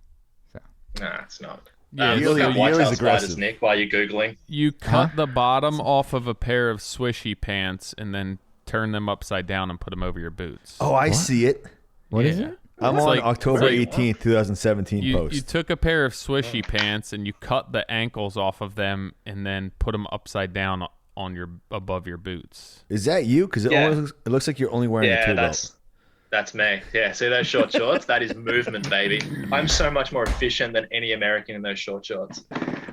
No, it's not. Yeah, Look up yearly's whitetail aggressive. spiders, Nick, while you're googling. you cut the bottom off of a pair of swishy pants and then turn them upside down and put them over your boots. Oh, I see it. What is Yeah. it? I'm It's on like- October it's like- 18th, 2017 You post. took a pair of swishy pants and you cut the ankles off of them and then put them upside down on your above your boots. Is that you? Because Yeah. it looks like you're only wearing a Yeah, tool belt. that's me. Yeah, see those short shorts? That is movement, baby. I'm so much more efficient than any American in those short shorts.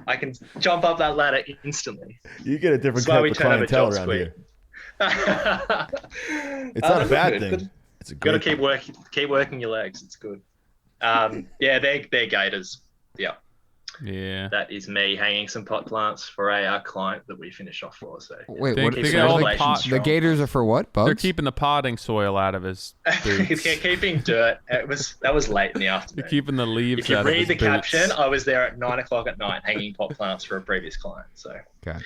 I can jump up that ladder instantly. You get a different That's why type we of turn over clientele job around squid. here. It's It's not a bad thing. It's a Got to great keep working your legs. It's good. Yeah, they're gators. Yeah, Yeah. that is me hanging some pot plants for a client that we finish off for. So Wait, They- what? they so got all what the are pot- the strong. gators are for what? Bugs? They're keeping the potting soil out of his boots. keeping dirt. That was late in the They're afternoon. keeping the leaves If you out read of the his boots. caption, I was there at 9:00 at night hanging pot plants for a previous client. So, Gotcha.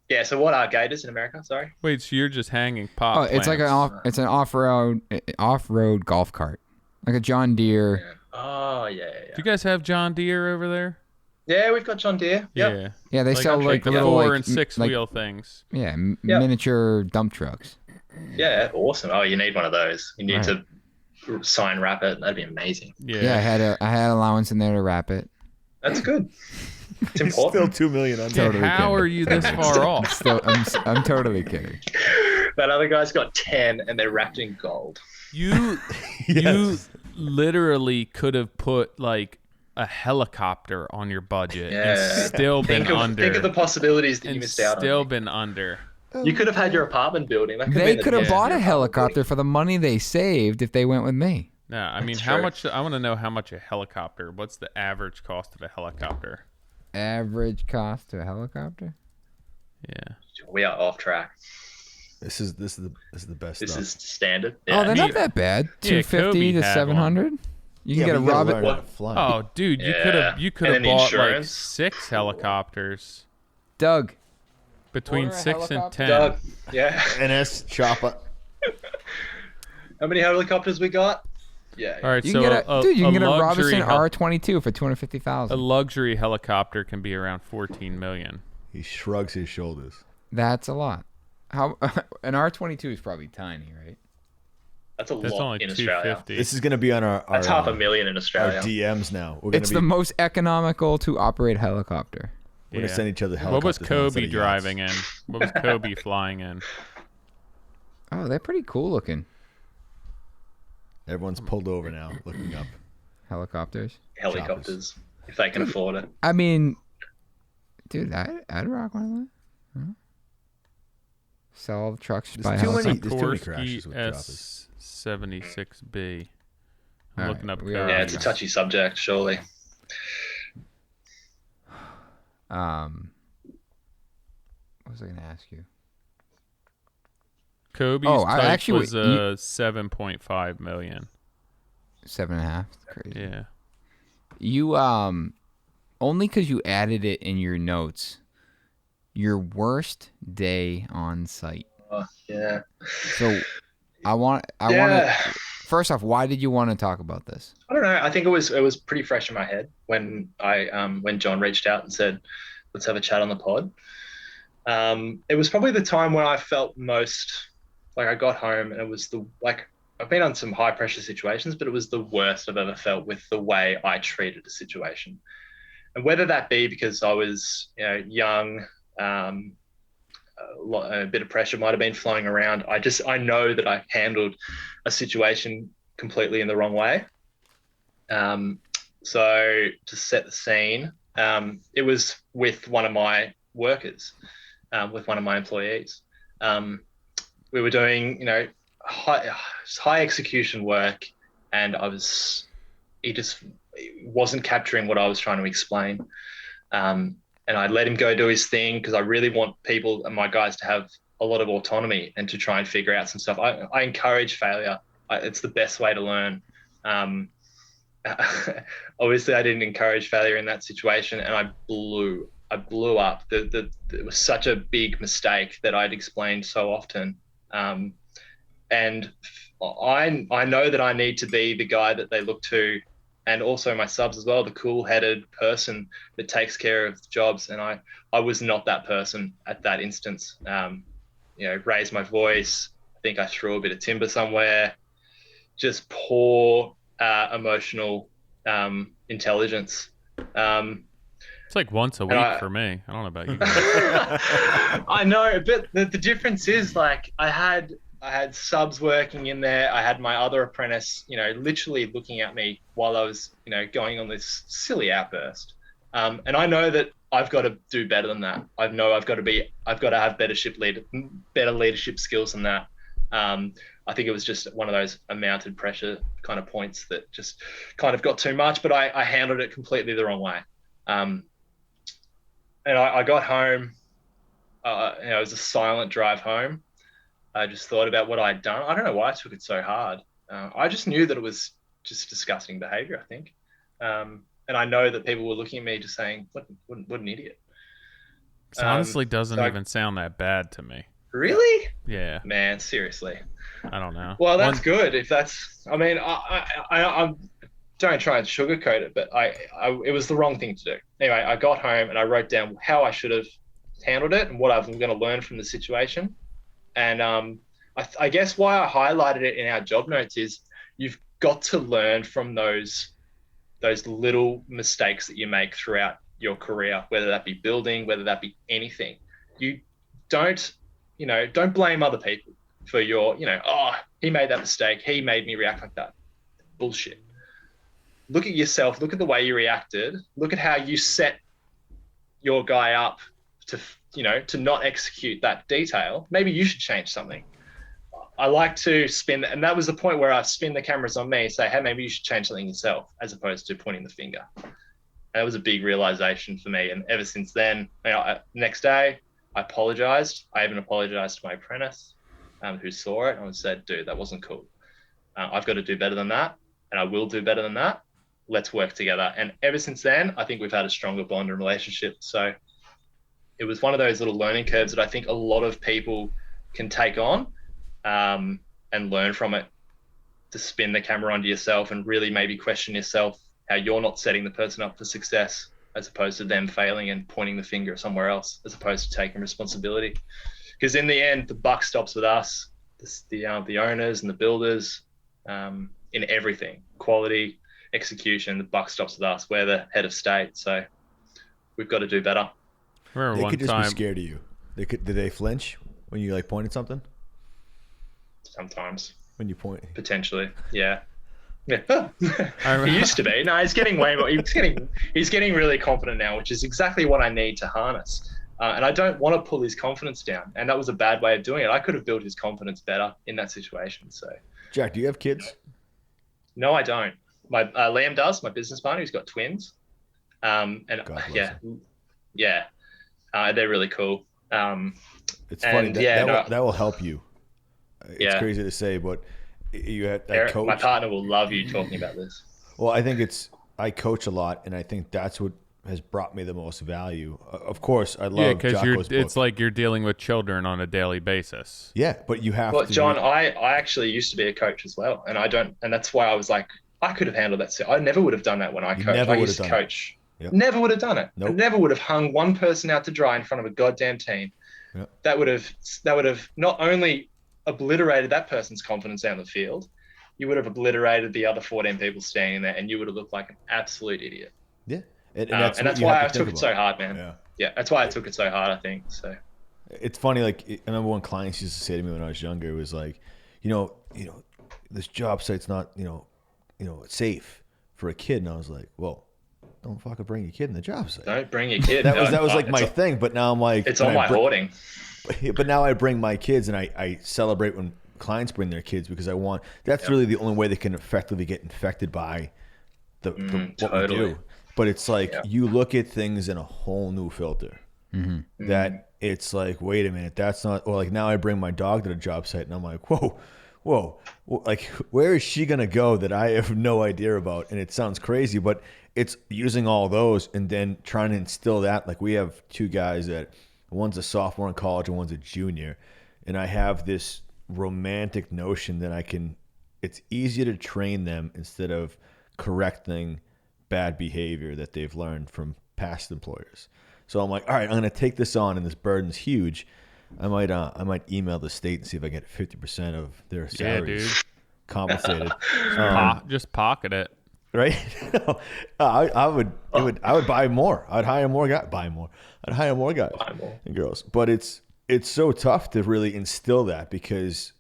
yeah. So what are gators in America? Sorry. Wait, so you're just hanging pot Oh, it's like plants. an off-road golf cart, like a John Deere. Yeah. Oh yeah, Do you guys have John Deere over there? yeah. We've got John Deere. Yep. Yeah. Yeah, they Like sell I'm like thinking little 4 like, and 6 like, wheel things. Yeah, Yep. miniature dump trucks. Yeah. Awesome. Oh, you need one of those. You need Right. to sign wrap it. That'd be amazing. Yeah. Yeah, I had allowance in there to wrap it. That's good. It's Still important. 2 million under. Yeah, Totally how kidding. are you this far off? Still, I'm totally kidding. That other guy's got 10 and they're wrapped in gold. You Yes. literally could have put like a helicopter on your budget Yeah. and still been under. Think of the possibilities that you and missed out still on. been under. You could have had your apartment building. That They been could have the- bought a your helicopter apartment for the money they saved if they went with me. No, I mean, That's how true. much? I want to know how much a helicopter. What's the average cost of a helicopter? Average cost to a helicopter? Yeah. building. We are off track. This is the best This stuff. is standard. Oh, they're Yeah. not that bad. Yeah, 250 to Kobe had 700. You can Yeah, get a but you gotta Robin. learn how to fly. Oh, dude, you Yeah. could And have then bought like insurance. 6 helicopters Doug. between Order a 6 and helicopter. 10. Doug, yeah. NS chopper. How many helicopters we got? Yeah. All right, You so can get a, dude. You can get a luxury Robinson R22 for 250,000. a luxury helicopter can be around 14 million. He shrugs his shoulders. That's a lot. How an R22 is probably tiny, right? That's a That's lot only in Australia. 250. This is going to be on our That's $500,000 in our Australia. DMs now. We're going It's to the be most economical to operate helicopter. we're gonna send each other What helicopters. was now instead Kobe of yachts. driving in? What was Kobe flying in? Oh, they're pretty cool looking Everyone's pulled over now, looking up. helicopters. Helicopters, if they can afford it. I mean, dude, I'd rock one of them. Huh? Sell all the trucks, just buy There's too many. helicopters. There's too many Sikorsky crashes with choppers. S76B. I'm All looking right, up we Kobe. are- Yeah, it's a touchy subject, surely. What was I gonna ask you? Kobe's Oh, I type actually- was 7.5 million. 7.5. Crazy. Yeah. You only because you added it in your notes. Your worst day on site. Yeah. So I want Yeah. to. First off, why did you want to talk about this? I don't know. I think it was pretty fresh in my head when when John reached out and said, "Let's have a chat on the pod." It was probably the time when I felt most like I got home and it was I've been on some high pressure situations, but it was the worst I've ever felt with the way I treated a situation, and whether that be because I was young. A bit of pressure might have been flowing around. I know that I handled a situation completely in the wrong way. So to set the scene, it was with one of my workers, with one of my employees. We were doing, high execution work, and he just wasn't capturing what I was trying to explain. And I let him go do his thing because I really want people and my guys to have a lot of autonomy and to try and figure out some stuff. I encourage failure. It's the best way to learn. Obviously, I didn't encourage failure in that situation, and I blew up. It was such a big mistake that I'd explained so often. And I know that I need to be the guy that they look to, and also my subs as well, the cool-headed person that takes care of jobs. And I was not that person at that instance. Raised my voice. I think I threw a bit of timber somewhere. Just poor emotional intelligence. It's like once a week for me. I don't know about you. I know, but the difference is I had subs working in there. I had my other apprentice, literally looking at me while I was, going on this silly outburst. And I know that I've got to do better than that. I've got to have better leadership skills than that. I think it was just one of those mounted pressure kind of points that just kind of got too much, but I handled it completely the wrong way. And I got home, it was a silent drive home. I just thought about what I'd done. I don't know why I took it so hard. I just knew that it was just disgusting behavior, I think. And I know that people were looking at me just saying, what an idiot. It honestly doesn't even sound that bad to me. Really? Yeah. Man, seriously. I don't know. Well, that's good. If that's, I don't try and sugarcoat it, but it was the wrong thing to do. Anyway, I got home and I wrote down how I should have handled it and what I'm going to learn from the situation. And I guess why I highlighted it in our job notes is you've got to learn from those little mistakes that you make throughout your career, whether that be building, whether that be anything. You don't blame other people for your, he made that mistake. He made me react like that. Bullshit. Look at yourself. Look at the way you reacted. Look at how you set your guy up to not execute that detail. Maybe you should change something. I like to spin, and that was the point where I spin the cameras on me, say, hey, maybe you should change something yourself, as opposed to pointing the finger. And that was a big realization for me. And ever since then, next day, I apologized. I even apologized to my apprentice. who saw it and said, dude, that wasn't cool. I've got to do better than that, and I will do better than that. Let's work together. And ever since then, I think we've had a stronger bond and relationship. So it was one of those little learning curves that I think a lot of people can take on and learn from it, to spin the camera onto yourself and really maybe question yourself how you're not setting the person up for success, as opposed to them failing and pointing the finger somewhere else, as opposed to taking responsibility. Because in the end, the buck stops with us, the owners and the builders, in everything, quality, execution. The buck stops with us. We're the head of state, so we've got to do better. They could just be scared of you. Did they flinch when you like pointed something? Sometimes. When you point, potentially, yeah. He used to be. No, he's getting way more. He's getting really confident now, which is exactly what I need to harness. And I don't want to pull his confidence down. And that was a bad way of doing it. I could have built his confidence better in that situation. So, Jack, do you have kids? No, I don't. My Liam does. My business partner, he's got twins. And yeah, they're really cool. It's funny that will help you. It's crazy to say, but you had that coach. My partner will love you talking about this. Well, I think I coach a lot, and I think that's what has brought me the most value. Of course, I love Jocko's book. It's like you're dealing with children on a daily basis. Yeah, but you have to. John, I actually used to be a coach as well, and that's why I was like, I could have handled that. I never would have done that when I coached. I used to coach. Yep. Never would have done it. Nope. I never would have hung one person out to dry in front of a goddamn team. Yep. That would have not only obliterated that person's confidence out in the field, you would have obliterated the other 14 people standing there, and you would have looked like an absolute idiot. Yeah, and that's why I took it so hard, man. Yeah, that's why I took it so hard, I think. So it's funny. Like, I remember one client used to say to me when I was younger, it was like, this job site's not, it's safe for a kid, and I was like, well, don't fucking bring your kid in the job site. Don't bring your kid. that was like my thing, but now I'm like, it's on my hoarding. But now I bring my kids, and I celebrate when clients bring their kids, because that's really the only way they can effectively get infected by what we do. But it's like you look at things in a whole new filter. Mm-hmm. That it's like, wait a minute, that's not. Or like now I bring my dog to the job site, and I'm like, whoa, like where is she gonna go that I have no idea about? And it sounds crazy, but it's using all those and then trying to instill that. Like, we have two guys that one's a sophomore in college and one's a junior, and I have this romantic notion that it's easier to train them instead of correcting bad behavior that they've learned from past employers. So I'm like, all right, I'm going to take this on, and this burden's huge. I might email the state and see if I get 50% of their salaries compensated. Just pocket it. Right? I would buy more. I'd hire more guys. I'd hire more guys and girls. But it's so tough to really instill that, because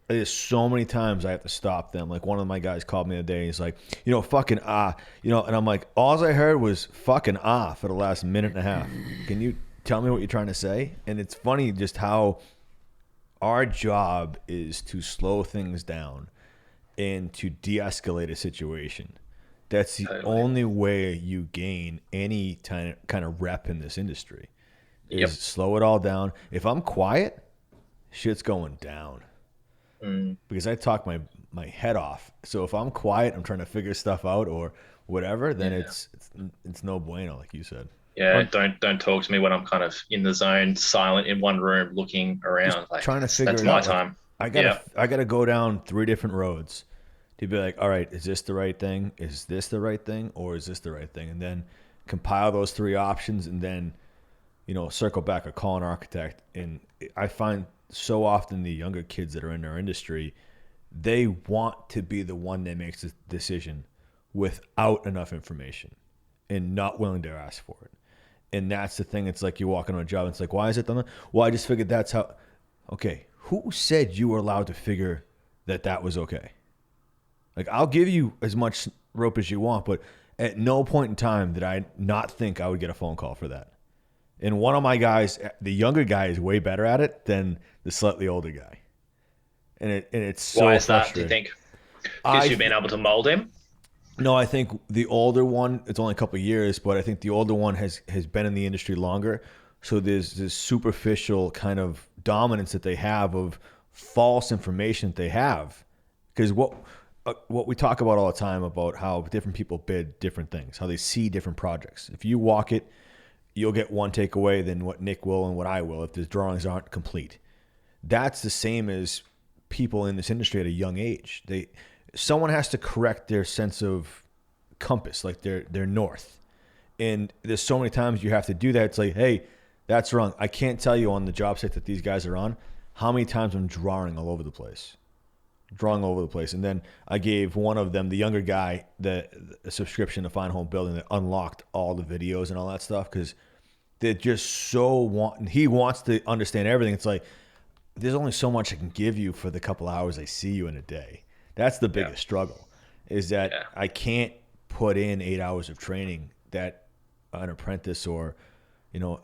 there's so many times I have to stop them. Like, one of my guys called me the other day. He's like, fucking and I'm like, all I heard was fucking for the last minute and a half. Can you tell me what you're trying to say? And it's funny just how our job is to slow things down and to de-escalate a situation. That's the only way you gain any kind of rep in this industry, is slow it all down. If I'm quiet, shit's going down. Because I talk my head off. So if I'm quiet, I'm trying to figure stuff out or whatever, then it's no bueno, like you said. Yeah, don't talk to me when I'm kind of in the zone, silent in one room, looking around. Like, trying to figure it out. That's my time. I gotta go down 3 different roads to be like, all right, is this the right thing? Is this the right thing? Or is this the right thing? And then compile those 3 options, and then, circle back or call an architect. And I find so often the younger kids that are in our industry, they want to be the one that makes the decision without enough information and not willing to ask for it. And that's the thing. It's like you walk into a job and it's like, why is it done? Well, I just figured that's how. Okay, who said you were allowed to figure that was okay? Like, I'll give you as much rope as you want, but at no point in time did I not think I would get a phone call for that. And one of my guys, the younger guy, is way better at it than the slightly older guy. And it's so Why is that, do you think? Because you've been able to mold him? No, I think the older one, it's only a couple of years, but I think the older one has been in the industry longer. So there's this superficial kind of dominance that they have of false information that they have. Because what we talk about all the time about how different people bid different things, how they see different projects. If you walk it, you'll get one takeaway than what Nick will and what I will if the drawings aren't complete. That's the same as people in this industry at a young age. Someone has to correct their sense of compass, like their north. And there's so many times you have to do that. It's like, hey, that's wrong. I can't tell you on the job site that these guys are on how many times I'm drawing all over the place. And then I gave one of them, the younger guy, the subscription to Fine Home Building that unlocked all the videos and all that stuff, because they're just he wants to understand everything. It's like, there's only so much I can give you for the couple hours I see you in a day. That's the biggest struggle, is that I can't put in 8 hours of training that an apprentice or,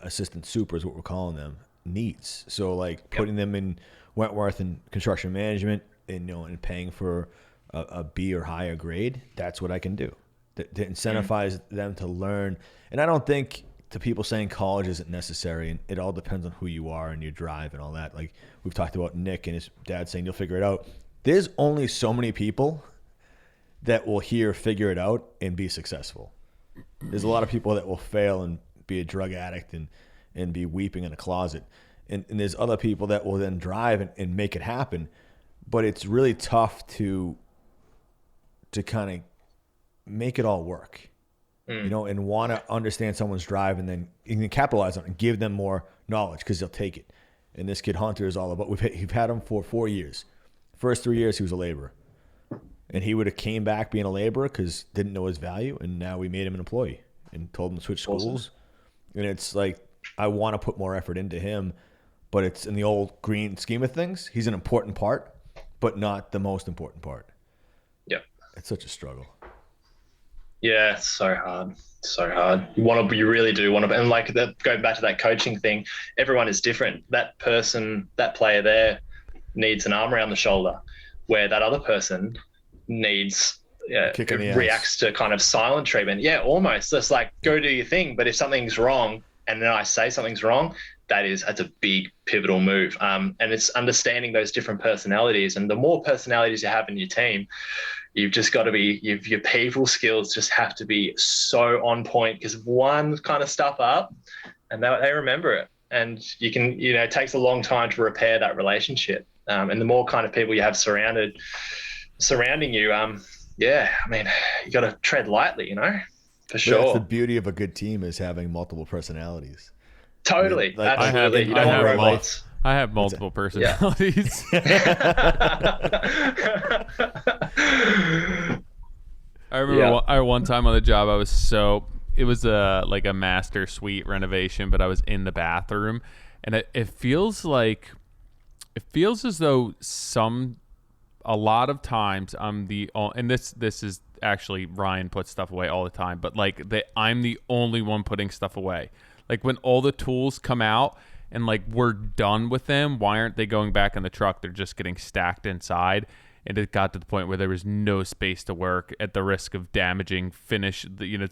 assistant super is what we're calling them, needs. So like putting them in Wentworth and construction management, and paying for a B or higher grade, that's what I can do. To incentivize them to learn. And I don't think to people saying college isn't necessary, and it all depends on who you are and your drive and all that. Like we've talked about Nick and his dad saying you'll figure it out. There's only so many people that will figure it out and be successful. There's a lot of people that will fail and be a drug addict and be weeping in a closet. And there's other people that will then drive and make it happen. But it's really tough to kind of make it all work, and want to understand someone's drive, and then you can capitalize on it and give them more knowledge because they'll take it. And this kid Hunter is all about. We've had him for 4 years. First 3 years he was a laborer, and he would have came back being a laborer because didn't know his value, and now we made him an employee and told him to switch schools. Awesome. And it's like I want to put more effort into him, but it's in the old green scheme of things. He's an important part, but not the most important part. Yep. It's such a struggle. Yeah, it's so hard. You really do want to, and like that, going back to that coaching thing, everyone is different. That person, that player there needs an arm around the shoulder, where that other person needs, reacts to kind of silent treatment. Yeah, almost. Just like, go do your thing. But if something's wrong and then I say something's wrong, that's a big pivotal move. And it's understanding those different personalities. And the more personalities you have in your team, you've just got to your people skills just have to be so on point, because one kind of stuff up and they remember it. And you can, it takes a long time to repair that relationship. And the more kind of people you have surrounding you, you got to tread lightly, for sure. That's the beauty of a good team, is having multiple personalities. Totally. Absolutely. I have multiple personalities. I remember one time on the job, it was like a master suite renovation, but I was in the bathroom, and it feels as though a lot of times and this is actually, Ryan puts stuff away all the time, but I'm the only one putting stuff away. Like when all the tools come out and we're done with them, why aren't they going back in the truck? They're just getting stacked inside. And it got to the point where there was no space to work, at the risk of damaging it's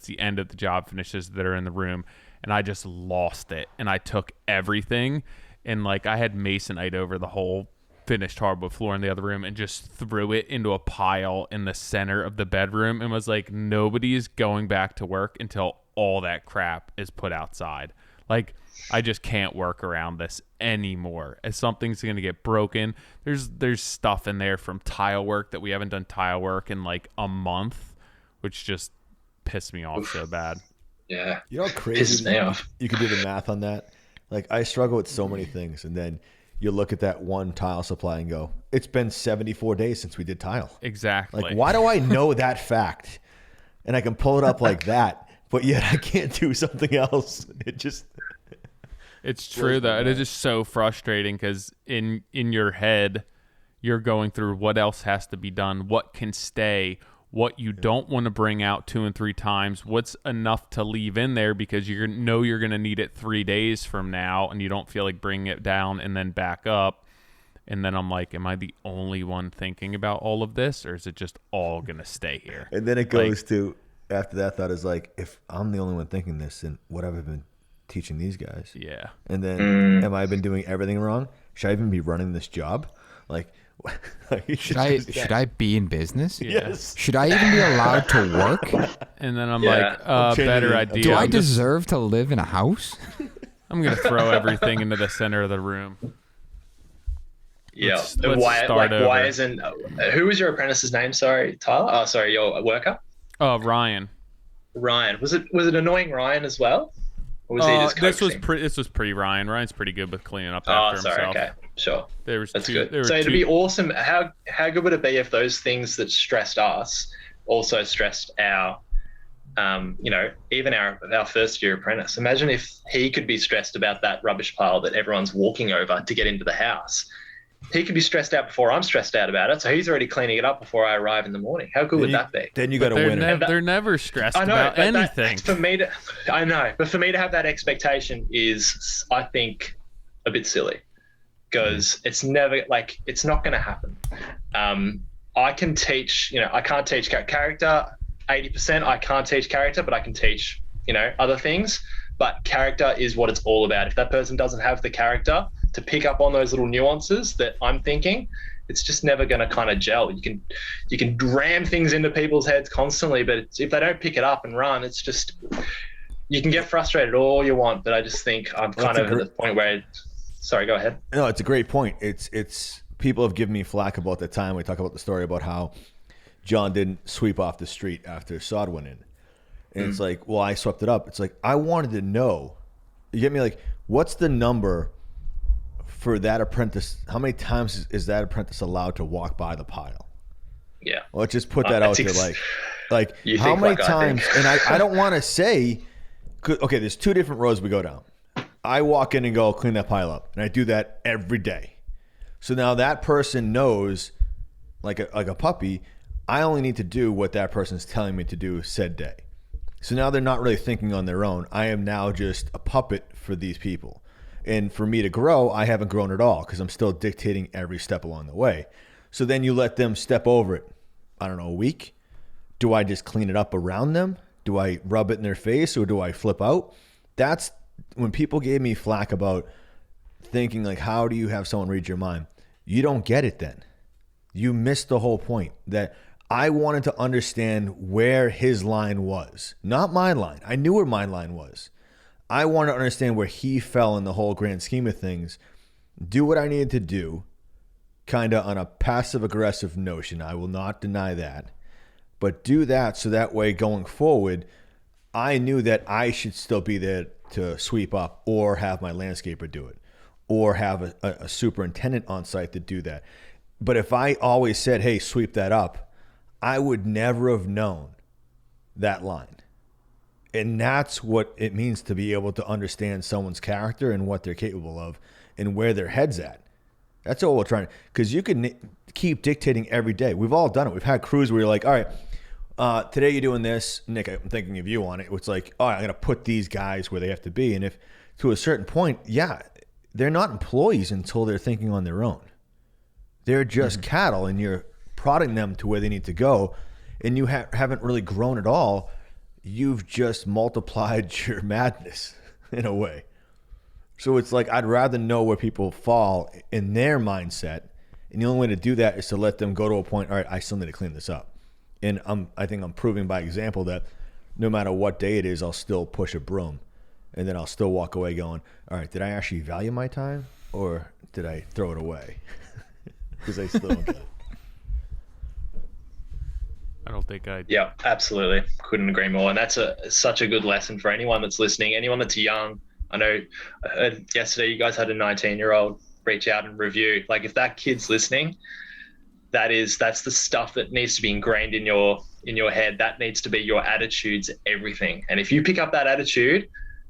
the end of the job finishes that are in the room. And I just lost it. And I took everything, and I had masonite over the whole finished hardwood floor in the other room, and just threw it into a pile in the center of the bedroom, and was like, nobody is going back to work until all that crap is put outside. I just can't work around this anymore. If something's going to get broken, there's stuff in there from tile work that we haven't done tile work in a month, which just pissed me off so bad. Yeah. You know how crazy you can do the math on that? I struggle with so many things, and then you look at that one tile supply and go, it's been 74 days since we did tile. Exactly. Why do I know that fact? And I can pull it up like that, but yet I can't do something else. It's true though. It is just so frustrating, because in your head, you're going through what else has to be done, what can stay, what you don't want to bring out 2 and 3 times, what's enough to leave in there because you're going to need it 3 days from now, and you don't feel like bringing it down and then back up. And then I'm like, am I the only one thinking about all of this, or is it just all going to stay here? And then it goes to, after that thought is if I'm the only one thinking this, then what have I been teaching these guys? Yeah. And then have I been doing everything wrong? Should I even be running this job? Like, Should I be in business? Yes. Should I even be allowed to work? And then I'm Yeah. like, better idea. Do I I'm just- deserve to live in a house? I'm going to throw everything into the center of the room. Yeah. Let's Why? start Like, why over. isn't? Who was your apprentice's name? Sorry, Tyler. Oh, sorry, your worker, Ryan. Ryan. Was it annoying Ryan as well? Or was he just coaxing? This was pretty Ryan. Ryan's pretty good with cleaning up Oh, after sorry. himself. Okay, sure. There was That's two. good. There were So it'd two, be awesome. How good would it be if those things that stressed us also stressed our, even our first year apprentice? Imagine if he could be stressed about that rubbish pile that everyone's walking over to get into the house. He could be stressed out before I'm stressed out about it. So he's already cleaning it up before I arrive in the morning. How good would that be? Then you got a winner. They're never stressed I know, about but anything. but for me to have that expectation is, I think, a bit silly, because it's never it's not going to happen. I can teach, I can't teach character 80%. I can't teach character, but I can teach, other things. But character is what it's all about. If that person doesn't have the character to pick up on those little nuances that I'm thinking, it's just never going to kind of gel. You can ram things into people's heads constantly, but if they don't pick it up and run, it's just, you can get frustrated all you want. But I just think I'm kind of at the point where, sorry, go ahead. No, it's a great point. It's people have given me flack about the time we talk about the story about how John didn't sweep off the street after sod went in. And it's like, well, I swept it up. It's like, I wanted to know, you get me? Like, what's the number for that apprentice? How many times is that apprentice allowed to walk by the pile? Yeah. Let's just put that out there. Like You how think many like I times, think. and I don't want to say, okay, there's two different roads we go down. I walk in and go clean that pile up, and I do that every day. So now that person knows, like a puppy, I only need to do what that person's telling me to do said day. So now they're not really thinking on their own. I am now just a puppet for these people. And for me to grow, I haven't grown at all because I'm still dictating every step along the way. So then you let them step over it, I don't know, a week. Do I just clean it up around them? Do I rub it in their face or do I flip out? That's when people gave me flack about thinking like, how do you have someone read your mind? You don't get it then. You missed the whole point that I wanted to understand where his line was, not my line. I knew where my line was. I wanted to understand where he fell in the whole grand scheme of things, do what I needed to do, kind of on a passive-aggressive notion. I will not deny that. But do that so that way going forward, I knew that I should still be there to sweep up or have my landscaper do it or have a superintendent on site to do that. But if I always said, hey, sweep that up, I would never have known that line. And that's what it means to be able to understand someone's character and what they're capable of and where their head's at. That's all we're trying. Because you can keep dictating every day. We've all done it. We've had crews where you're like, all right, today you're doing this. Nick, I'm thinking of you on it. It's like, all right, I'm going to put these guys where they have to be. And if to a certain point, yeah, they're not employees until they're thinking on their own. They're just cattle and you're prodding them to where they need to go. And you haven't really grown at all. You've just multiplied your madness in a way. So it's like, I'd rather know where people fall in their mindset. And the only way to do that is to let them go to a point, all right, I still need to clean this up. And I think I'm proving by example that no matter what day it is, I'll still push a broom. And then I'll still walk away going, all right, did I actually value my time or did I throw it away? Because I still don't get it. I don't think I. Yeah, absolutely. Couldn't agree more. And that's such a good lesson for anyone that's listening, anyone that's young. I know yesterday you guys had a 19-year-old reach out and review. Like if that kid's listening, that's the stuff that needs to be ingrained in your head. That needs to be your attitude's everything. And if you pick up that attitude,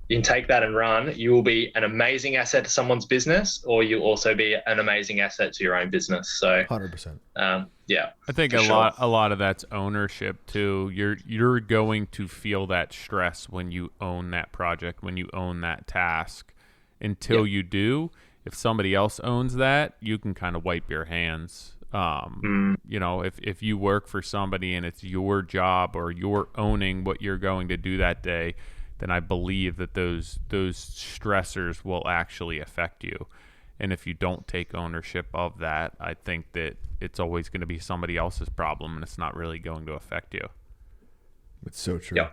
you can take that and run. You will be an amazing asset to someone's business, or you'll also be an amazing asset to your own business. So 100%. Yeah, I think a lot of that's ownership too. You're going to feel that stress when you own that project, when you own that task. Until you do, if somebody else owns that, you can kind of wipe your hands. You know, if you work for somebody and it's your job or you're owning what you're going to do that day, then I believe that those stressors will actually affect you. And if you don't take ownership of that, I think that it's always going to be somebody else's problem, and it's not really going to affect you. It's so true. Yeah.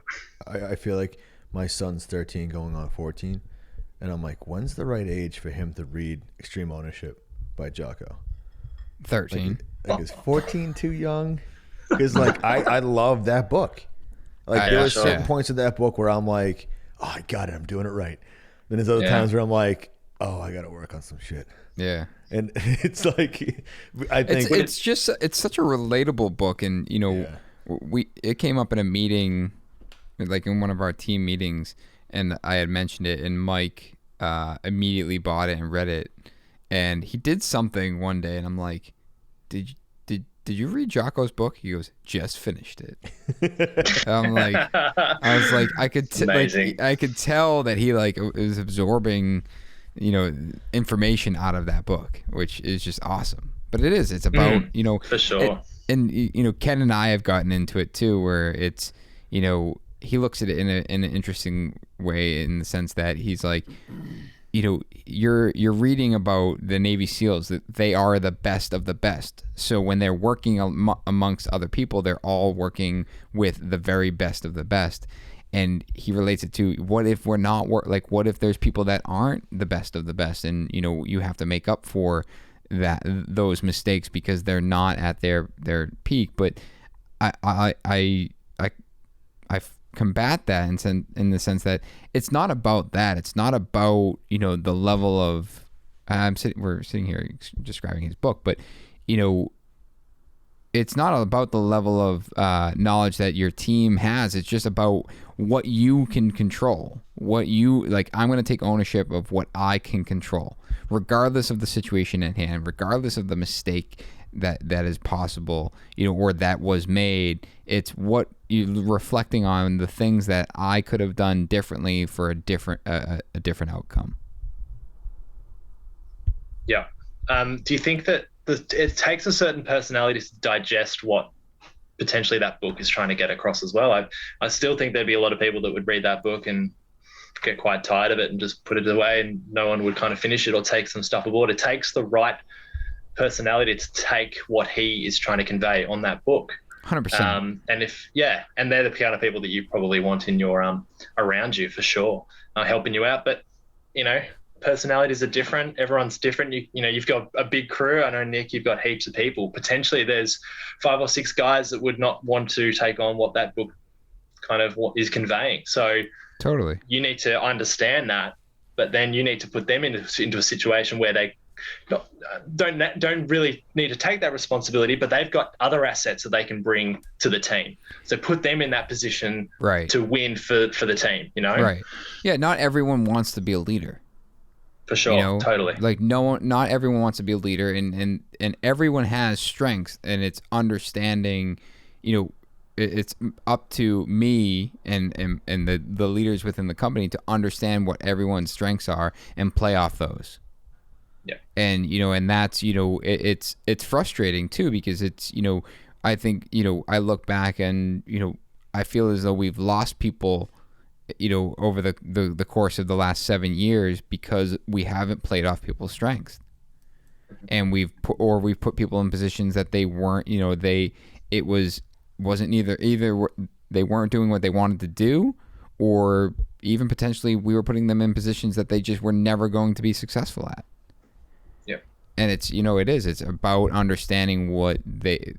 I feel like my son's 13 going on 14, and I'm like, when's the right age for him to read Extreme Ownership by Jocko? 13. Like is 14 too young? Because like I love that book. Like there were certain points of that book where I'm like, oh, I got it, I'm doing it right. Then there's other times where I'm like, oh, I got to work on some shit. Yeah. And it's like, I think it's such a relatable book. And, you know, it came up in a meeting, like in one of our team meetings, and I had mentioned it, and Mike immediately bought it and read it. And he did something one day, and I'm like, did you read Jocko's book? He goes, just finished it. I'm like, I was like, I could tell that he like was absorbing, you know, information out of that book, which is just awesome. But it's about, you know, for sure. And you know, Ken and I have gotten into it too, where it's, you know, he looks at it in an interesting way, in the sense that he's like, you know, you're reading about the Navy SEALs, that they are the best of the best. So when they're working amongst other people, they're all working with the very best of the best. And he relates it to, what if we're not what if there's people that aren't the best of the best, and you know, you have to make up for those mistakes because they're not at their peak. But I combat that in the sense that it's not about that. It's not about, you know, the level of we're sitting here describing his book, but you know, it's not about the level of knowledge that your team has. It's just about what you can control. What you like. I'm going to take ownership of what I can control, regardless of the situation at hand, regardless of the mistake that is possible, you know, or that was made. It's what you reflecting on the things that I could have done differently for a different outcome. Yeah. Do you think that it takes a certain personality to digest what potentially that book is trying to get across as well? I still think there'd be a lot of people that would read that book and get quite tired of it and just put it away, and no one would kind of finish it or take some stuff aboard. It takes the right personality to take what he is trying to convey on that book. 100%. And they're the kind of people that you probably want in your around you, for sure, helping you out. But you know, personalities are different. Everyone's different. You know, you've got a big crew. I know, Nick, you've got heaps of people. Potentially there's 5 or 6 guys that would not want to take on what that book kind of is conveying. So totally, you need to understand that, but then you need to put them into a situation where they don't really need to take that responsibility, but they've got other assets that they can bring to the team. So put them in that position to win for the team, you know? Right. Yeah, not everyone wants to be a leader. For sure, you know? Totally. Like not everyone wants to be a leader, and everyone has strengths, and it's understanding, you know, it's up to me and the leaders within the company to understand what everyone's strengths are and play off those. Yeah. And, you know, and that's, you know, it's frustrating too, because it's, you know, I think, you know, I look back and, you know, I feel as though we've lost people, you know, over the course of the last 7 years because we haven't played off people's strengths. And we've put people in positions that they weren't, you know, wasn't either they weren't doing what they wanted to do, or even potentially we were putting them in positions that they just were never going to be successful at. And it's, you know, it's about understanding what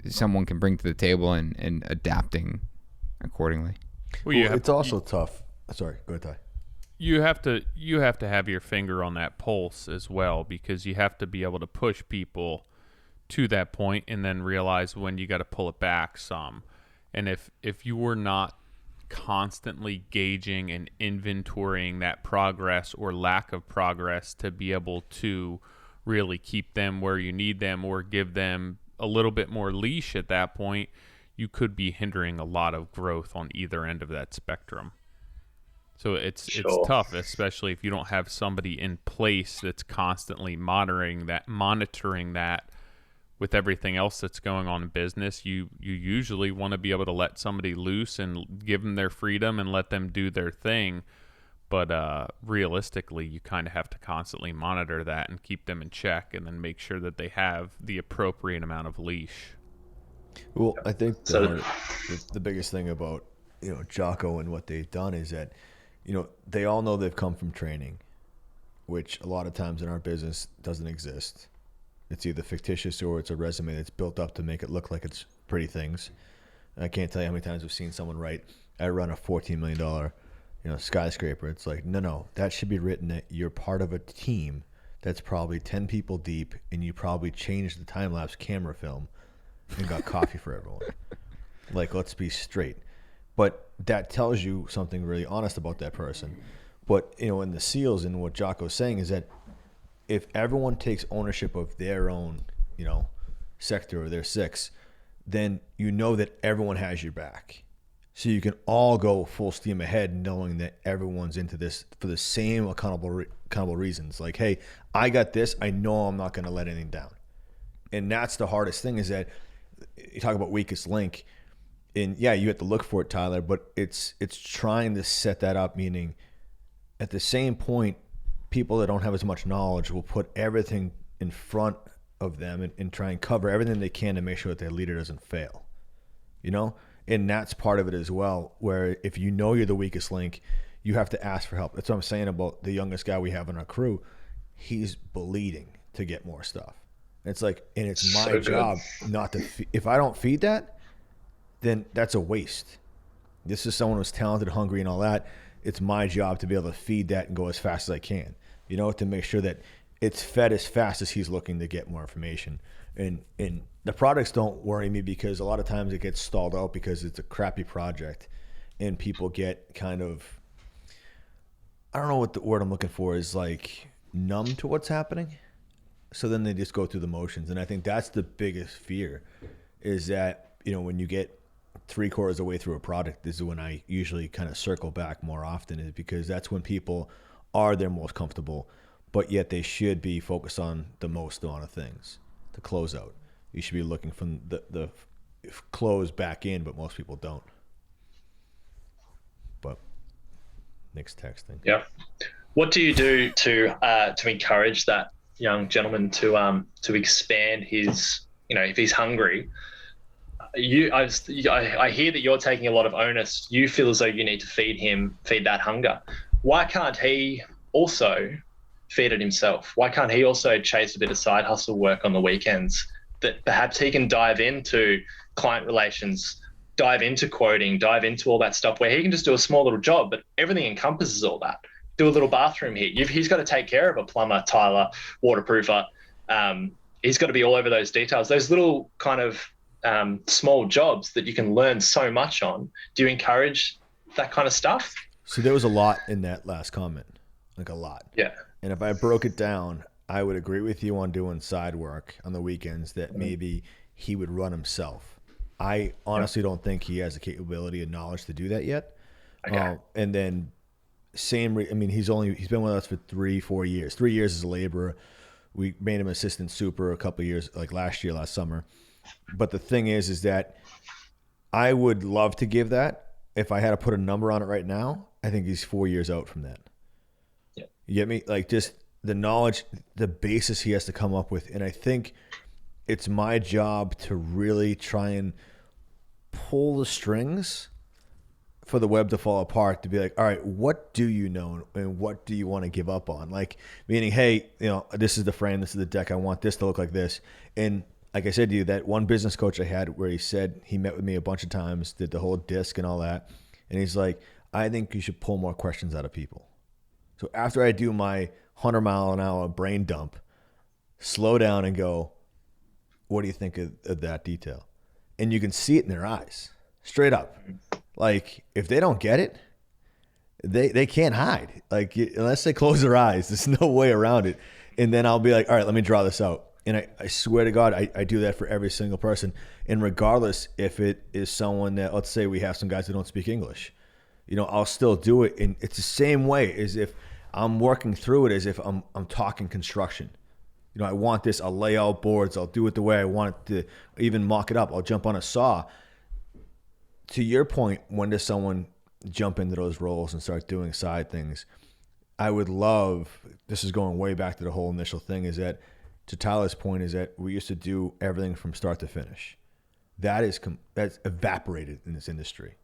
someone can bring to the table and adapting accordingly. Well, it's also tough. Sorry, go ahead, Ty. You have to have your finger on that pulse as well, because you have to be able to push people to that point and then realize when you got to pull it back some. And if you were not constantly gauging and inventorying that progress or lack of progress to be able to really keep them where you need them or give them a little bit more leash at that point, you could be hindering a lot of growth on either end of that spectrum. So it's tough, especially if you don't have somebody in place that's constantly monitoring that with everything else that's going on in business. You usually want to be able to let somebody loose and give them their freedom and let them do their thing. But realistically, you kind of have to constantly monitor that and keep them in check, and then make sure that they have the appropriate amount of leash. Well, I think the biggest thing about, Jocko and what they've done is that, they all know they've come from training, which a lot of times in our business doesn't exist. It's either fictitious or it's a resume that's built up to make it look like it's pretty things. I can't tell you how many times I've seen someone write, I run a $14 million skyscraper. It's like, no, that should be written that you're part of a team that's probably 10 people deep, and you probably changed the time-lapse camera film and got coffee for everyone. Like, let's be straight. But that tells you something really honest about that person. But, in the SEALs, and what Jocko's saying is that if everyone takes ownership of their own, sector or their six, then that everyone has your back. So you can all go full steam ahead knowing that everyone's into this for the same accountable reasons. Like, hey, I got this. I know I'm not going to let anything down. And that's the hardest thing, is that you talk about weakest link. And yeah, you have to look for it, Tyler, but it's trying to set that up, meaning at the same point, people that don't have as much knowledge will put everything in front of them and try and cover everything they can to make sure that their leader doesn't fail. And that's part of it as well, where if you're the weakest link, you have to ask for help. That's what I'm saying about the youngest guy we have in our crew. He's bleeding to get more stuff. It's like, and it's my job not to, if I don't feed that, then that's a waste. This is someone who's talented, hungry, and all that. It's my job to be able to feed that and go as fast as I can, to make sure that it's fed as fast as he's looking to get more information. And the products don't worry me, because a lot of times it gets stalled out because it's a crappy project and people get kind of, I don't know what the word I'm looking for is, like numb to what's happening. So then they just go through the motions. And I think that's the biggest fear, is that, when you get 3/4 of the way through a product, this is when I usually kind of circle back more often, is because that's when people are their most comfortable, but yet they should be focused on the most amount of things. The closeout. You should be looking from the close back in, but most people don't. But Nick's texting. Yeah. What do you do to encourage that young gentleman to expand his, if he's hungry? I hear that you're taking a lot of onus. You feel as though you need to feed that hunger. Why can't he also feed it himself? Why can't he also chase a bit of side hustle work on the weekends that perhaps he can dive into client relations, dive into quoting, dive into all that stuff, where he can just do a small little job, but everything encompasses all that. Do a little bathroom here. He's got to take care of a plumber, tiler, waterproofer. He's got to be all over those details, those little kind of small jobs that you can learn so much on. Do you encourage that kind of stuff? So there was a lot in that last comment, like a lot. Yeah. And if I broke it down, I would agree with you on doing side work on the weekends that maybe he would run himself. I honestly don't think he has the capability and knowledge to do that yet. Okay. And then he's been with us for 3-4 years. 3 years as a laborer. We made him assistant super a couple of years, like last summer. But the thing is that I would love to give that. If I had to put a number on it right now, I think he's 4 years out from that. Yeah. You get me? Like, just the knowledge, the basis he has to come up with. And I think it's my job to really try and pull the strings for the web to fall apart, to be like, all right, what do you know and what do you want to give up on? Like, meaning, hey, this is the frame, this is the deck, I want this to look like this. And like I said to you, that one business coach I had, where he said, he met with me a bunch of times, did the whole disc and all that. And he's like, I think you should pull more questions out of people. So after I do my 100-mile-an-hour brain dump, slow down and go, what do you think of that detail? And you can see it in their eyes, straight up. Like, if they don't get it, they can't hide. Like, unless they close their eyes, there's no way around it. And then I'll be like, all right, let me draw this out. And I swear to God, I do that for every single person. And regardless if it is someone that, let's say we have some guys that don't speak English, I'll still do it. And it's the same way as if I'm working through it, as if I'm talking construction. I want this, I'll lay out boards, I'll do it the way I want it to, even mock it up, I'll jump on a saw. To your point, when does someone jump into those roles and start doing side things, I would love, this is going way back to the whole initial thing, is that, to Tyler's point, is that we used to do everything from start to finish. That's evaporated in this industry.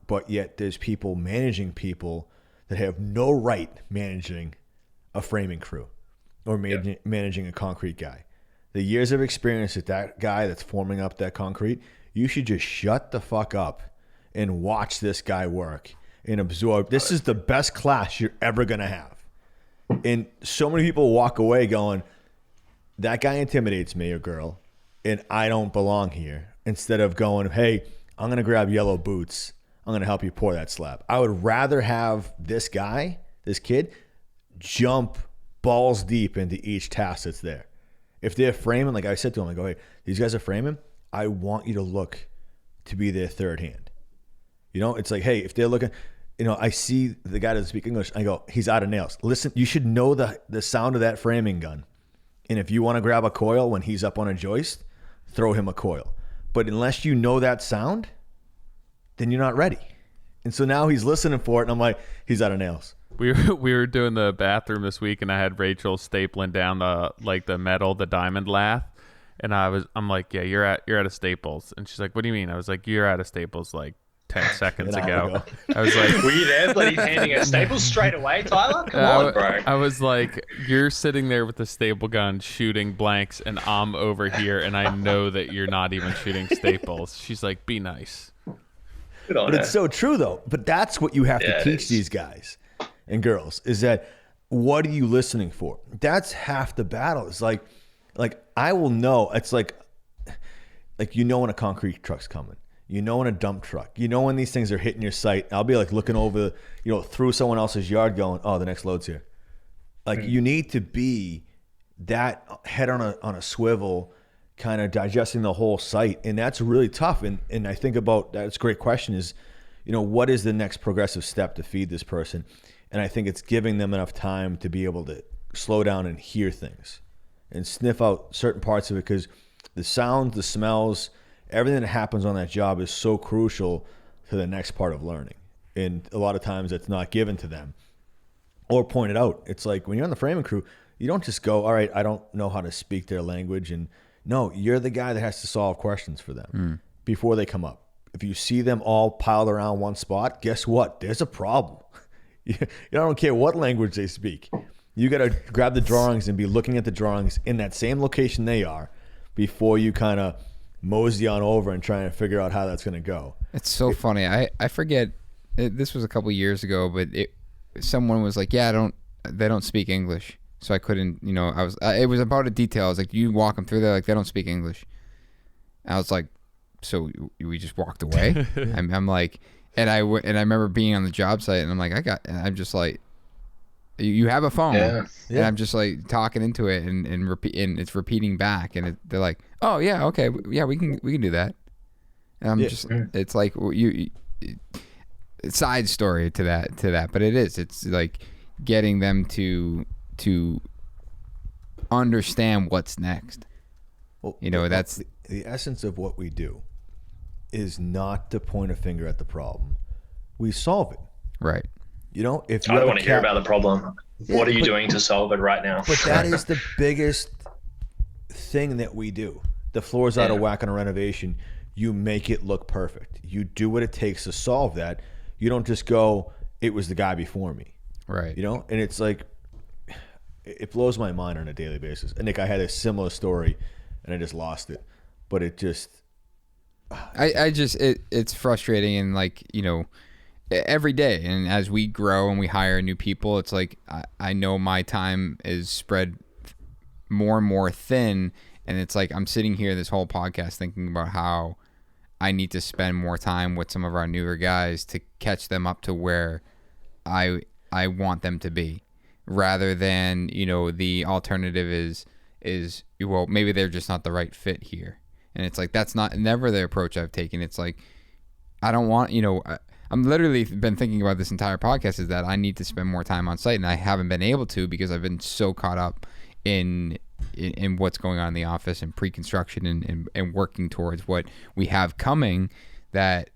But yet there's people managing people that have no right managing a framing crew or managing a concrete guy. The years of experience with that guy that's forming up that concrete, you should just shut the fuck up and watch this guy work and absorb. This is the best class you're ever going to have. And so many people walk away going, that guy intimidates me, or girl, and I don't belong here. Instead of going, hey, I'm going to grab yellow boots. I'm going to help you pour that slab. I would rather have this guy, this kid, jump balls deep into each task that's there. If they're framing, like I said to him, I go, hey, these guys are framing. I want you to look to be their third hand. You know, it's like, hey, if they're looking, you know, I see the guy that doesn't speak English. I go, he's out of nails. Listen, you should know the sound of that framing gun. And if you want to grab a coil when he's up on a joist, throw him a coil. But unless you know that sound, then you're not ready. And so now he's listening for it, and I'm like, he's out of nails. We were doing the bathroom this week, and I had Rachel stapling down the metal, the diamond lath, and I'm like, yeah, you're at a Staples, and she's like, what do you mean? I was like, you're at a Staples like 10 seconds ago. I was like, were you there bloody handing a Staples straight away, Tyler? Come on, bro. I was like, you're sitting there with the staple gun shooting blanks, and I'm over here, and I know that you're not even shooting Staples. She's like, be nice. But it's so true, though. But that's what you have to teach these guys and girls, is that, what are you listening for? That's half the battle. It's like I will know. It's like you know when a concrete truck's coming. You know when a dump truck. You know when these things are hitting your site. I'll be like looking over, you know, through someone else's yard going, oh, the next load's here. Like you need to be that head on a swivel, kind of digesting the whole site. And that's really tough. And I think about, that's a great question, is, you know, what is the next progressive step to feed this person? And I think it's giving them enough time to be able to slow down and hear things and sniff out certain parts of it, because the sounds, the smells, everything that happens on that job is so crucial to the next part of learning. And a lot of times it's not given to them or pointed out. It's like when you're on the framing crew, you don't just go, all right, I don't know how to speak their language. And no, you're the guy that has to solve questions for them before they come up. If you see them all piled around one spot, guess what? There's a problem. I don't care what language they speak. You got to grab the drawings and be looking at the drawings in that same location they are before you kind of mosey on over and trying to figure out how that's going to go. It's so funny. I forget, this was a couple years ago, but someone was like, yeah, they don't speak English. So I couldn't, you know, it was about a detail. I was like, you walk them through there, like, they don't speak English. I was like, so we just walked away. I'm like, and I remember being on the job site, and I'm just like, you have a phone, and I'm just like talking into it and repeat, and it's repeating back, and they're like, oh yeah, okay, yeah, we can do that. And I'm just, it's like side story to that, but it's like getting them to understand what's next. Well, you know, that's the essence of what we do is not to point a finger at the problem. We solve it. Right. You know, if you I don't want to hear about the problem. What are you doing to solve it right now? But that is the biggest thing that we do. The floor's out of whack on a renovation. You make it look perfect. You do what it takes to solve that. You don't just go, it was the guy before me. Right. You know, and it's like, it blows my mind on a daily basis. And Nick, I had a similar story and I just lost it. But it just, it's frustrating, and like, you know, every day, and as we grow and we hire new people, it's like I know my time is spread more and more thin, and it's like I'm sitting here this whole podcast thinking about how I need to spend more time with some of our newer guys to catch them up to where I want them to be, rather than, you know, the alternative is well, maybe they're just not the right fit here. And it's like, that's never the approach I've taken. It's like, I don't want, you know, I'm literally been thinking about this entire podcast is that I need to spend more time on site, and I haven't been able to because I've been so caught up in what's going on in the office and pre-construction and working towards what we have coming, that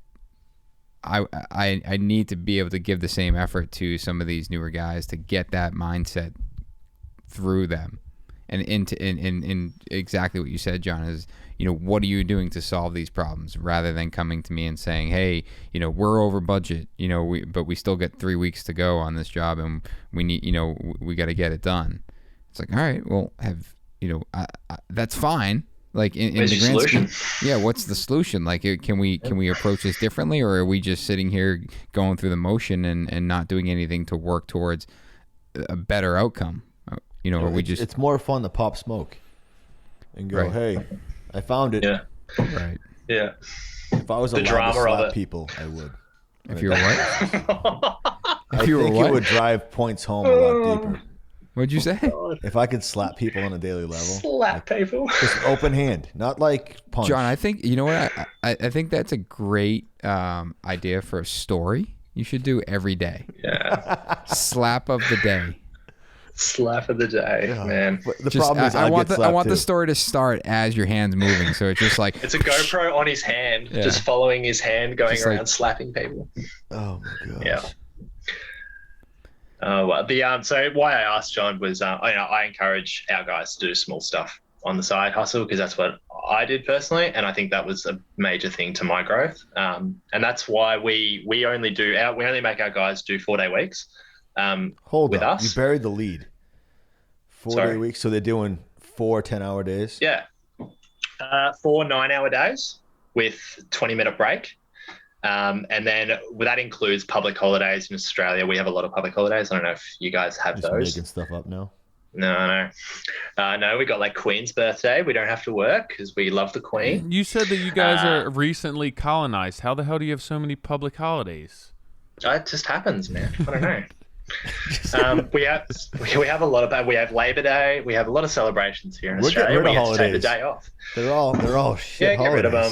I need to be able to give the same effort to some of these newer guys to get that mindset through them, and in exactly what you said, John, is, you know, what are you doing to solve these problems, rather than coming to me and saying, hey, you know, we're over budget, you know, but we still get 3 weeks to go on this job, and we need, you know, we got to get it done. It's like, all right, well, that's fine. Like in the grand scheme, yeah. What's the solution? Like, can we approach this differently, or are we just sitting here going through the motion and not doing anything to work towards a better outcome? You know, or we just... It's more fun to pop smoke and go, right. Hey, I found it. Yeah. Right. Yeah. If I was allowed to slap people, I would. If you were what? I think it would drive points home a lot deeper. What'd you say? If I could slap people on a daily level. Slap people. Just open hand, not like punch. John, I think, you know what? I think that's a great idea for a story you should do every day. Yeah. Slap of the day. Slap of the day, man. But the problem is I want too. the story to start as your hand's moving, so it's just like... It's a GoPro on his hand, just following his hand, going just around like, slapping people. Oh my gosh. Yeah. Well, so why I asked John was, I encourage our guys to do small stuff on the side hustle, because that's what I did personally, and I think that was a major thing to my growth. And that's why we only make our guys do 4-day weeks. Hold with on. us. You buried the lead. 4-day weeks, so they're doing 4 10-hour days. Yeah, 4 9-hour days with 20-minute break. And then that includes public holidays in Australia. We have a lot of public holidays. I don't know if you guys have Just those. Making stuff up now. No. No, we got like Queen's birthday. We don't have to work because we love the Queen. You said that you guys are recently colonized. How the hell do you have so many public holidays? It just happens, man. I don't know. We have a lot of that. We have Labor Day. We have a lot of celebrations here in Australia. We get to take the day off. They're all shit. Yeah, get rid of them.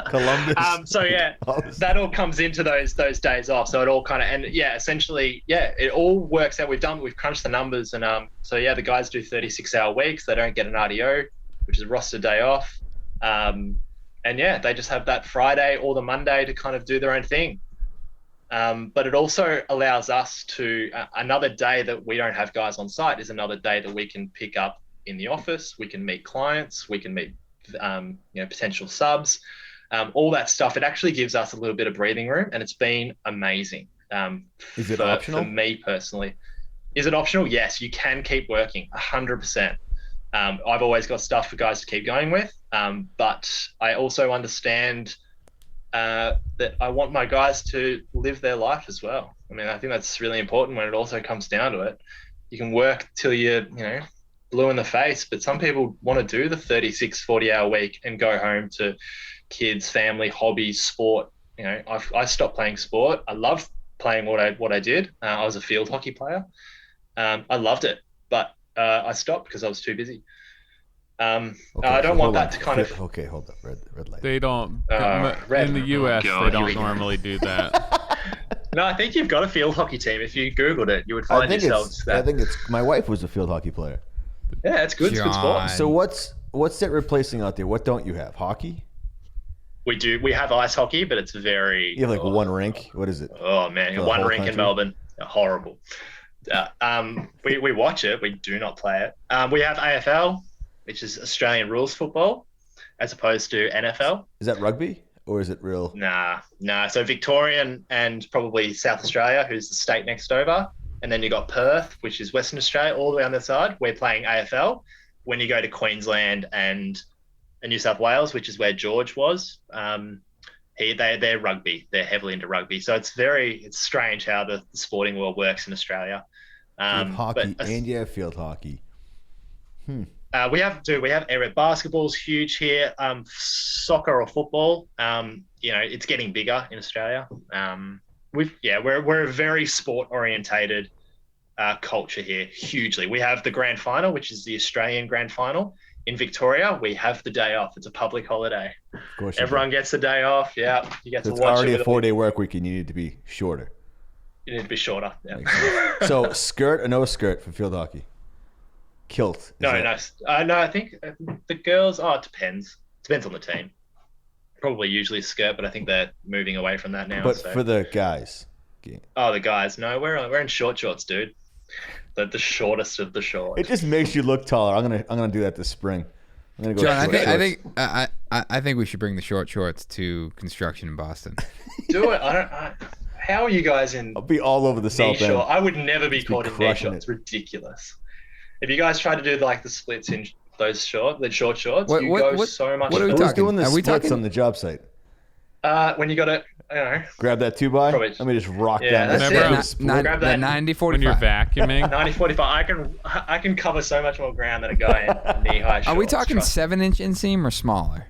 Columbus. So yeah, that all comes into those days off. So it all kind of, essentially, it all works out. We've crunched the numbers, and so yeah, the guys do 36-hour weeks. They don't get an RDO, which is a roster day off. And yeah, they just have that Friday or the Monday to kind of do their own thing. But it also allows us to, another day that we don't have guys on site is another day that we can pick up in the office. We can meet clients, we can meet potential subs, all that stuff. It actually gives us a little bit of breathing room, and it's been amazing. Is it optional? For me personally. Is it optional? Yes, you can keep working 100%. I've always got stuff for guys to keep going with, but I also understand that I want my guys to live their life as well. I mean, I think that's really important when it also comes down to it. You can work till you're, blue in the face, but some people want to do the 36, 40-hour week and go home to kids, family, hobbies, sport. I stopped playing sport. I loved playing what I did. I was a field hockey player. I loved it, but I stopped because I was too busy. I don't want that to kind of... Okay, hold up. Red light. They don't... in the US, they don't normally do that. No, I think you've got a field hockey team. If you Googled it, you would find yourselves that. I think it's... My wife was a field hockey player. Yeah, it's good. It's good sport. So what's it replacing out there? What don't you have? Hockey? We do. We have ice hockey, but it's very... You have one rink? What is it? Oh, man. One rink in Melbourne. Horrible. We watch it. We do not play it. We have AFL, which is Australian rules football, as opposed to NFL. Is that rugby, or is it real? Nah. So Victorian and probably South Australia, who's the state next over. And then you got Perth, which is Western Australia, all the way on the side. We're playing AFL. When you go to Queensland and New South Wales, which is where George was, they're rugby. They're heavily into rugby. So it's strange how the sporting world works in Australia. You have hockey and you have field hockey. We have area basketball's huge here. Soccer or football, it's getting bigger in Australia. We're a very sport orientated culture here, hugely. We have the grand final, which is the Australian grand final. In Victoria, we have the day off. It's a public holiday. Of course, everyone gets the day off. Yeah, you get to watch. It's already a 4-day work week, and you need to be shorter. You need to be shorter. Yeah. So, skirt or no skirt for field hockey? Kilt. No. I think the girls. Oh, it depends. Depends on the team. probably usually skirt, but I think they're moving away from that now. But so. for the guys. Oh, the guys. No, we're in short shorts, dude. The shortest of the short. It just makes you look taller. I'm gonna do that this spring. I'm gonna go. John, short I think we should bring the short shorts to construction in Boston. Do it. How are you guys in? I'll be all over the knee South End. short? I would never be Just be caught in knee crushing shorts. It's ridiculous. If you guys try to do like the splits in those short shorts, you go so much. What are we Who's talking? doing the Are we splits talking? on the job site? When you got to, Grab that 2x. Probably. Let me just rock Yeah, down. that's that it. split. Grab that 90-45. When you're vacuuming. 90-45. I can cover so much more ground than a guy in knee high shorts. Are we talking trust me. 7-inch inseam or smaller?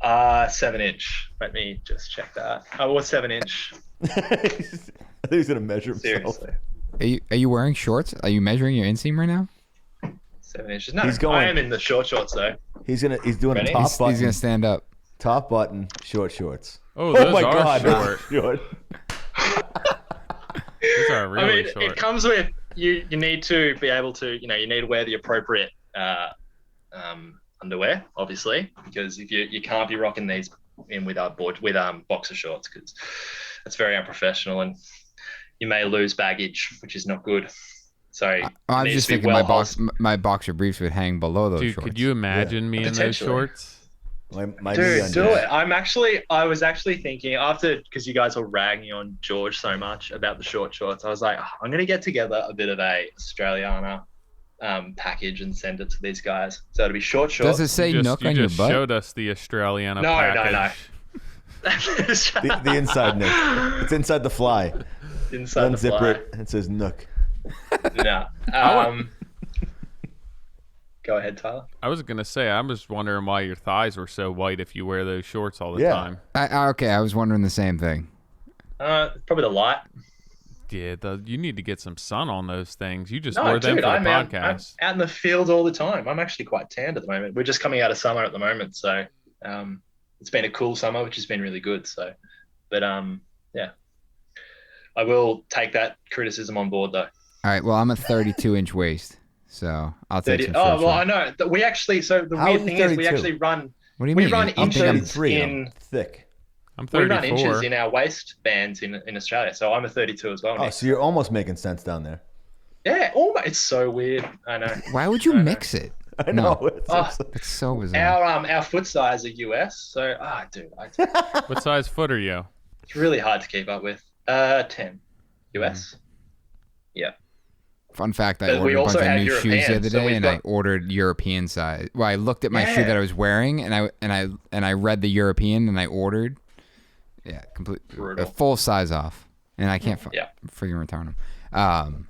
7-inch. Let me just check that. Oh, what's 7-inch? I think he's gonna measure himself. Seriously. Are you wearing shorts? Are you measuring your inseam right now? 7 inches. No, He's going- I am in the short shorts though. He's doing Ready? a top He's button. gonna stand up. Top button, short shorts. Oh, those my are God, short. short. Those are really I mean, short. it comes with you need to be able to, you need to wear the appropriate underwear, obviously, because if you can't be rocking these in with boxer shorts, because that's very unprofessional and you may lose baggage, which is not good. So I was just thinking my boxer briefs would hang below those Dude, shorts. could you imagine me in those Potentially. shorts? My Dude, do it. I was actually thinking because you guys were ragging on George so much about the short shorts. I was like, I'm going to get together a bit of a Australiana package and send it to these guys. So it'll be short shorts. Does it say Nook You on your just butt? showed us the Australiana No. package. the inside Nick. It's inside the fly. Inside the Unzip fly. it. It says Nook. No. Go ahead, Tyler. I was going to say, I'm just wondering why your thighs were so white if you wear those shorts all the Yeah. time. Okay, I was wondering the same thing. Probably the light. Yeah, you need to get some sun on those things. You just No, wore them dude, for the I'm out podcast. in the field all the time. I'm actually quite tanned at the moment. We're just coming out of summer at the moment, so it's been a cool summer, which has been really good. So, but yeah, I will take that criticism on board, though. All right, well, I'm a 32-inch waist, so I'll take 30, some oh short well, I shorts. know. We actually. So the How weird are you thing is, we 32? actually run. What do you we mean? run I'm inches 33. in. I'm thick. I'm We run 34. inches in our waistbands in Australia, so I'm a 32 as well. Oh, Nick. so you're almost making sense down there. Yeah, almost. It's so weird. I know. Why would you I know. mix it? I No. know. It's Oh. It's so bizarre. Our foot size are US, so dude, What size foot are you? it's really hard to keep up with. 10 US. Yeah. Fun fact, I But we ordered a bunch also of have new shoes the European, other so day, we've and I got- ordered European size. Well, I looked at my shoe Yeah. that I was wearing, and I read the European, and I ordered. Yeah, complete a Brutal. full size off, and I can't Yeah. freaking return them.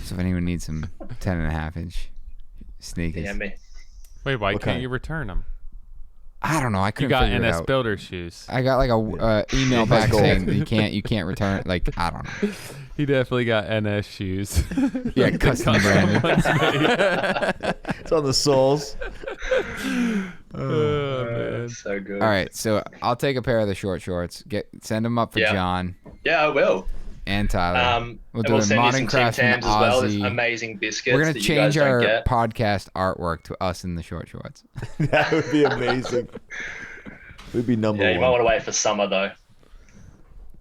So if anyone needs some 10.5-inch sneakers, Yeah, me. Wait, why What can't kind? you return them? I don't know. I You couldn't got figure it NS out. Builder shoes. I got like a email My back goal. saying that you can't return. Like I don't know. He definitely got NS shoes. Yeah, custom branded. It's on the soles. Oh, man. So good. All right, so I'll take a pair of the short shorts. Send them up for Yeah. John Yeah, I will. and Tyler. We'll And do we'll a send you Modern some Tim Craftsman Tams as well. There's Aussie. amazing biscuits. We're gonna that you guys change don't our get. podcast artwork to us in the short shorts. That would be amazing. We'd be number Yeah, one. you might want to wait for summer though.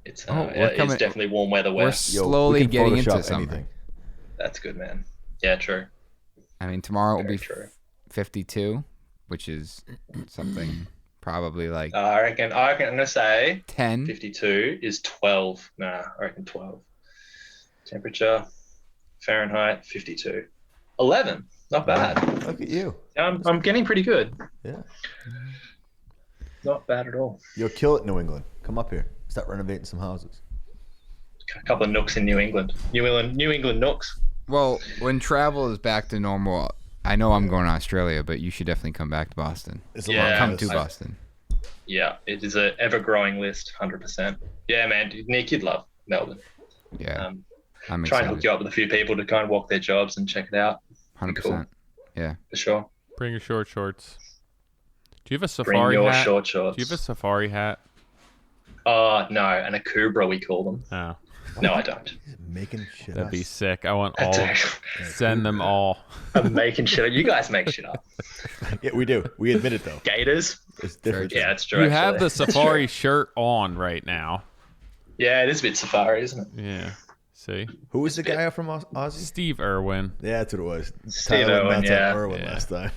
It's we're coming- definitely warm weather We're wear. Yo, slowly we can getting into Photoshop summer. anything. That's good, man. Yeah, true. I mean, tomorrow will Very be true. 52, which is something probably like I reckon I'm gonna say 10. 52 is 12. Nah, I reckon 12. Temperature, Fahrenheit, 52. 11. Not bad. Look at you. I'm getting pretty good. Yeah. Not bad at all. You'll kill it, New England. Come up here. Start renovating some houses. A couple of nooks in New England. New England nooks. Well, when travel is back to normal, I know I'm going to Australia, but you should definitely come back to Boston. It's a Yeah, long Come list. to Boston. Yeah, it is an ever-growing list, 100%. Yeah, man, Nick, you'd love Melbourne. Yeah, I'm Try and hook excited. you up with a few people to kind of walk their jobs and check it out 100%. Yeah. for sure. Bring your short shorts. Do you have a Bring safari your hat? short shorts. Do you have a safari hat? No, and a Kubra we call them. Oh. No, I don't. He's making shit That'd up. be sick. I want That's all. actually- Send them all. I'm making shit up. You guys make shit up. Yeah, we do. We admit it though. Gators. It's different. Yeah, that's true. You have the actually. That's safari true. shirt on right now. Yeah, it is a bit safari, isn't it? Yeah. See, Who was the guy from Aussie? Steve Irwin. Yeah, that's what it was. Steve Tyler Irwin, went nuts on yeah. Irwin Yeah. last time.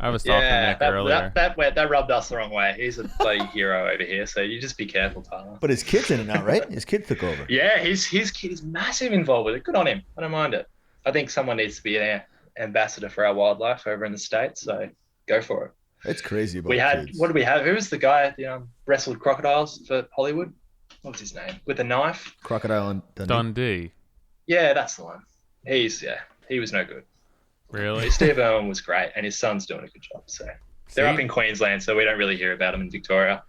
I was talking to Nick earlier. That rubbed us the wrong way. He's a bloody hero over here, so you just be careful, Tyler. But his kid's in it now, right? His kid took over. Yeah, his kid is massive involved with it. Good on him. I don't mind it. I think someone needs to be an ambassador for our wildlife over in the States, so go for it. It's crazy about We had, kids. what did we have? Who was the guy that wrestled crocodiles for Hollywood? What was his name? With a knife? Crocodile and Dundee. Dundee. Yeah, that's the one. He was no good. Really? Steve Irwin was great, and his son's doing a good job. So they're up See? in Queensland, so we don't really hear about them in Victoria.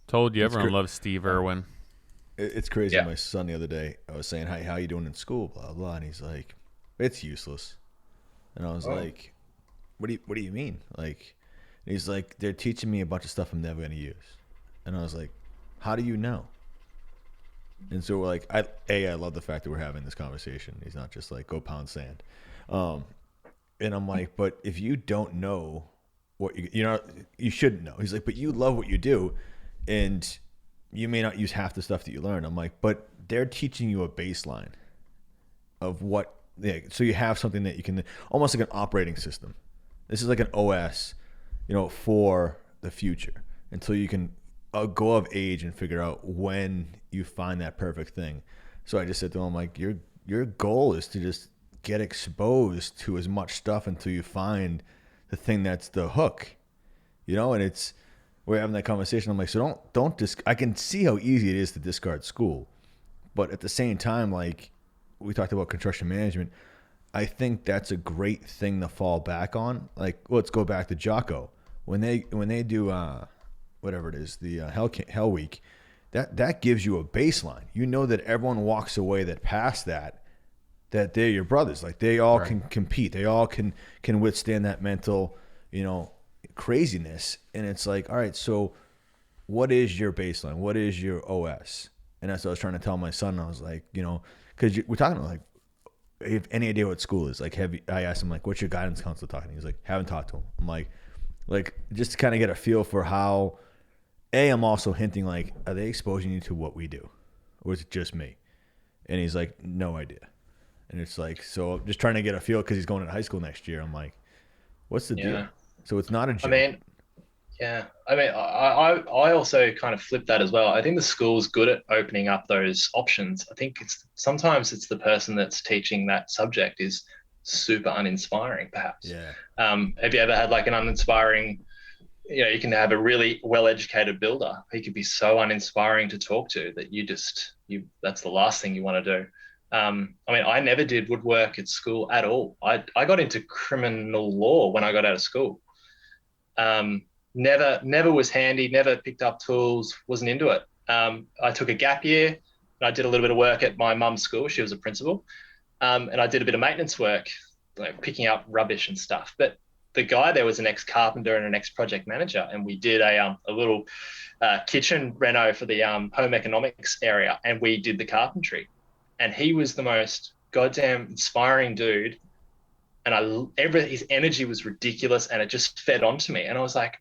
Told you It's everyone cra- loves Steve Irwin. It's crazy. Yeah. My son the other day, I was saying, "Hi, how you doing in school?" Blah blah, and he's like, "It's useless." And I was Oh. like, "What do you mean?" Like, and he's like, "They're teaching me a bunch of stuff I'm never gonna use." And I was like, "How do you know?" And so we're like, I love the fact that we're having this conversation. He's not just like, go pound sand. And I'm like, but if you don't know what you shouldn't know. He's like, but you love what you do, and you may not use half the stuff that you learn. I'm like, but they're teaching you a baseline of what, so you have something that you can, almost like an operating system. This is like an OS, for the future until you can go of age and figure out when you find that perfect thing. So I just said to him, like, your goal is to just get exposed to as much stuff until you find the thing that's the hook, and we're having that conversation. I'm like, so I can see how easy it is to discard school, but at the same time, like we talked about construction management, I think that's a great thing to fall back on. Like, let's go back to Jocko when they do whatever it is, the Hell Week, that gives you a baseline. That everyone walks away that past that they're your brothers. Like, they all can compete. They all can withstand that mental, craziness. And it's like, all right, so what is your baseline? What is your OS? And that's what I was trying to tell my son. I was like, because we're talking about, like, if any idea what school is. Like, I asked him, like, what's your guidance counselor talking? He's like, haven't talked to him. I'm like just to kind of get a feel for how, I'm also hinting, like, are they exposing you to what we do? Or is it just me? And he's like, no idea. And it's like, so I'm just trying to get a feel because he's going to high school next year. I'm like, what's the deal? So it's not a joke. I also kind of flip that as well. I think the school's good at opening up those options. I think sometimes it's the person that's teaching that subject is super uninspiring, perhaps. Yeah. Have you ever had like an uninspiring, you can have a really well-educated builder. He could be so uninspiring to talk to that that's the last thing you want to do. I never did woodwork at school at all. I got into criminal law when I got out of school. Never was handy, never picked up tools, wasn't into it. I took a gap year and I did a little bit of work at my mum's school. She was a principal. And I did a bit of maintenance work, like picking up rubbish and stuff. But the guy there was an ex-carpenter and an ex-project manager. And we did a little kitchen reno for the home economics area. And we did the carpentry. And he was the most goddamn inspiring dude. And his energy was ridiculous, and it just fed onto me. And I was like,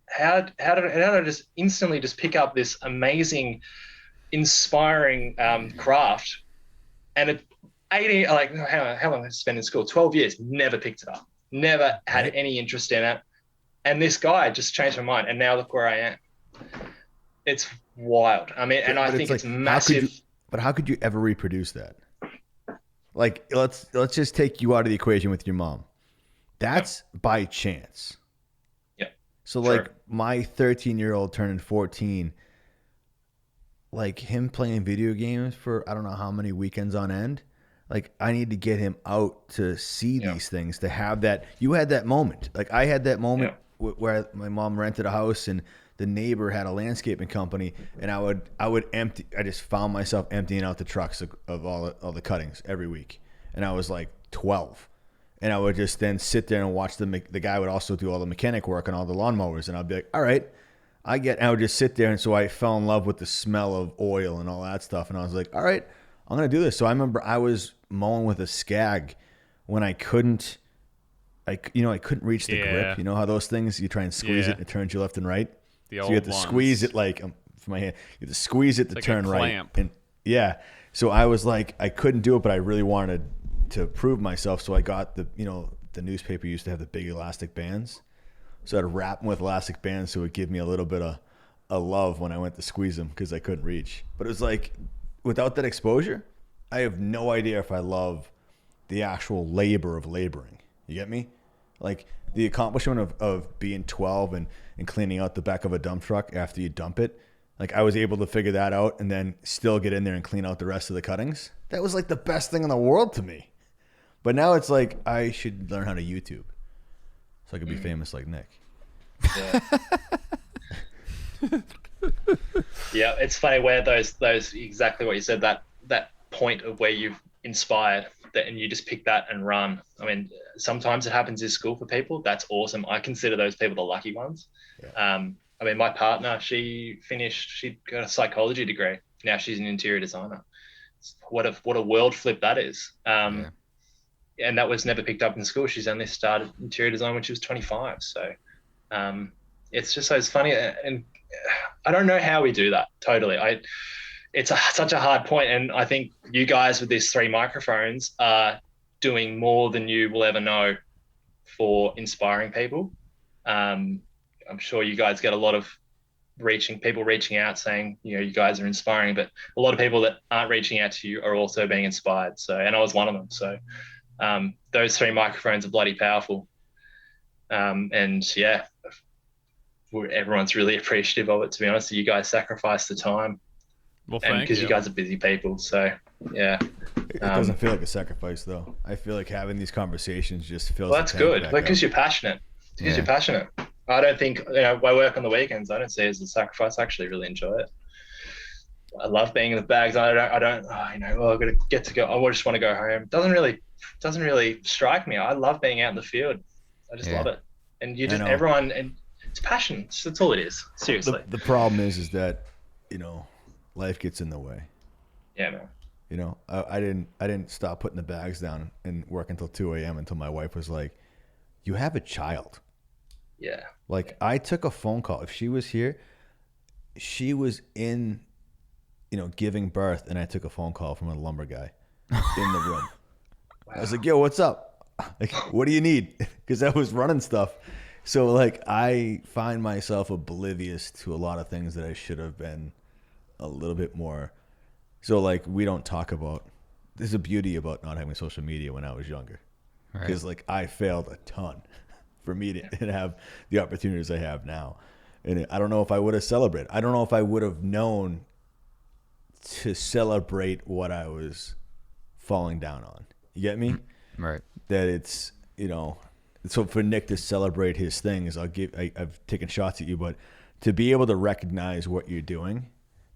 how did I just instantly just pick up this amazing, inspiring craft? And how long did I spend in school? 12 years, never picked it up, never had any interest in it. And this guy just changed my mind, and now look where I am. It's wild. I think it's massive. But how could you ever reproduce that? Like, let's just take you out of the equation with your mom. That's by chance. Yeah. So like my 13-year-old turning 14, like him playing video games for I don't know how many weekends on end. Like, I need to get him out to see these things, to have that. You had that moment. Like, I had that moment where my mom rented a house and the neighbor had a landscaping company, and I would empty. I just found myself emptying out the trucks of all the cuttings every week, and I was like 12, and I would just then sit there and watch the guy would also do all the mechanic work on all the lawnmowers, and I'd be like, all right, I would just sit there, and so I fell in love with the smell of oil and all that stuff, and I was like, all right, I'm gonna do this. So I remember I was mowing with a scag when I couldn't reach the grip. You know how those things, you try and squeeze it and it turns you left and right. So you have to squeeze it like for my hand. You have to squeeze it to turn right. And yeah, so I was like, I couldn't do it, but I really wanted to prove myself. So I got the newspaper used to have the big elastic bands. So I'd wrap them with elastic bands so it would give me a little bit of a love when I went to squeeze them because I couldn't reach. But it was like, without that exposure, I have no idea if I love the actual labor of laboring. You get me? Like the accomplishment of being 12 and cleaning out the back of a dump truck after you dump it. Like I was able to figure that out and then still get in there and clean out the rest of the cuttings. That was like the best thing in the world to me. But now it's like I should learn how to YouTube so I could be famous like Nick. Yeah. Yeah, it's funny where those exactly what you said, that point of where you've inspired that and you just pick that and run. I mean, sometimes it happens in school for people. That's awesome. I consider those people the lucky ones. Yeah. I mean, my partner, she got a psychology degree. Now she's an interior designer. What a world flip that is. And that was never picked up in school. She's only started interior design when she was 25. So it's just so it's funny. And I don't know how we do that. Totally. It's such a hard point. And I think you guys with these 3 microphones are doing more than you will ever know for inspiring people. I'm sure you guys get a lot of people reaching out saying, you guys are inspiring, but a lot of people that aren't reaching out to you are also being inspired. So, and I was one of them. So those 3 microphones are bloody powerful. And yeah, everyone's really appreciative of it, to be honest. You guys sacrifice the time. Well, thank you. Because you guys are busy people. So yeah. It doesn't feel like a sacrifice though. I feel like having these conversations just feels. Well, that's good. Because you're passionate. Because you're passionate. I don't think, I work on the weekends. I don't see it as a sacrifice. I actually really enjoy it. I love being in the bags. I don't, I've got to get to go. I just want to go home. Doesn't really strike me. I love being out in the field. I just love it. And you just, everyone, and it's passion. That's all it is. Seriously. The problem is that, life gets in the way. Yeah, man. I didn't stop putting the bags down and work until 2 a.m. until my wife was like, you have a child. Yeah. Like I took a phone call. If she was here, she was in, giving birth, and I took a phone call from a lumber guy in the room. Wow. I was like, yo, what's up? Like, what do you need? Because I was running stuff. So like I find myself oblivious to a lot of things that I should have been a little bit more. So like we don't talk about, there's a beauty about not having social media when I was younger. Because like I failed a ton for me to have the opportunities I have now. And I don't know if I would have celebrated. I don't know if I would have known to celebrate what I was falling down on. You get me? Right. That it's, so for Nick to celebrate his things, I've taken shots at you, but to be able to recognize what you're doing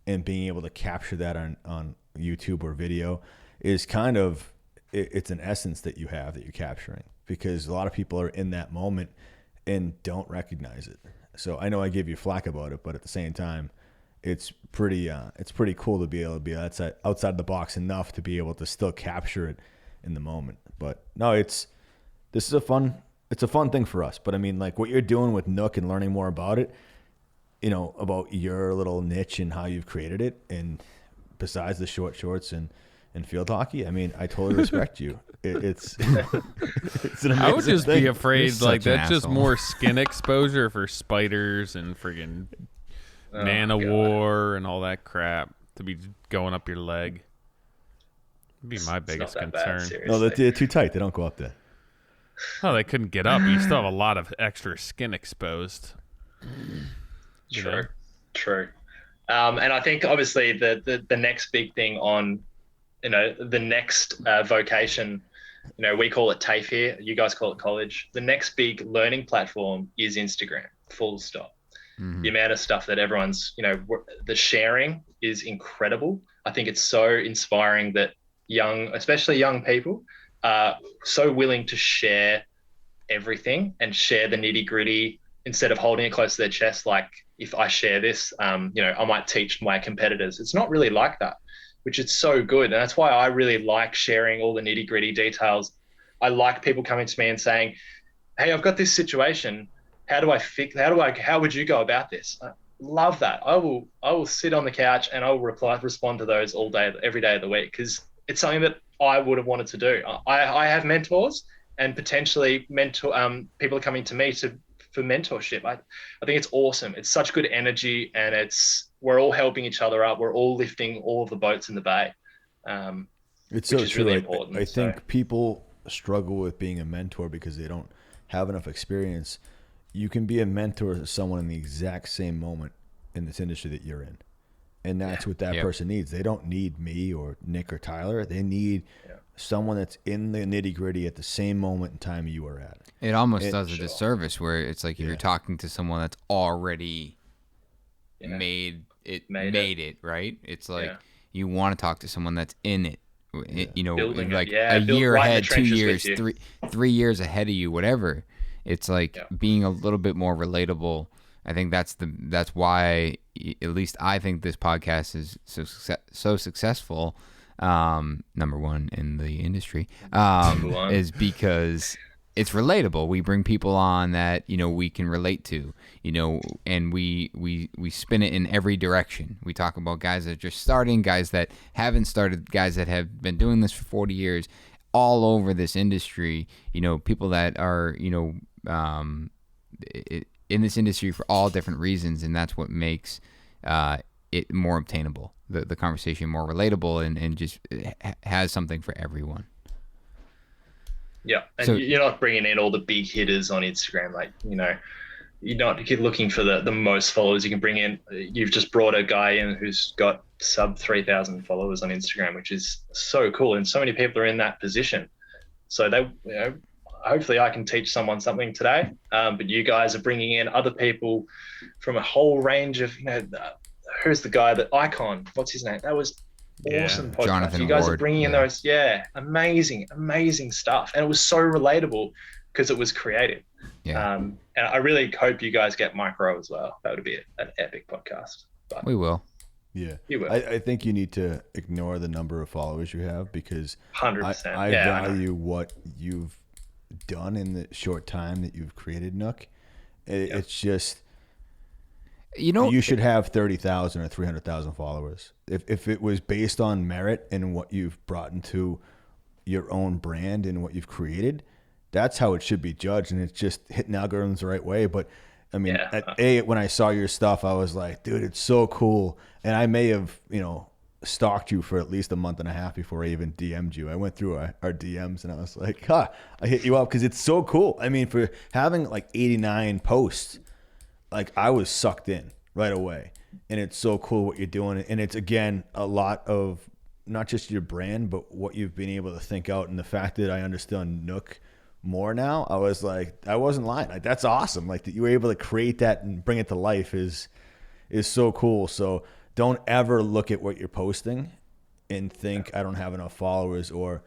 and being able to capture that on YouTube or video is kind of, it's an essence that you have that you're capturing, because a lot of people are in that moment and don't recognize it. So I know I give you flack about it, but at the same time, it's pretty cool to be able to be outside the box enough to be able to still capture it in the moment. But no, it's a fun thing for us. But I mean, like what you're doing with Nook and learning more about it, about your little niche and how you've created it, and besides the short shorts and field hockey, I mean, I totally respect you. It's an amazing I would just thing. be afraid, like that's just asshole. more skin exposure for spiders and friggin' nanowar and all that crap to be going up your leg. It'd be my biggest concern. No, they're too tight. They don't go up there. Oh, they couldn't get up. You still have a lot of extra skin exposed. True. And I think obviously the next big thing on, the next vocation, we call it TAFE here. You guys call it college. The next big learning platform is Instagram, full stop. Mm-hmm. The amount of stuff that everyone's, the sharing is incredible. I think it's so inspiring that especially young people are so willing to share everything and share the nitty gritty, instead of holding it close to their chest, like if I share this, I might teach my competitors. It's not really like that, which is so good. And that's why I really like sharing all the nitty gritty details. I like people coming to me and saying, hey, I've got this situation. How would you go about this? I love that. I will sit on the couch and I will respond to those all day, every day of the week, because it's something that I would have wanted to do. I have mentors, and potentially people are coming to me for mentorship. I think it's awesome. It's such good energy, and we're all helping each other up. We're all lifting all of the boats in the bay. It's which so is true. really important. I think people struggle with being a mentor because they don't have enough experience. You can be a mentor to someone in the exact same moment in this industry that you're in. And that's what that person needs. They don't need me or Nick or Tyler. They need someone that's in the nitty gritty at the same moment in time you are at. It almost does a disservice where it's like if you're talking to someone that's already made it, right? It's like you want to talk to someone that's in it. Building like a year right ahead, 2 years, 3 years ahead of you, whatever. It's like being a little bit more relatable. I think that's why, at least I think this podcast is so successful. Number one in the industry, is because it's relatable. We bring people on that we can relate to, and we spin it in every direction. We talk about guys that are just starting, guys that haven't started, guys that have been doing this for 40 years, all over this industry. People that are in this industry for all different reasons, and that's what makes it more obtainable, the conversation more relatable, and just has something for everyone. Yeah, and you're not bringing in all the big hitters on Instagram, like you're not looking for the most followers. You can bring in. You've just brought a guy in who's got sub 3,000 followers on Instagram, which is so cool, and so many people are in that position. So they, hopefully I can teach someone something today. But you guys are bringing in other people from a whole range of, who's the guy that Icon, what's his name? That was awesome podcast. Jonathan you guys Ward. are bringing in those, amazing stuff. And it was so relatable because it was creative. Yeah. And I really hope you guys get Micro as well. That would be an epic podcast. But we will. Yeah. You will. I think you need to ignore the number of followers you have, because 100%. I value what you've done in the short time that you've created Nook. It's just, you should have 30,000 or 300,000 followers. If it was based on merit and what you've brought into your own brand and what you've created, that's how it should be judged. And it's just hitting algorithms the right way. But I mean, when I saw your stuff, I was like, dude, it's so cool. And I may have, stalked you for at least a month and a half before I even DM'd you. I went through our DMs and I was like, I hit you up because it's so cool. I mean, for having like 89 posts, like I was sucked in right away. And it's so cool what you're doing. And it's, again, a lot of not just your brand, but what you've been able to think out. And the fact that I understand Nook more now, I was like, I wasn't lying. Like, that's awesome. Like, that you were able to create that and bring it to life is so cool. So don't ever look at what you're posting and think I don't have enough followers, or,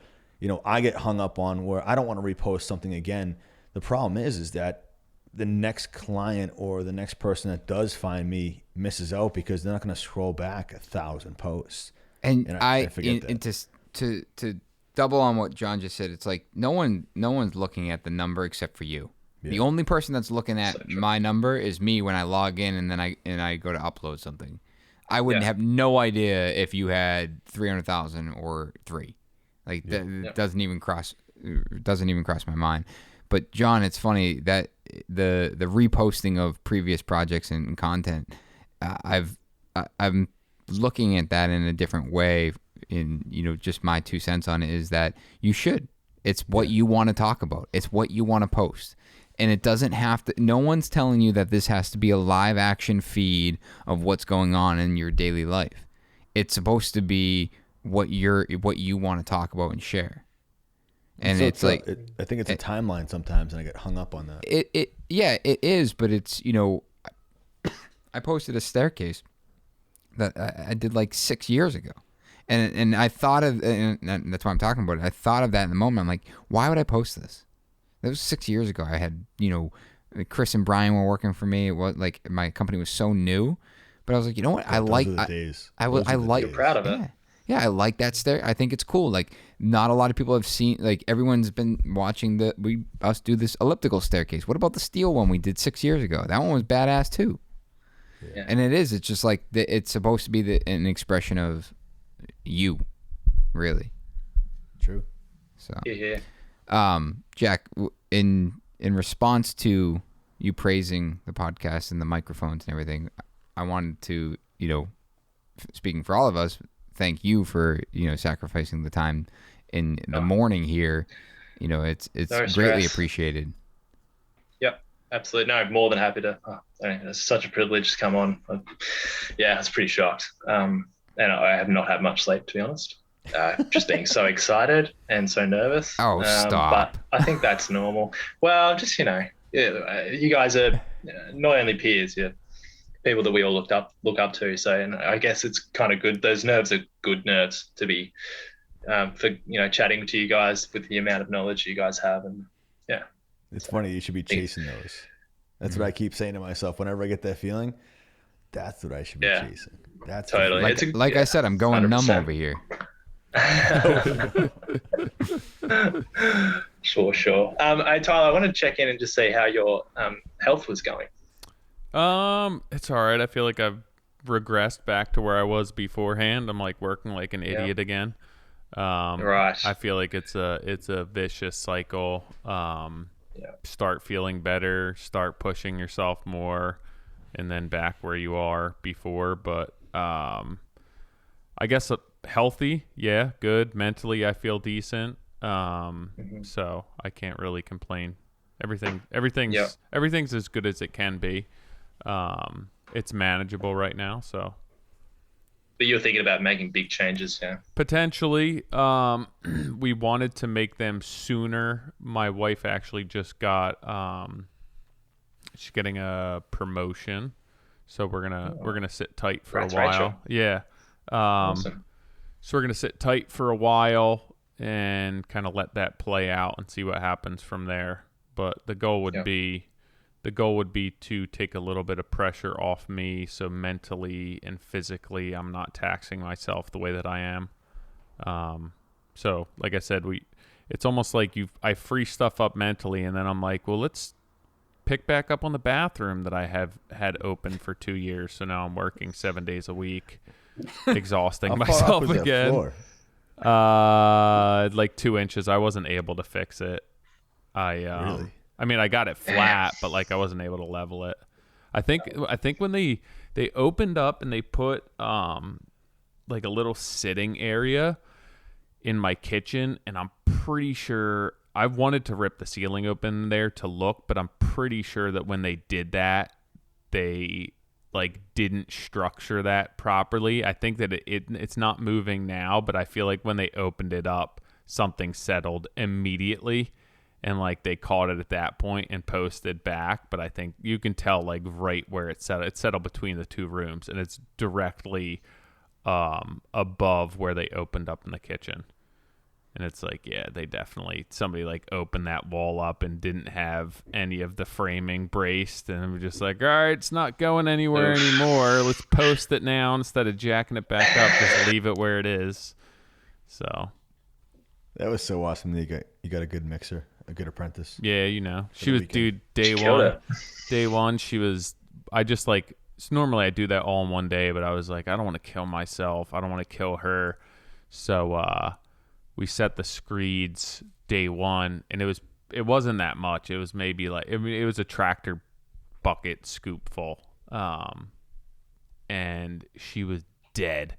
I get hung up on where I don't want to repost something again. The problem is that the next client or the next person that does find me misses out because they're not going to scroll back 1,000 posts. And I forget that. And to double on what John just said, it's like no one's looking at the number except for you. Yeah. The only person that's looking at my number is me when I log in and then I go to upload something. I wouldn't have no idea if you had 300,000 or 3. Like that doesn't even cross my mind. But John, it's funny that the reposting of previous projects and content, I'm looking at that in a different way. In just my 2 cents on it is that you should. It's what you want to talk about. It's what you want to post. And it doesn't have to, no one's telling you that this has to be a live action feed of what's going on in your daily life. It's supposed to be what you want to talk about and share. And so it's like, I think it's a timeline sometimes, and I get hung up on that. It is, but it's, I posted a staircase that I did like 6 years ago. And I thought of, and that's why I'm talking about it. I thought of that in the moment. I'm like, why would I post this? That was 6 years ago. I had, Chris and Brian were working for me. It was like my company was so new, but I was like, you know what? I like. I like. You're proud of it. Yeah, I like that stair. I think it's cool. Like, not a lot of people have seen. Like, everyone's been watching us do this elliptical staircase. What about the steel one we did 6 years ago? That one was badass too. Yeah. And it is. It's just like it's supposed to be an expression of you, really. True. So. Yeah. Jack, in response to you praising the podcast and the microphones and everything, I wanted to, speaking for all of us, thank you for, sacrificing the time in the morning here. It's greatly appreciated. Yep, absolutely. No, more than happy to. It's such a privilege to come on. I was pretty shocked. And I have not had much sleep, to be honest. Just being so excited and so nervous. Oh, stop. But I think that's normal. Well, just, you guys are not only peers, you're people that we all look up to. So, and I guess it's kind of good. Those nerves are good nerves to be, for, chatting to you guys with the amount of knowledge you guys have. And yeah. It's funny. You should be chasing those. That's what I keep saying to myself. Whenever I get that feeling, that's what I should be chasing. That's totally. Like I said, I'm going 100%. Numb over here. Sure. Tyler, I want to check in and just see how your health was going. It's all right. I feel like I've regressed back to where I was beforehand. I'm like working like an idiot again. Right. I feel like it's a vicious cycle. Start feeling better, start pushing yourself more, and then back where you are before. But I guess healthy, good. Mentally, I feel decent. So I can't really complain. Everything's as good as it can be. It's manageable right now, so. But you're thinking about making big changes, yeah? Potentially. We wanted to make them sooner. My wife actually just got she's getting a promotion, so we're gonna sit tight for a while. Rachel. Yeah. Awesome. So we're gonna sit tight for a while and kind of let that play out and see what happens from there. But the goal would be to take a little bit of pressure off me, so mentally and physically I'm not taxing myself the way that I am. So like I said, it's almost like I free stuff up mentally, and then I'm like, well, let's pick back up on the bathroom that I have had open for 2 years. So now I'm working 7 days a week, exhausting myself again. Like 2 inches. I wasn't able to fix it. Really? I mean, I got it flat, but like I wasn't able to level it. I think when they opened up and they put like a little sitting area in my kitchen, and I'm pretty sure I wanted to rip the ceiling open there to look, but I'm pretty sure that when they did that, they like didn't structure that properly. I think that it's not moving now, but I feel like when they opened it up, something settled immediately. And like they caught it at that point and posted back, but I think you can tell like right where it's settled between the two rooms, and it's directly above where they opened up in the kitchen. And it's like, somebody like opened that wall up and didn't have any of the framing braced, and we're just like, all right, it's not going anywhere anymore. Let's post it now instead of jacking it back up. Just leave it where it is. So that was so awesome that you got a good mixer. A good apprentice. Yeah, she was, dude, day one, she was, normally I do that all in one day, but I was like, I don't want to kill myself. I don't want to kill her. So we set the screeds day one, and it wasn't that much. It was maybe like, it was a tractor bucket scoop full. And she was dead.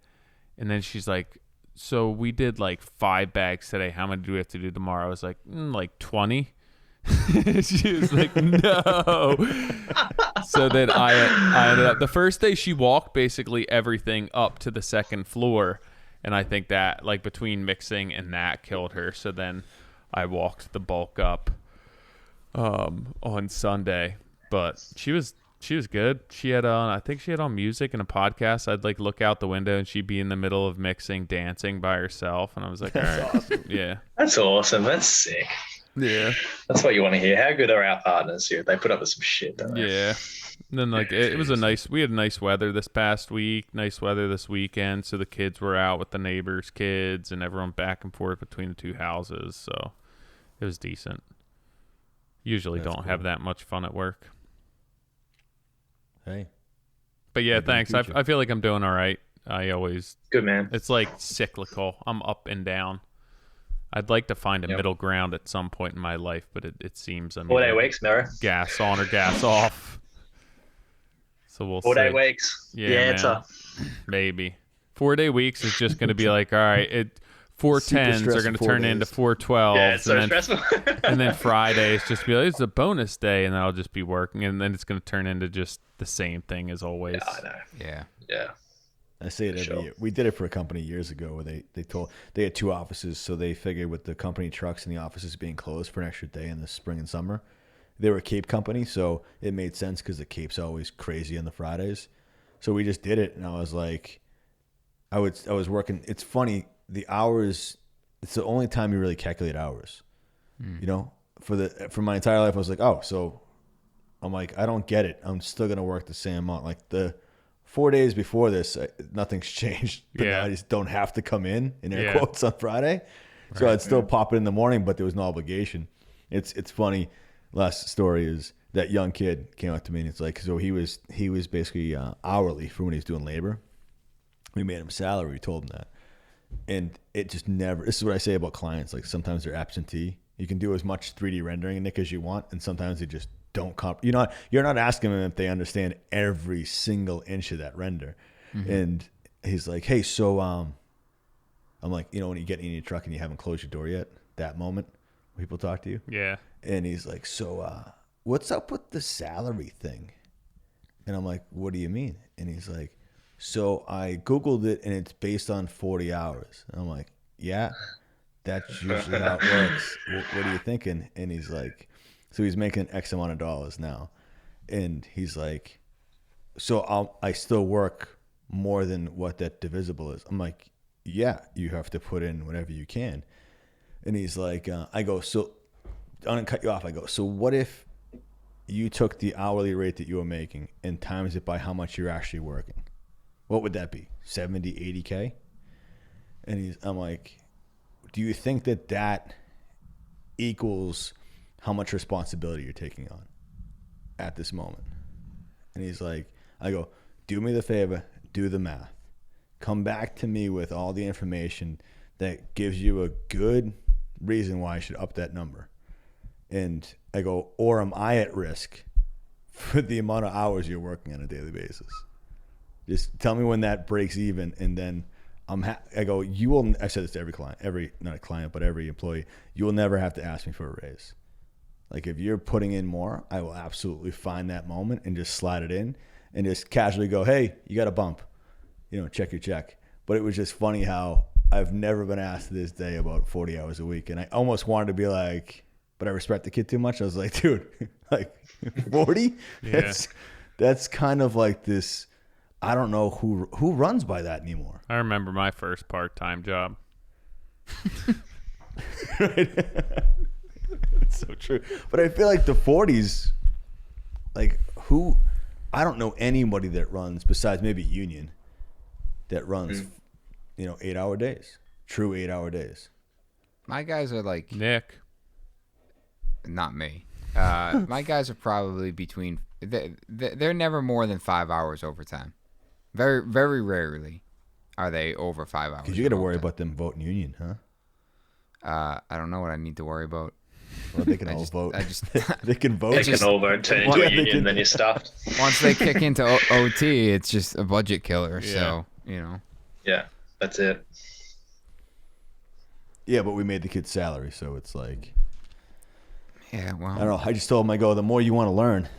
And then she's like, so we did like 5 bags today. How many do we have to do tomorrow? I was like, like 20. She was like, no. So then I ended up, the first day she walked basically everything up to the second floor. And I think that like between mixing and that killed her. So then I walked the bulk up on Sunday. But she was good. She had I think she had on music and a podcast. I'd like look out the window and she'd be in the middle of mixing, dancing by herself. And I was like, all right, awesome. Yeah. That's awesome. That's sick. Yeah. That's what you want to hear. How good are our partners here? They put up with some shit, don't they? Yeah. And then it was we had nice weather this past week, nice weather this weekend, so the kids were out with the neighbors' kids and everyone back and forth between the two houses, so it was decent. Usually don't have that much fun at work. Hey. But yeah, thanks. I feel like I'm doing all right. Good, man. It's like cyclical. I'm up and down. I'd like to find a middle ground at some point in my life, but it seems 4-day weeks, Mara. Gas on or gas off. So we'll 4-day see. weeks. Yeah, the answer. Maybe 4-day weeks is just going to be like, all right, 410s are going to turn into 412s. Yeah, it's so stressful. And then Fridays just be like, it's a bonus day, and then I'll just be working, and then it's going to turn into just the same thing as always. Yeah, I know. Yeah. I say it every year. We did it for a company years ago where they had 2 offices, so they figured with the company trucks and the offices being closed for an extra day in the spring and summer, they were a Cape company, so it made sense because the Cape's always crazy on the Fridays. So we just did it, and I was like, I was working. It's funny, the hours. It's the only time you really calculate hours. You know, for my entire life, I was like, oh, so I'm like, I don't get it. I'm still gonna work the same amount. Like the 4 days before this, nothing's changed. But now I just don't have to come in air quotes on Friday. So I'd still pop it in the morning, but there was no obligation. It's funny. Last story is that young kid came up to me and it's like, so he was basically hourly for when he was doing labor. We made him salary. We told him that. And it just never, this is what I say about clients. Like sometimes they're absentee. You can do as much 3D rendering, Nick, as you want. And sometimes they just don't you're not asking them if they understand every single inch of that render. Mm-hmm. And he's like, hey, so I'm like, when you get in your truck and you haven't closed your door yet, that moment when people talk to you. Yeah. And he's like, so what's up with the salary thing? And I'm like, what do you mean? And he's like, so I Googled it and it's based on 40 hours. And I'm like, yeah, that's usually how it works. What are you thinking? And he's like, so he's making X amount of dollars now. And he's like, so I still work more than what that divisible is. I'm like, yeah, you have to put in whatever you can. And he's like, I go, so I'm going to cut you off. I go, so what if you took the hourly rate that you were making and times it by how much you're actually working? What would that be? 70, 80K? And I'm like, do you think that equals how much responsibility you're taking on at this moment? And he's like, I go, do me the favor, do the math. Come back to me with all the information that gives you a good reason why I should up that number. And I go, or am I at risk for the amount of hours you're working on a daily basis? Just tell me when that breaks even, and then I go, you will. I said this to every client, not a client, but every employee. You will never have to ask me for a raise. Like if you're putting in more, I will absolutely find that moment and just slide it in, and just casually go, hey, you got a bump, check your check. But it was just funny how I've never been asked to this day about 40 hours a week, and I almost wanted to be like, but I respect the kid too much. I was like, dude, like 40? Yeah. That's kind of like this. I don't know who runs by that anymore. I remember my first part-time job. Right? It's so true. But I feel like the 40s, like I don't know anybody that runs besides maybe Union that runs, 8-hour days, true 8-hour days. My guys are like Nick. Not me. My guys are probably between. They're never more than 5 hours overtime. Very, very rarely are they over 5 hours. Because you got to worry about them voting Union, huh? I don't know what I need to worry about. Well, they can all vote. They can vote. They can all vote, turn into a union, then you're stuffed. Once they kick into OT, it's just a budget killer. Yeah. So, Yeah, that's it. Yeah, but we made the kid's salary, so it's like. Yeah, well. I don't know. I just told him, I go, the more you want to learn,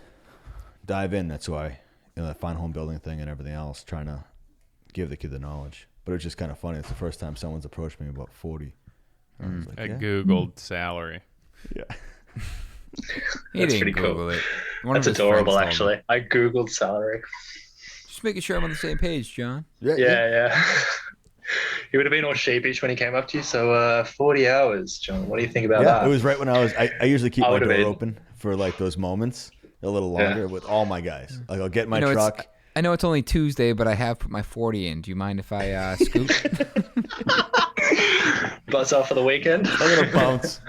dive in. That's why, that fine home building thing and everything else, trying to give the kid the knowledge. But it's just kind of funny. It's the first time someone's approached me about 40. I was like, I Googled salary. Yeah. That's pretty Google cool. It. That's adorable, actually. I Googled salary. Just making sure I'm on the same page, John. Yeah. He would have been all sheepish when he came up to you. So 40 hours, John. What do you think about Yeah, that? it was right when I usually keep I my would've door been. open for like those moments a little longer with all my guys. Like I'll get my truck. I know it's only Tuesday, but I have put my 40 in. Do you mind if I scoop? Buzz off for the weekend. I'm gonna bounce.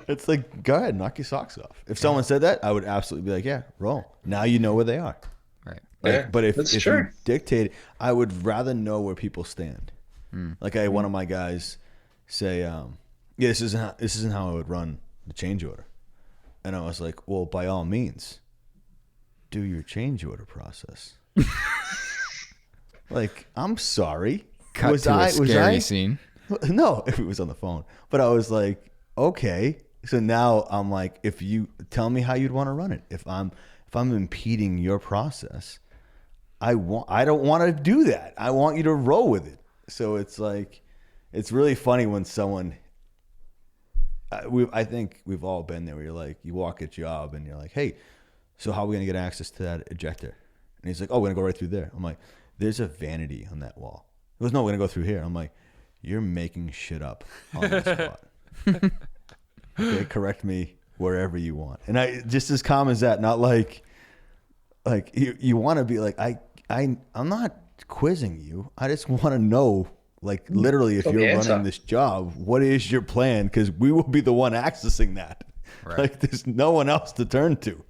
It's like, go ahead, knock your socks off. If someone said that, I would absolutely be like, yeah, roll. Now you know where they are. Right. Like, Yeah, but if that's you true. dictate, I would rather know where people stand. Like I had one of my guys say, yeah, this isn't how I would run the change order. And I was like, well, by all means, do your change order process. Like, I'm sorry. Cut to a scary scene. No, if it was on the phone. But I was like, okay. So now I'm like, if you tell me how you'd want to run it. If I'm impeding your process, I don't want to do that. I want you to roll with it. So it's like, it's really funny when someone, I think we've all been there where you're like, you walk a job and you're like, hey, so how are we going to get access to that ejector? And he's like, oh, we're going to go right through there. I'm like, there's a vanity on that wall. He goes, no, we're going to go through here. I'm like, you're making shit up on the spot. Okay, correct me wherever you want. And I just as calm as that, not like you want to be like, I'm not quizzing you. I just want to know, like, literally, if you're running this job, what is your plan? Because we will be the one accessing that. Right. Like, there's no one else to turn to.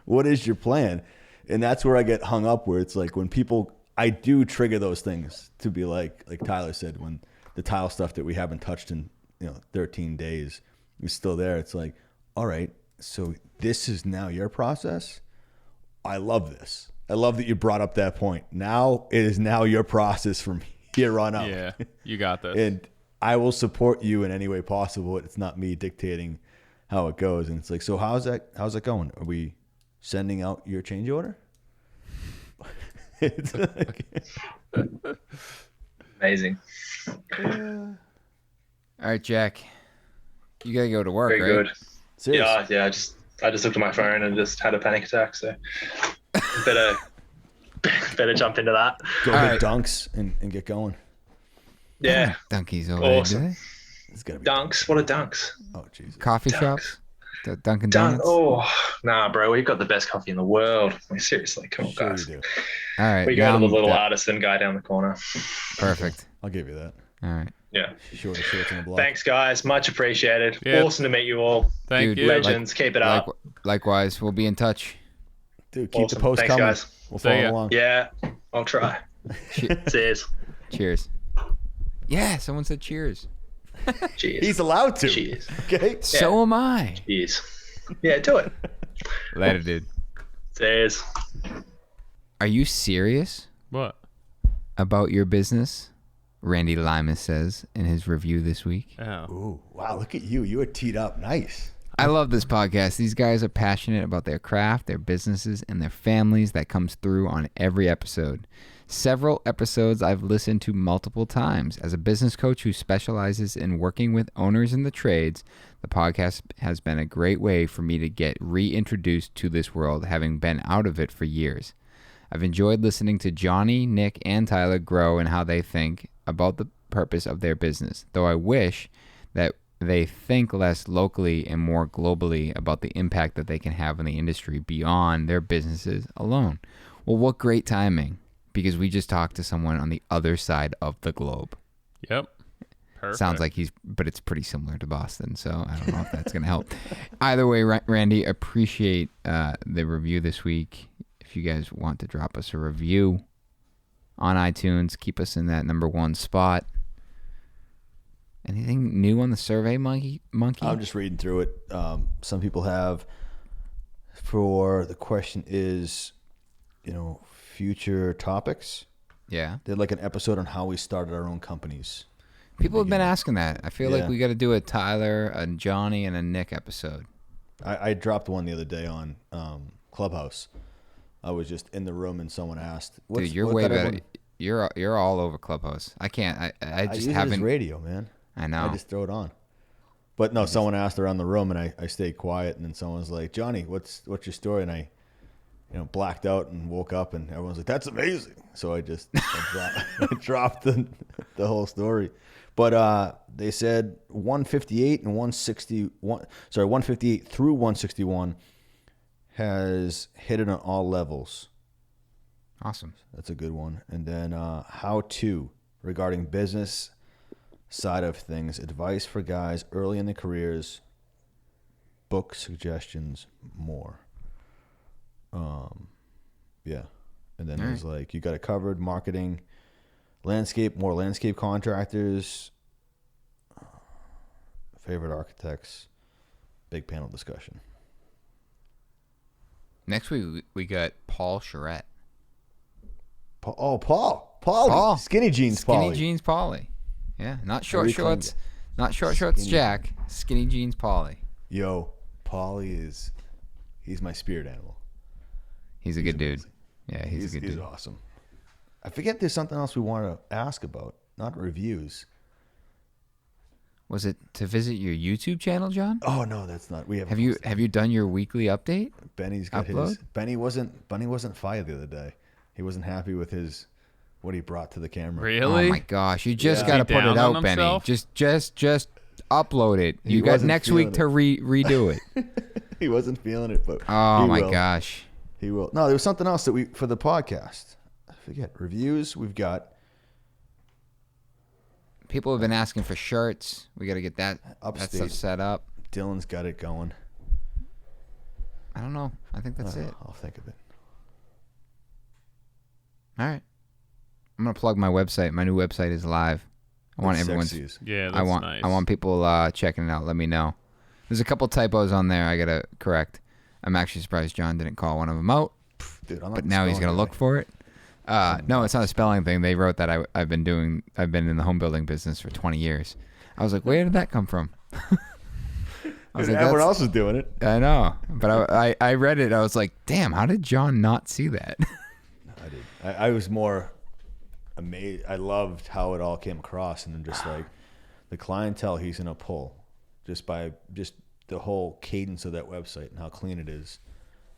What is your plan? And that's where I get hung up, where it's like when people, I do trigger those things to be like Tyler said, when the tile stuff that we haven't touched in 13 days is still there. It's like, all right, so this is now your process. I love this. I love that you brought up that point. Now it is now your process from here on out. Yeah, you got this. And I will support you in any way possible. It's not me dictating how it goes. And it's like, so how's that going? Are we sending out your change order? It's like, Amazing. All right, Jack. You gotta go to work, Very right? good. serious. Yeah. I just looked at my phone and just had a panic attack. So better jump into that. Go All get right. dunks and get going. Yeah. Dunkies over Awesome. there, do It's gotta be Dunks. What are dunks? Oh Jesus. they? Coffee Dunks. shops? Dunkin' Dunk. Donuts? Oh, nah, bro. We've got the best coffee in the world. Like, seriously, come on, Sure guys. you do. All right. We go now to the I'm little done. artisan guy down the corner. Perfect. I'll give you that. All right. Yeah. Shortest shorts on the block. Thanks, guys. Much appreciated. Yeah. Awesome to meet you all. Thank Dude, you. Legends. Keep it up. Likewise, we'll be in touch. Dude, keep Awesome. the post Thanks, coming. guys. We'll See follow ya. along. Yeah, I'll try. Cheers. Cheers. Yeah, someone said cheers. Cheers. He's allowed to. Cheers. Okay. So am I. Cheers. Yeah, do it. Later, dude. Cheers. Are you serious What? about your business? Randy Limas says in his review this week. Oh. Ooh, wow, look at you. You were teed up. Nice. I love this podcast. These guys are passionate about their craft, their businesses, and their families. That comes through on every episode. Several episodes I've listened to multiple times. As a business coach who specializes in working with owners in the trades, the podcast has been a great way for me to get reintroduced to this world, having been out of it for years. I've enjoyed listening to Johnny, Nick, and Tyler grow and how they think about the purpose of their business, though I wish that they think less locally and more globally about the impact that they can have on the industry beyond their businesses alone. Well, what great timing, because we just talked to someone on the other side of the globe. Yep. Perfect. Sounds like but it's pretty similar to Boston, so I don't know if that's going to help. Either way, Randy, appreciate the review this week. If you guys want to drop us a review on iTunes, keep us in that #1 spot. Anything new on the Survey Monkey? I'm just reading through it. Some people have, for the question is, future topics. Yeah. They had like an episode on how we started our own companies. People have been asking that. I feel like Yeah. we got to do a Tyler, a Johnny, and a Nick episode. I dropped one the other day on Clubhouse. I was just in the room and someone asked, Dude, you're way better. You're all over Clubhouse. I can't. I just use it as haven't. radio, man. I know. I just throw it on. But no, someone asked around the room, and I stayed quiet. And then someone was like, "Johnny, what's your story?" And I, blacked out and woke up, and everyone's like, "That's amazing." So I just I dropped the whole story. But they said 158 and 161. Sorry, 158 through 161 has hit it on all levels. Awesome. That's a good one. And then how to regarding business side of things, advice for guys early in their careers, book suggestions, more. Yeah. And then there's like, you got it covered, marketing, landscape, more landscape contractors, favorite architects, big panel discussion. Next week, we got Paul Charette. Paulie. Skinny jeans, Skinny Paulie. jeans, Paulie. Yeah, not short shorts. Skinny. Not short shorts, Jack. Skinny jeans, Paulie. Yo, Paulie he's my spirit animal. He's a good dude. Yeah, he's a good dude. He's awesome. I forget there's something else we wanted to ask about, not reviews. Was it to visit your YouTube channel, John? Oh no, that's not. We Have you done your weekly update? Benny's got upload? his. Bunny wasn't fired the other day. He wasn't happy with what he brought to the camera. Really? Oh my gosh, you just got to He put it down on out, Benny. himself? Just upload it. He You got wasn't next week to feeling redo it. He wasn't feeling it, but Oh he my will. gosh. He will. No, there was something else that for the podcast. I forget. Reviews. We've got People have been asking for shirts. We got to get that Upstate. set up. Dylan's got it going. I don't know. I think that's it. I'll think of it. All right. I'm gonna plug my website. My new website is live. I want everyone's. Yeah, that's nice. I want people checking it out. Let me know. There's a couple typos on there I gotta correct. I'm actually surprised John didn't call one of them out. Dude, I'm not But now he's spelling gonna look for it. No, it's not a spelling thing. They wrote that I've been in the home building business for 20 years. I was like, where did that come from? I was like, everyone else is doing it. I know, but I read it. I was like, damn, how did John not see that? I did. I was more amazed. I loved how it all came across, and then just like the clientele he's gonna pull, just by the whole cadence of that website and how clean it is.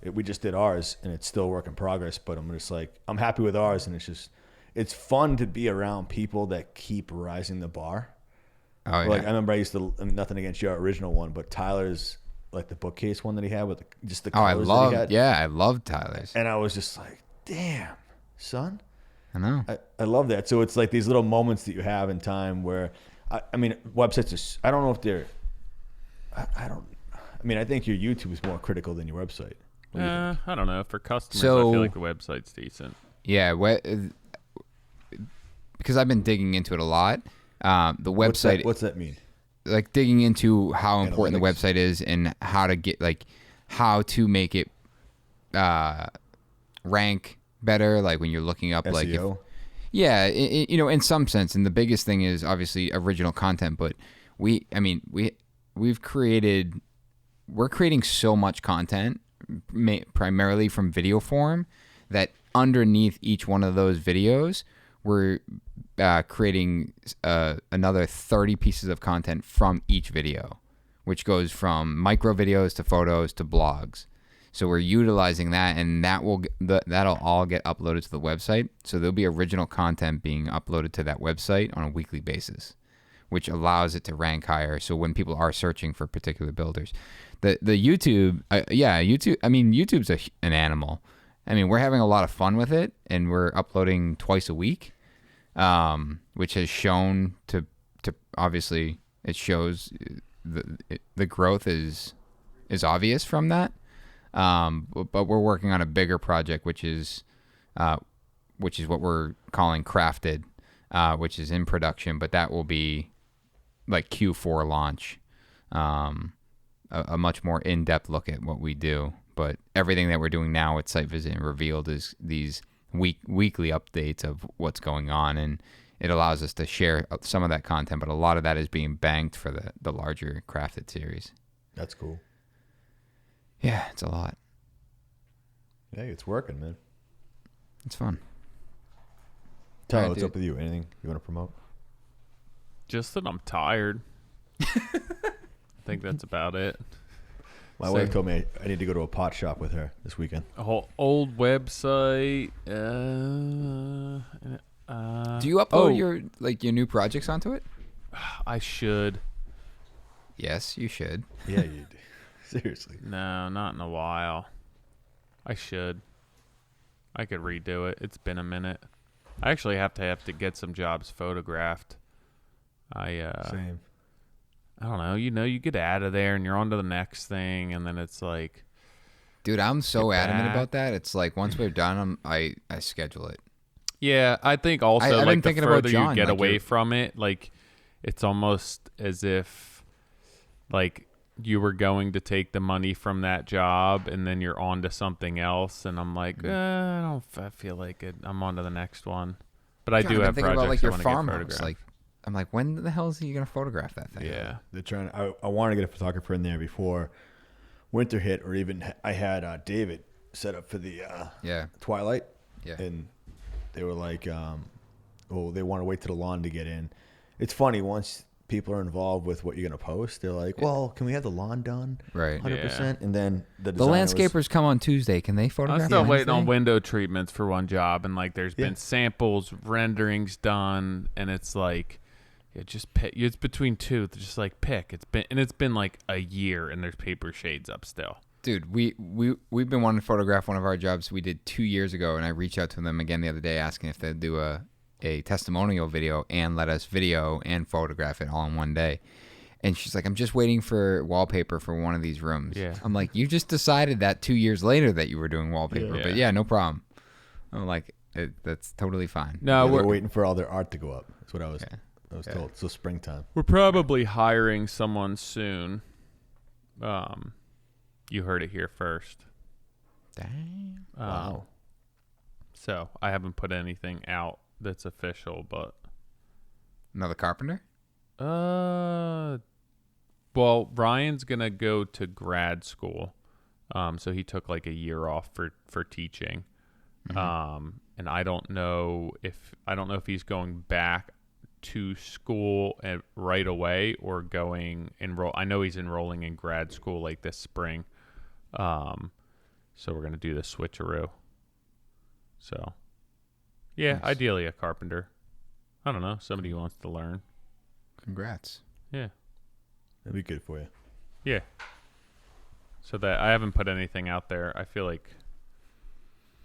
We just did ours, and it's still a work in progress. But I'm just like, I'm happy with ours, and it's fun to be around people that keep rising the bar. Oh yeah. Like I remember, nothing against your original one, but Tyler's, like the bookcase one that he had with just the colors that he had. I love Tyler's. And I was just like, damn, son. I know. I love that. So it's like these little moments that you have in time where, I mean, websites are, I don't know if they're, I think your YouTube is more critical than your website. What do you think? I don't know. For customers, So- I feel like the website's decent. Yeah, because I've been digging into it a lot. The website, What's that mean? like digging into how important the Analytics. website is and how to make it rank better. Like when you're looking up, like if, SEO? yeah, in some sense. And the biggest thing is obviously original content. But we're creating so much content, primarily from video form, that underneath each one of those videos, we're creating another 30 pieces of content from each video, which goes from micro videos to photos to blogs. So we're utilizing that, and that'll all get uploaded to the website. So there'll be original content being uploaded to that website on a weekly basis, which allows it to rank higher. So when people are searching for particular builders, the YouTube, YouTube. I mean, YouTube's an animal. I mean, we're having a lot of fun with it, and we're uploading twice a week, which has shown to obviously it shows the growth is obvious from that. But we're working on a bigger project, which is what we're calling Crafted, which is in production, but that will be like Q4 launch, a much more in-depth look at what we do. But everything that we're doing now with Site Visit and Revealed is these weekly updates of what's going on, and it allows us to share some of that content, but a lot of that is being banked for the larger Crafted series. That's cool. Yeah, it's a lot. Hey, it's working, man. It's fun. Tyler, Alright, what's dude. up with you? Anything you want to promote? Just that I'm tired. I think that's about it. My wife told me I need to go to a pot shop with her this weekend. A whole old website. Do you upload your new projects onto it? I should. Yes, you should. Yeah, you do. Seriously. No, not in a while. I should. I could redo it. It's been a minute. I actually have to get some jobs photographed. Same. I don't know. You get out of there and you're on to the next thing, and then it's like, dude, I'm so Get adamant back. about that. It's like once we're done, I schedule it. yeah. I think also I've been like the thinking about further John, you get like, away you're- from it, like it's almost as if like you were going to take the money from that job and then you're on to something else, and I'm like, I feel like it. I'm on to the next one. But I John, do I've been have thinking projects about like your I want to get farmhouse. photographed. Like, I'm like, when the hell is he gonna photograph that thing? yeah. They're trying. I wanted to get a photographer in there before winter hit, or even I had David set up for the Twilight. Yeah. And they were like, they want to wait till the lawn to get in. It's funny, once people are involved with what you're going to post, they're like, well, can we have the lawn done? Right. 100%. And then the The landscapers come on Tuesday. Can they photograph? I'm still waiting on Wednesday? window treatments for one job, and like there's been samples, renderings done, and it's like, just pick. It's between two. Just like pick. It's been like a year, and there's paper shades up still. Dude, we've been wanting to photograph one of our jobs we did 2 years ago, and I reached out to them again the other day asking if they'd do a testimonial video and let us video and photograph it all in one day. And she's like, I'm just waiting for wallpaper for one of these rooms. Yeah. I'm like, you just decided that 2 years later that you were doing wallpaper. Yeah. But yeah, no problem. I'm like, that's totally fine. No, we're we're waiting for all their art to go up. That's what I was told. So springtime. we're probably hiring someone soon. You heard it here first. Dang. Wow. So I haven't put anything out that's official, but Another carpenter? well, Ryan's gonna go to grad school, so he took like a year off for teaching, and I don't know if he's going back to school right away or going enroll. I know he's enrolling in grad school like this spring, so we're gonna do the switcheroo. So, yeah, Nice. ideally a carpenter. I don't know, somebody who wants to learn. Congrats. Yeah. That'd be good for you. Yeah. So that I haven't put anything out there. I feel like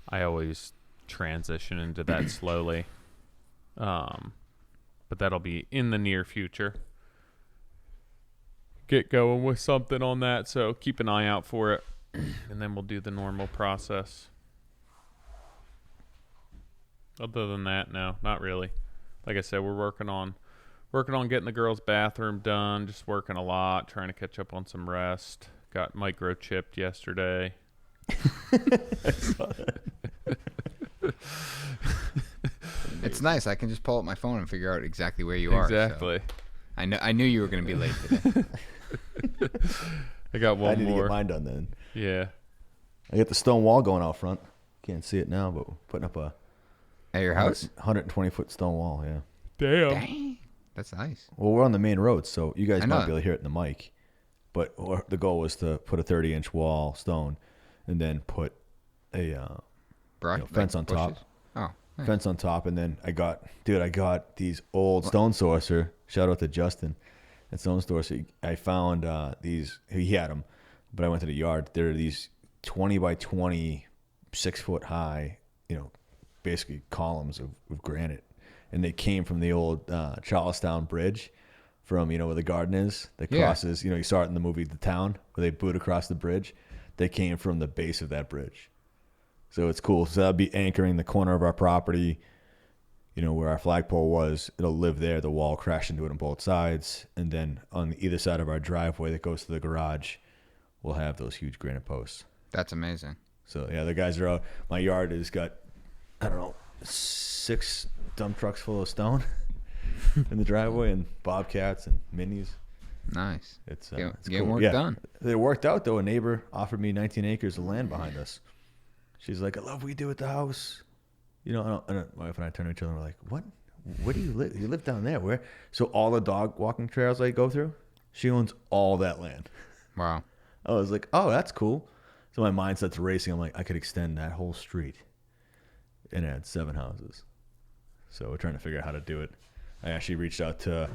I always transition into that slowly. But that'll be in the near future. Get going with something on that, so keep an eye out for it. And then we'll do the normal process. Other than that, no, not really. Like I said, we're working on getting the girls' bathroom done, just working a lot, trying to catch up on some rest. Got microchipped yesterday. It's nice. I can just pull up my phone and figure out exactly where you Exactly. are. So I knew you were going to be late today. I got I one need to more. get mine done then. Yeah. I got the stone wall going out front. Can't see it now, but we're putting up a At your house? 120-foot stone wall, yeah. Damn. Dang. That's nice. Well, we're on the main road, so you guys I might know. be able to hear it in the mic. But the goal was to put a 30-inch wall stone and then put a fence on top. bushes? Oh. nice. Fence on top, and then I got these old Stone Sorcerer. Shout out to Justin at Stone Sorcerer. I found these. He had them, but I went to the yard. There are these 20 by 20, 6 foot high, basically columns of granite, and they came from the old Charlestown Bridge, from where the garden is that Yeah. crosses. You saw it in the movie The Town, where they boot across the bridge. They came from the base of that bridge. So it's cool. So that'll be anchoring the corner of our property, where our flagpole was. It'll live there. The wall crashed into it on both sides. And then on either side of our driveway that goes to the garage, we'll have those huge granite posts. That's amazing. So, yeah, the guys are out. My yard has got, 6 dump trucks full of stone in the driveway, and bobcats and minis. Nice. It's Get cool. work Yeah. done. It worked out, though. A neighbor offered me 19 acres of land behind us. She's like, I love what you do with the house. My wife and I turn to each other and we're like, what? Where do you live? You live down there. Where? So all the dog walking trails I go through, she owns all that land. Wow. I was like, oh, that's cool. So my mind starts racing. I'm like, I could extend that whole street and add 7 houses. So we're trying to figure out how to do it. I actually reached out to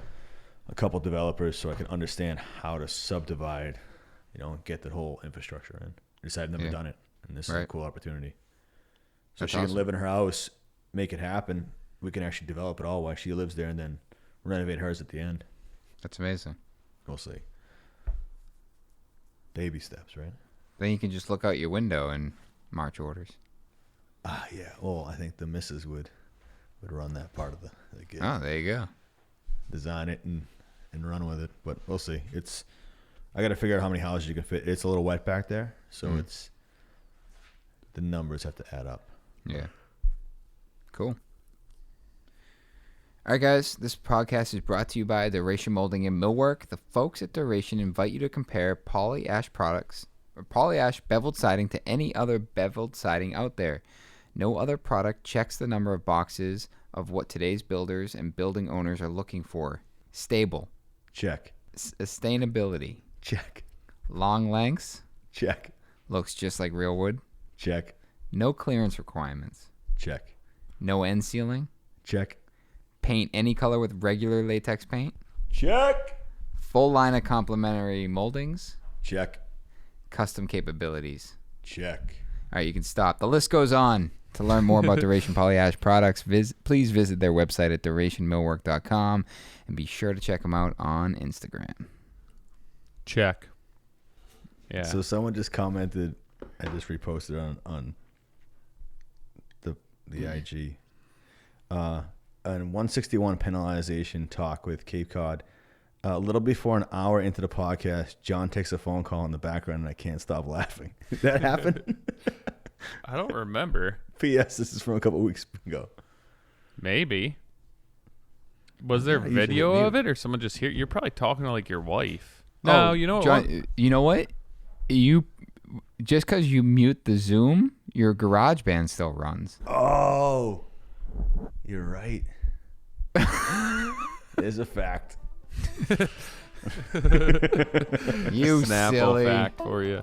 a couple developers so I can understand how to subdivide, and get the whole infrastructure in. I just I've never done it, and this is a cool opportunity. So That's she can live in her house, make it happen. We can actually develop it all while she lives there, and then renovate hers at the end. That's amazing. We'll see. Baby steps, right? Then you can just look out your window and march orders. Yeah. Well, I think the missus would run that part of the gig. Oh, there you go. Design it and run with it. But we'll see. I got to figure out how many houses you can fit. It's a little wet back there, so it's the numbers have to add up. Yeah. Cool. All right, guys. This podcast is brought to you by Duration Moulding and Millwork. The folks at Duration invite you to compare poly-ash products or poly-ash beveled siding to any other beveled siding out there. No other product checks the number of boxes of what today's builders and building owners are looking for. Stable. Check. Sustainability. Check. Long lengths. Check. Looks just like real wood. Check. No clearance requirements. Check. No end sealing. Check. Paint any color with regular latex paint. Check. Full line of complementary moldings. Check. Custom capabilities. Check. All right, you can stop. The list goes on. To learn more about Duration Polyash products, please visit their website at durationmillwork.com and be sure to check them out on Instagram. Check. Yeah. So someone just commented, I just reposted on the IG. On 161 penalization talk with Cape Cod. A little before an hour into the podcast, John takes a phone call in the background and I can't stop laughing. Did that happen? I don't remember. P.S. This is from a couple weeks ago. Maybe. Was there video of it or someone just here? You're probably talking to like your wife. No, you know John, what? You know what? You just because you mute the Zoom, your GarageBand still runs. Oh, you're right. There's a fact. You Snapple silly. fact for you.